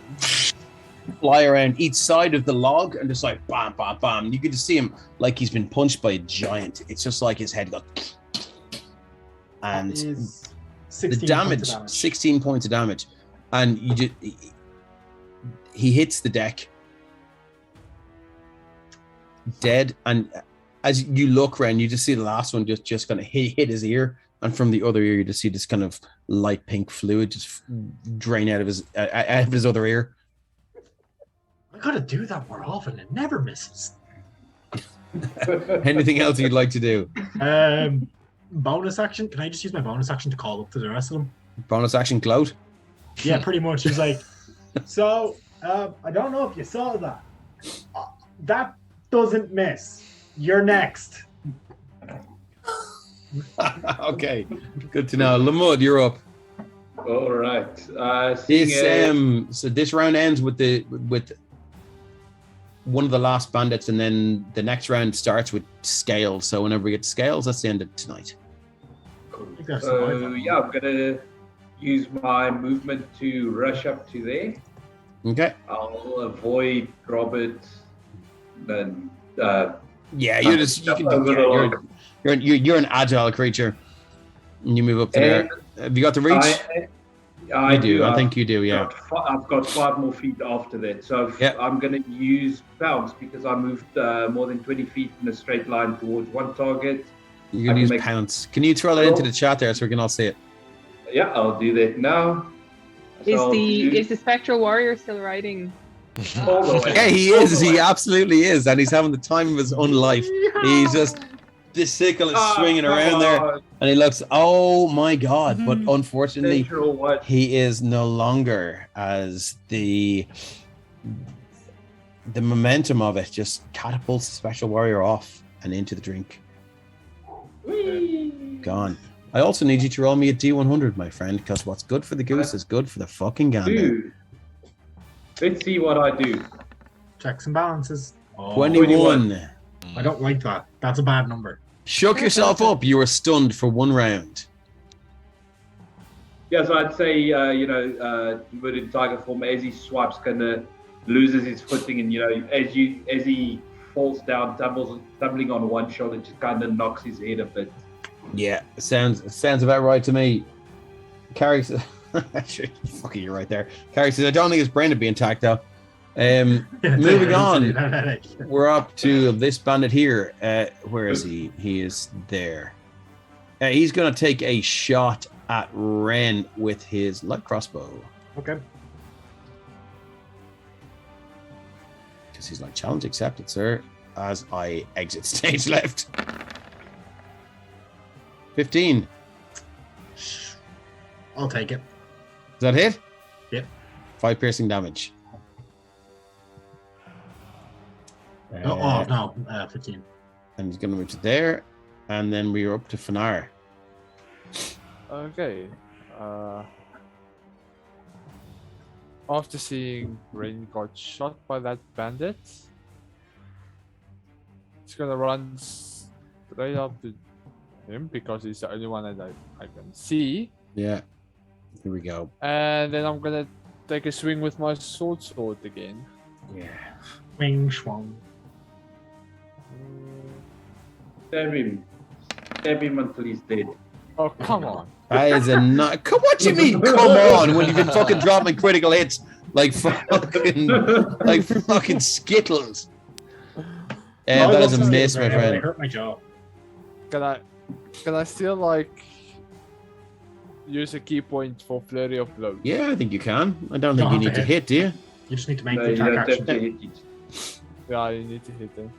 [SPEAKER 1] fly around each side of the log, and just like bam, bam, bam. You can just see him like he's been punched by a giant. It's just like his head got. And
[SPEAKER 4] is
[SPEAKER 1] the
[SPEAKER 4] 16
[SPEAKER 1] damage,
[SPEAKER 4] points of damage.
[SPEAKER 1] 16 points of damage, and he hits the deck dead. And as you look around, you just see the last one just kind of hit his ear, and from the other ear you just see this kind of light pink fluid just drain out of his other ear.
[SPEAKER 4] I gotta do that more often. It never misses.
[SPEAKER 1] Anything else you'd like to do?
[SPEAKER 4] Bonus action. Can I just use my bonus action to call up to the rest of them?
[SPEAKER 1] Bonus action gloat?
[SPEAKER 4] Yeah, pretty much. He's like, so I don't know if you saw that. That doesn't miss. You're next.
[SPEAKER 1] Okay, good to know. Lamud, you're up.
[SPEAKER 5] All right.
[SPEAKER 1] So this round ends with one of the last bandits, and then the next round starts with scales. So whenever we get to scales, that's the end of tonight.
[SPEAKER 5] So yeah, I'm gonna use my movement to rush up to there.
[SPEAKER 1] Okay.
[SPEAKER 5] I'll avoid Robert. Then
[SPEAKER 1] Yeah, you can do. You're an agile creature, and you move up to there. Have you got the reach?
[SPEAKER 5] I do.
[SPEAKER 1] I think you do. Yeah.
[SPEAKER 5] I've got 5 more feet after that, so I'm going to use pounce because I moved more than 20 feet in a straight line towards one target.
[SPEAKER 1] You can use pounce. Can you throw that into the chat there so we can all see it?
[SPEAKER 5] Yeah, I'll do that now.
[SPEAKER 2] Is the spectral warrior still riding?
[SPEAKER 1] Yeah, he is. He absolutely is, and he's having the time of his own life. He's just this sickle is swinging around there, and he looks. Oh my god! But unfortunately, he is no longer as the momentum of it just catapults the special warrior off and into the drink. Gone. I also need you to roll me a D100, my friend, because what's good for the goose is good for the fucking gander.
[SPEAKER 5] Dude. Let's see what I do.
[SPEAKER 4] Checks and balances.
[SPEAKER 1] 21.
[SPEAKER 4] I don't like that. That's a bad number.
[SPEAKER 1] Shook yourself up. You were stunned for 1 round.
[SPEAKER 5] Yeah, so I'd say, inverted tiger form, as he swipes, kind of loses his footing, and as he falls down, tumbling on one shoulder, just kind of knocks his head a bit.
[SPEAKER 1] Yeah, it sounds about right to me. Carrie says, fucking, you're right there. Carrie says, I don't think his brain would be intact though. Moving on, we're up to this bandit here. Where is he? He is there. He's going to take a shot at Ren with his light crossbow.
[SPEAKER 4] Okay.
[SPEAKER 1] Because he's like, challenge accepted, sir. As I exit stage left. 15.
[SPEAKER 4] I'll take it.
[SPEAKER 1] Does that hit?
[SPEAKER 4] Yep.
[SPEAKER 1] 5 piercing damage.
[SPEAKER 4] No, 15.
[SPEAKER 1] And he's going to move to there. And then we are up to Fanar.
[SPEAKER 6] Okay. After seeing Rain got shot by that bandit, it's gonna run straight up to him because he's the only one that I can see.
[SPEAKER 1] Yeah. Here we go.
[SPEAKER 6] And then I'm gonna take a swing with my sword again.
[SPEAKER 1] Yeah.
[SPEAKER 4] Wing swung.
[SPEAKER 5] Stab him until he's dead.
[SPEAKER 6] Oh, come on.
[SPEAKER 1] That is a not. What do you mean? Come on! When you've been fucking dropping critical hits like fucking skittles. That is a miss, my friend.
[SPEAKER 4] It hurt my jaw.
[SPEAKER 6] Can I still use a key point for flurry of blows?
[SPEAKER 1] Yeah, I think you can. I don't think you need to hit, do you?
[SPEAKER 4] You just need to make the attack action.
[SPEAKER 6] Yeah, you need to hit them.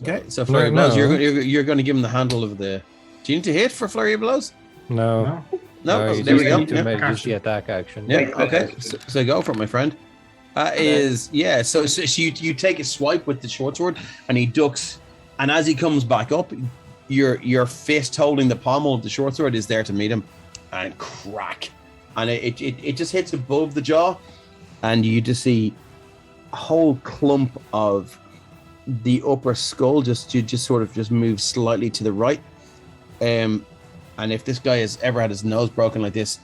[SPEAKER 1] Okay, so flurry of blows. You're going to give him the handle of the. Do you need to hit for flurry of blows?
[SPEAKER 7] No.
[SPEAKER 1] No,
[SPEAKER 7] you
[SPEAKER 1] there we
[SPEAKER 7] just
[SPEAKER 1] go.
[SPEAKER 7] need to make just the attack action.
[SPEAKER 1] Yeah, okay. So go for it, my friend. So you take a swipe with the short sword, and he ducks, and as he comes back up, your fist holding the pommel of the short sword is there to meet him, and crack, and it just hits above the jaw, and you just see a whole clump of the upper skull just move slightly to the right. And if this guy has ever had his nose broken like this,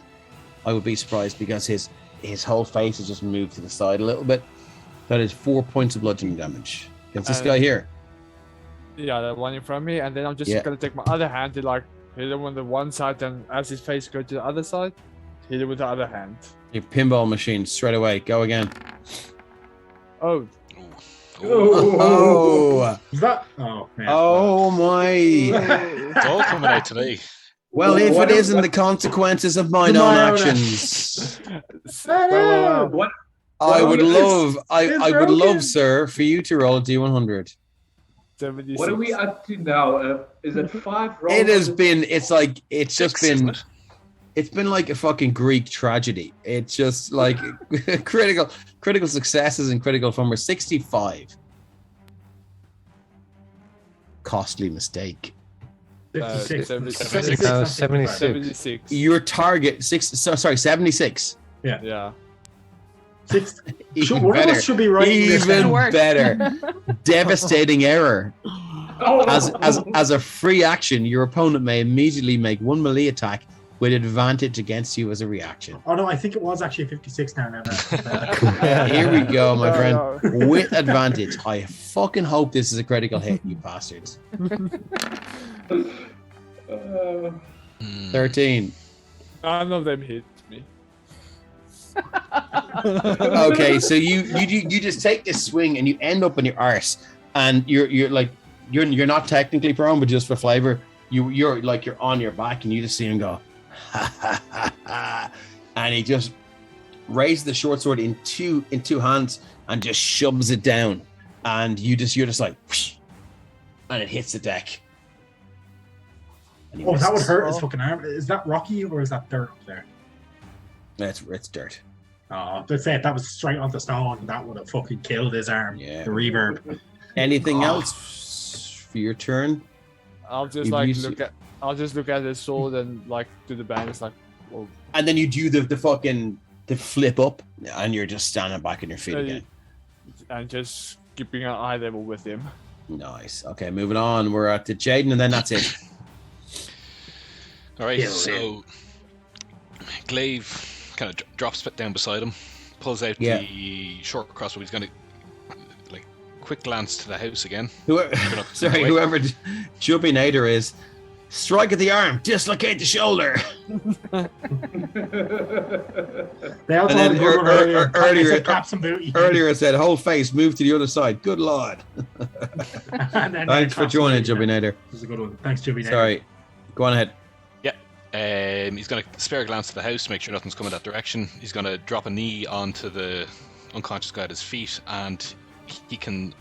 [SPEAKER 1] I would be surprised because his whole face has just moved to the side a little bit. That is 4 points of bludgeoning damage against this guy here.
[SPEAKER 6] Yeah, the one in front of me, and then I'm just gonna take my other hand to hit him on the one side, and as his face goes to the other side, hit him with the other hand.
[SPEAKER 1] Your pinball machine straight away. Go again.
[SPEAKER 6] Oh.
[SPEAKER 1] Oh.
[SPEAKER 4] Is that? Oh, man.
[SPEAKER 1] Oh my.
[SPEAKER 3] It's all coming out today.
[SPEAKER 1] Well, if it isn't the consequences of mine own actions, I would love, sir, for you to roll a D100.
[SPEAKER 6] 76.
[SPEAKER 5] What are we up to now? Is it 5 rolls?
[SPEAKER 1] It has been. It's like it's just
[SPEAKER 3] Six, isn't
[SPEAKER 1] been.
[SPEAKER 3] it?
[SPEAKER 1] It's been like a fucking Greek tragedy. It's just like critical successes and critical fumble. 65. Costly mistake.
[SPEAKER 4] 56.
[SPEAKER 6] 76.
[SPEAKER 7] 76.
[SPEAKER 6] 76.
[SPEAKER 1] Your target 76.
[SPEAKER 6] Yeah.
[SPEAKER 4] Six.
[SPEAKER 1] Even
[SPEAKER 4] One of
[SPEAKER 1] better.
[SPEAKER 4] us should be writing this
[SPEAKER 1] Even
[SPEAKER 4] down.
[SPEAKER 2] Work.
[SPEAKER 1] better. Devastating error.
[SPEAKER 5] Oh,
[SPEAKER 1] As a free action, your opponent may immediately make one melee attack with advantage against you as a reaction.
[SPEAKER 4] Oh no, I think it was actually 56 now.
[SPEAKER 1] Here we go, my
[SPEAKER 6] No,
[SPEAKER 1] friend.
[SPEAKER 6] no.
[SPEAKER 1] With advantage. I fucking hope this is a critical hit, you bastards.
[SPEAKER 5] Uh,
[SPEAKER 1] 13.
[SPEAKER 6] None of them hit me.
[SPEAKER 1] Okay, so you just take this swing and you end up in your arse, and you're not technically prone, but just for flavor, you're on your back, and you just see him go, ha, ha, ha, ha. And he just raises the short sword in two hands and just shoves it down, and you're just like, whoosh, and it hits the deck. And he
[SPEAKER 4] Oh, that would
[SPEAKER 1] misses.
[SPEAKER 4] hurt his fucking arm. Is that rocky or is that dirt up there?
[SPEAKER 1] It's dirt.
[SPEAKER 4] Oh, let's say if that was straight onto stone, that would have fucking killed his arm.
[SPEAKER 1] Yeah.
[SPEAKER 4] The reverb.
[SPEAKER 1] Anything
[SPEAKER 4] Oh.
[SPEAKER 1] else for your turn?
[SPEAKER 6] I'll just
[SPEAKER 1] You
[SPEAKER 6] like
[SPEAKER 1] use
[SPEAKER 6] look at. I'll just look at the sword and like do the band. It's like, well,
[SPEAKER 1] And then you do the flip up, and you're just standing back on your feet again.
[SPEAKER 6] and just keeping an eye level with him.
[SPEAKER 1] Nice. Okay, moving on. We're at the Jaden, and then that's it.
[SPEAKER 3] All right,
[SPEAKER 4] Kill
[SPEAKER 3] so Glaive kind of drops down beside him, pulls out
[SPEAKER 1] Yeah.
[SPEAKER 3] the short crossbow. He's going to like quick glance to the house again.
[SPEAKER 1] Whoever, sorry, whoever Jumpy Nader is, strike at the arm, dislocate the shoulder.
[SPEAKER 4] They also
[SPEAKER 1] And
[SPEAKER 4] had a
[SPEAKER 1] then
[SPEAKER 4] good one earlier.
[SPEAKER 1] earlier-
[SPEAKER 4] Caps and booty.
[SPEAKER 1] Earlier I said, whole face, move to the other side. Good lord.
[SPEAKER 4] And then
[SPEAKER 1] Thanks for
[SPEAKER 4] caps and
[SPEAKER 1] joining,
[SPEAKER 4] booty.
[SPEAKER 1] Jumpy Nader.
[SPEAKER 4] That was a good one. Thanks, Jimmy.
[SPEAKER 1] Sorry. Go on ahead.
[SPEAKER 3] He's going to spare a glance to the house, make sure nothing's coming that direction. He's going to drop a knee onto the unconscious guy at his feet, and he can,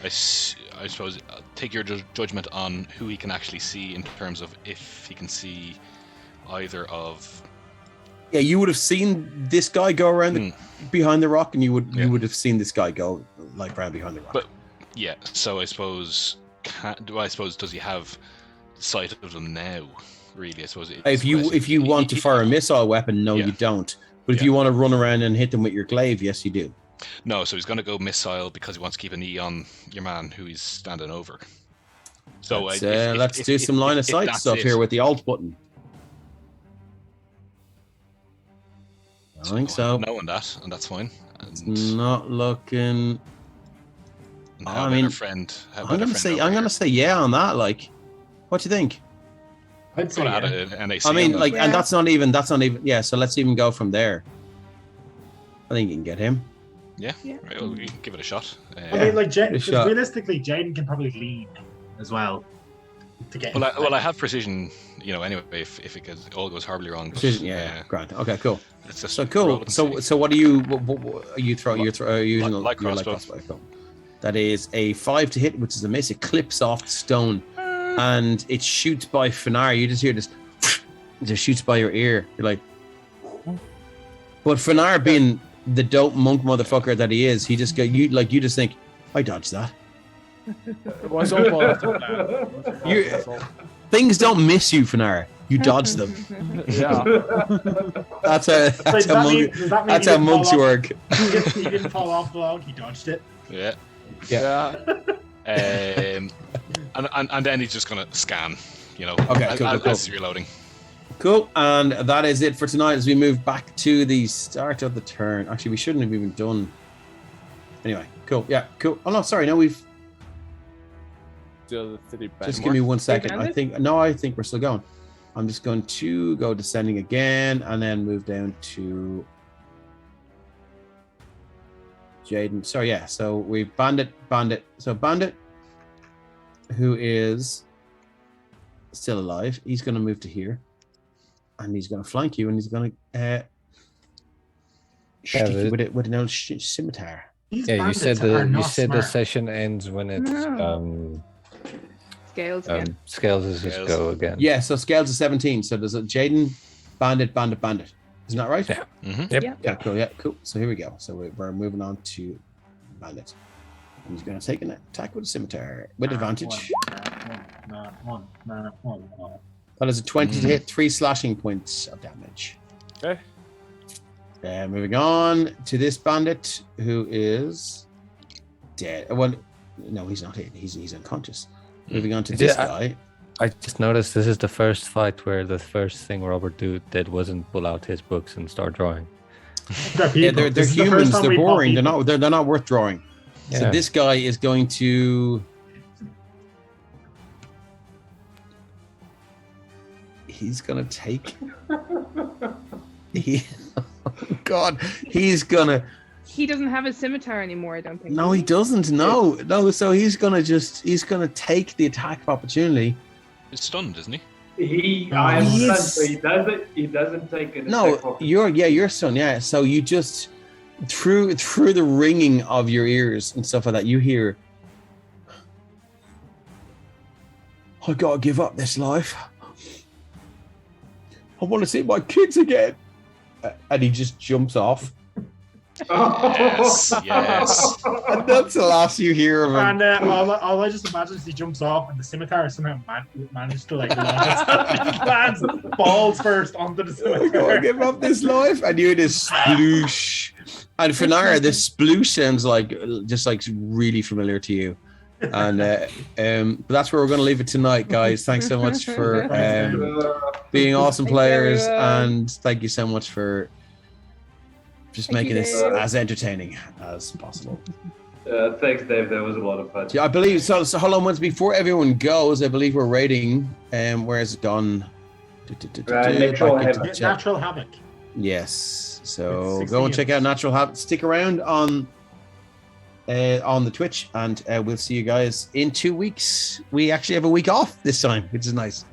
[SPEAKER 3] I suppose, take your judgment on who he can actually see in terms of if he can see either of.
[SPEAKER 1] Yeah, you would have seen this guy go around behind the rock, and you would have seen this guy go like around behind the rock.
[SPEAKER 3] But yeah, so I suppose, does he have sight of them now? Really, I suppose.
[SPEAKER 1] if you want to fire a missile weapon, no,
[SPEAKER 3] Yeah.
[SPEAKER 1] you don't. But if
[SPEAKER 3] Yeah.
[SPEAKER 1] you want to run around and hit them with your glaive, yes, you do.
[SPEAKER 3] No, so he's going to go missile because he wants to keep an eye on your man who he's standing over. So
[SPEAKER 1] Let's do some line of sight stuff here with the Alt button. I think so.
[SPEAKER 3] Knowing that, and that's fine.
[SPEAKER 1] It's
[SPEAKER 3] And
[SPEAKER 1] not looking.
[SPEAKER 3] how
[SPEAKER 1] I
[SPEAKER 3] about
[SPEAKER 1] mean,
[SPEAKER 3] our friend? How
[SPEAKER 1] I'm
[SPEAKER 3] about our
[SPEAKER 1] gonna
[SPEAKER 3] friend
[SPEAKER 1] say
[SPEAKER 3] over
[SPEAKER 1] I'm
[SPEAKER 3] here?
[SPEAKER 1] gonna say yeah on that. Like, what do you think?
[SPEAKER 4] I'd say
[SPEAKER 3] Gonna add
[SPEAKER 4] yeah.
[SPEAKER 3] an NAC
[SPEAKER 1] I mean,
[SPEAKER 3] on
[SPEAKER 1] like,
[SPEAKER 3] that.
[SPEAKER 1] and that's not even. Yeah. So let's even go from there. I think you can get him.
[SPEAKER 3] Yeah,
[SPEAKER 2] Yeah.
[SPEAKER 3] right, well, we can give it a shot.
[SPEAKER 4] I mean, like,
[SPEAKER 1] Good shot.
[SPEAKER 4] realistically, Jaden can probably lead as well to get.
[SPEAKER 3] well, I have precision, anyway. If it all goes horribly wrong, but,
[SPEAKER 1] Yeah. Grant. Okay. Cool.
[SPEAKER 3] it's just
[SPEAKER 1] So
[SPEAKER 3] roll
[SPEAKER 1] cool.
[SPEAKER 3] it and
[SPEAKER 1] So
[SPEAKER 3] see.
[SPEAKER 1] what are you? What are you throwing? You're using
[SPEAKER 3] Light
[SPEAKER 1] your
[SPEAKER 3] crossbow.
[SPEAKER 1] Cool. That is a 5 to hit, which is a miss. It clips off the stone, and it shoots by Finar. You just hear this. It just shoots by your ear. You're like, but Finar, being the dope monk motherfucker that he is, he just go you just think, I dodged that.
[SPEAKER 6] It was all part of the plan.
[SPEAKER 1] You-
[SPEAKER 6] That's all.
[SPEAKER 1] Things don't miss you, Finar. You dodge them.
[SPEAKER 6] Yeah.
[SPEAKER 1] That's
[SPEAKER 4] Does that mean
[SPEAKER 1] that's
[SPEAKER 4] he
[SPEAKER 1] how
[SPEAKER 4] didn't
[SPEAKER 1] monks
[SPEAKER 4] fall off-
[SPEAKER 1] work.
[SPEAKER 4] He didn't fall off the log. He dodged it.
[SPEAKER 3] Yeah.
[SPEAKER 6] Yeah.
[SPEAKER 3] And then he's just gonna scan,
[SPEAKER 1] Okay, cool, cool.
[SPEAKER 3] as he's reloading.
[SPEAKER 1] Cool, and that is it for tonight as we move back to the start of the turn. Actually, we shouldn't have even done. Anyway, cool. Yeah, cool. Oh no, sorry, no, we've
[SPEAKER 6] The other three
[SPEAKER 1] just give me 1 second.
[SPEAKER 2] ended?
[SPEAKER 1] I think we're still going. I'm just going to go descending again and then move down to Jaden. Sorry, yeah. So we Bandit. So Bandit, who is still alive, he's going to move to here, and he's going to flank you, and he's going to stick you with an old scimitar.
[SPEAKER 4] These
[SPEAKER 7] Yeah, you
[SPEAKER 4] bandits
[SPEAKER 7] said
[SPEAKER 4] are
[SPEAKER 7] the
[SPEAKER 4] not
[SPEAKER 7] the
[SPEAKER 4] smart.
[SPEAKER 7] session ends when it's
[SPEAKER 2] No. Scales again.
[SPEAKER 7] scales is just
[SPEAKER 3] Scales.
[SPEAKER 7] go again.
[SPEAKER 1] Yeah, so scales is 17. So there's a Jaden, bandit. Isn't that right?
[SPEAKER 7] Yeah.
[SPEAKER 3] Mhm.
[SPEAKER 7] Yep.
[SPEAKER 2] Yeah.
[SPEAKER 1] Yeah, cool. Yeah, cool. So here we go. So we're moving on to bandit. He's going to take an attack with a scimitar with advantage.
[SPEAKER 4] One.
[SPEAKER 1] That is a 20 to hit, 3 slashing points of damage.
[SPEAKER 6] Okay.
[SPEAKER 1] Moving on to this bandit who is dead. Well, no, he's not hit. He's unconscious. Moving on to this
[SPEAKER 7] Yeah,
[SPEAKER 1] guy.
[SPEAKER 7] I just noticed this is the first fight where the first thing Robert did wasn't pull out his books and start drawing.
[SPEAKER 4] They're people.
[SPEAKER 1] Yeah, they're
[SPEAKER 4] This is the first
[SPEAKER 1] humans.
[SPEAKER 4] time
[SPEAKER 1] They're
[SPEAKER 4] we fought
[SPEAKER 1] boring. They're
[SPEAKER 4] people.
[SPEAKER 1] not worth drawing. So
[SPEAKER 7] Yeah.
[SPEAKER 1] this guy is going to. He's gonna take. God, he's gonna.
[SPEAKER 2] He doesn't have a scimitar anymore, I don't think.
[SPEAKER 1] No, he doesn't. No. So he's gonna take the attack of opportunity.
[SPEAKER 3] He's stunned, isn't he?
[SPEAKER 5] I am
[SPEAKER 1] He
[SPEAKER 5] stunned,
[SPEAKER 1] is-
[SPEAKER 5] so he doesn't take an
[SPEAKER 1] No,
[SPEAKER 5] attack of-
[SPEAKER 1] your son. Yeah. So you just through the ringing of your ears and stuff like that, you hear. I gotta give up this life. I want to see my kids again. And he just jumps off.
[SPEAKER 3] Yes, yes.
[SPEAKER 1] And that's the last you hear of him.
[SPEAKER 4] And all I just imagine is he jumps off and the scimitar somehow managed to like lands balls first onto the
[SPEAKER 1] I gotta
[SPEAKER 4] scimitar.
[SPEAKER 1] give up this life. And you hear this sploosh. And for Nara, this sploosh sounds like just like really familiar to you. And but that's where we're going to leave it tonight, guys. Thanks so much for being awesome
[SPEAKER 2] Thanks,
[SPEAKER 1] players,
[SPEAKER 2] everyone.
[SPEAKER 1] and thank you so much for just
[SPEAKER 2] Thank
[SPEAKER 1] making
[SPEAKER 2] you,
[SPEAKER 1] this
[SPEAKER 2] Dave.
[SPEAKER 1] as entertaining as possible.
[SPEAKER 5] Thanks, Dave. That was a lot of fun.
[SPEAKER 1] Yeah, I believe so. So hold on, once before everyone goes, I believe we're rating. Where has it gone?
[SPEAKER 5] Natural
[SPEAKER 1] Back into
[SPEAKER 5] Havoc.
[SPEAKER 1] the chat.
[SPEAKER 4] Natural Havoc.
[SPEAKER 1] Yes. So
[SPEAKER 4] It's
[SPEAKER 1] go and
[SPEAKER 4] 60
[SPEAKER 1] check out Natural Habit. Stick around on the Twitch, and we'll see you guys in 2 weeks. We actually have a week off this time, which is nice.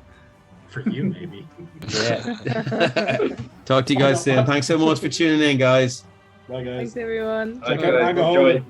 [SPEAKER 4] For you, maybe.
[SPEAKER 1] Yeah. Talk to you guys soon. Thanks so much for tuning in, guys.
[SPEAKER 4] Bye, guys.
[SPEAKER 2] Thanks, everyone.
[SPEAKER 5] Okay,
[SPEAKER 4] Check out Dragonborn.
[SPEAKER 5] enjoy.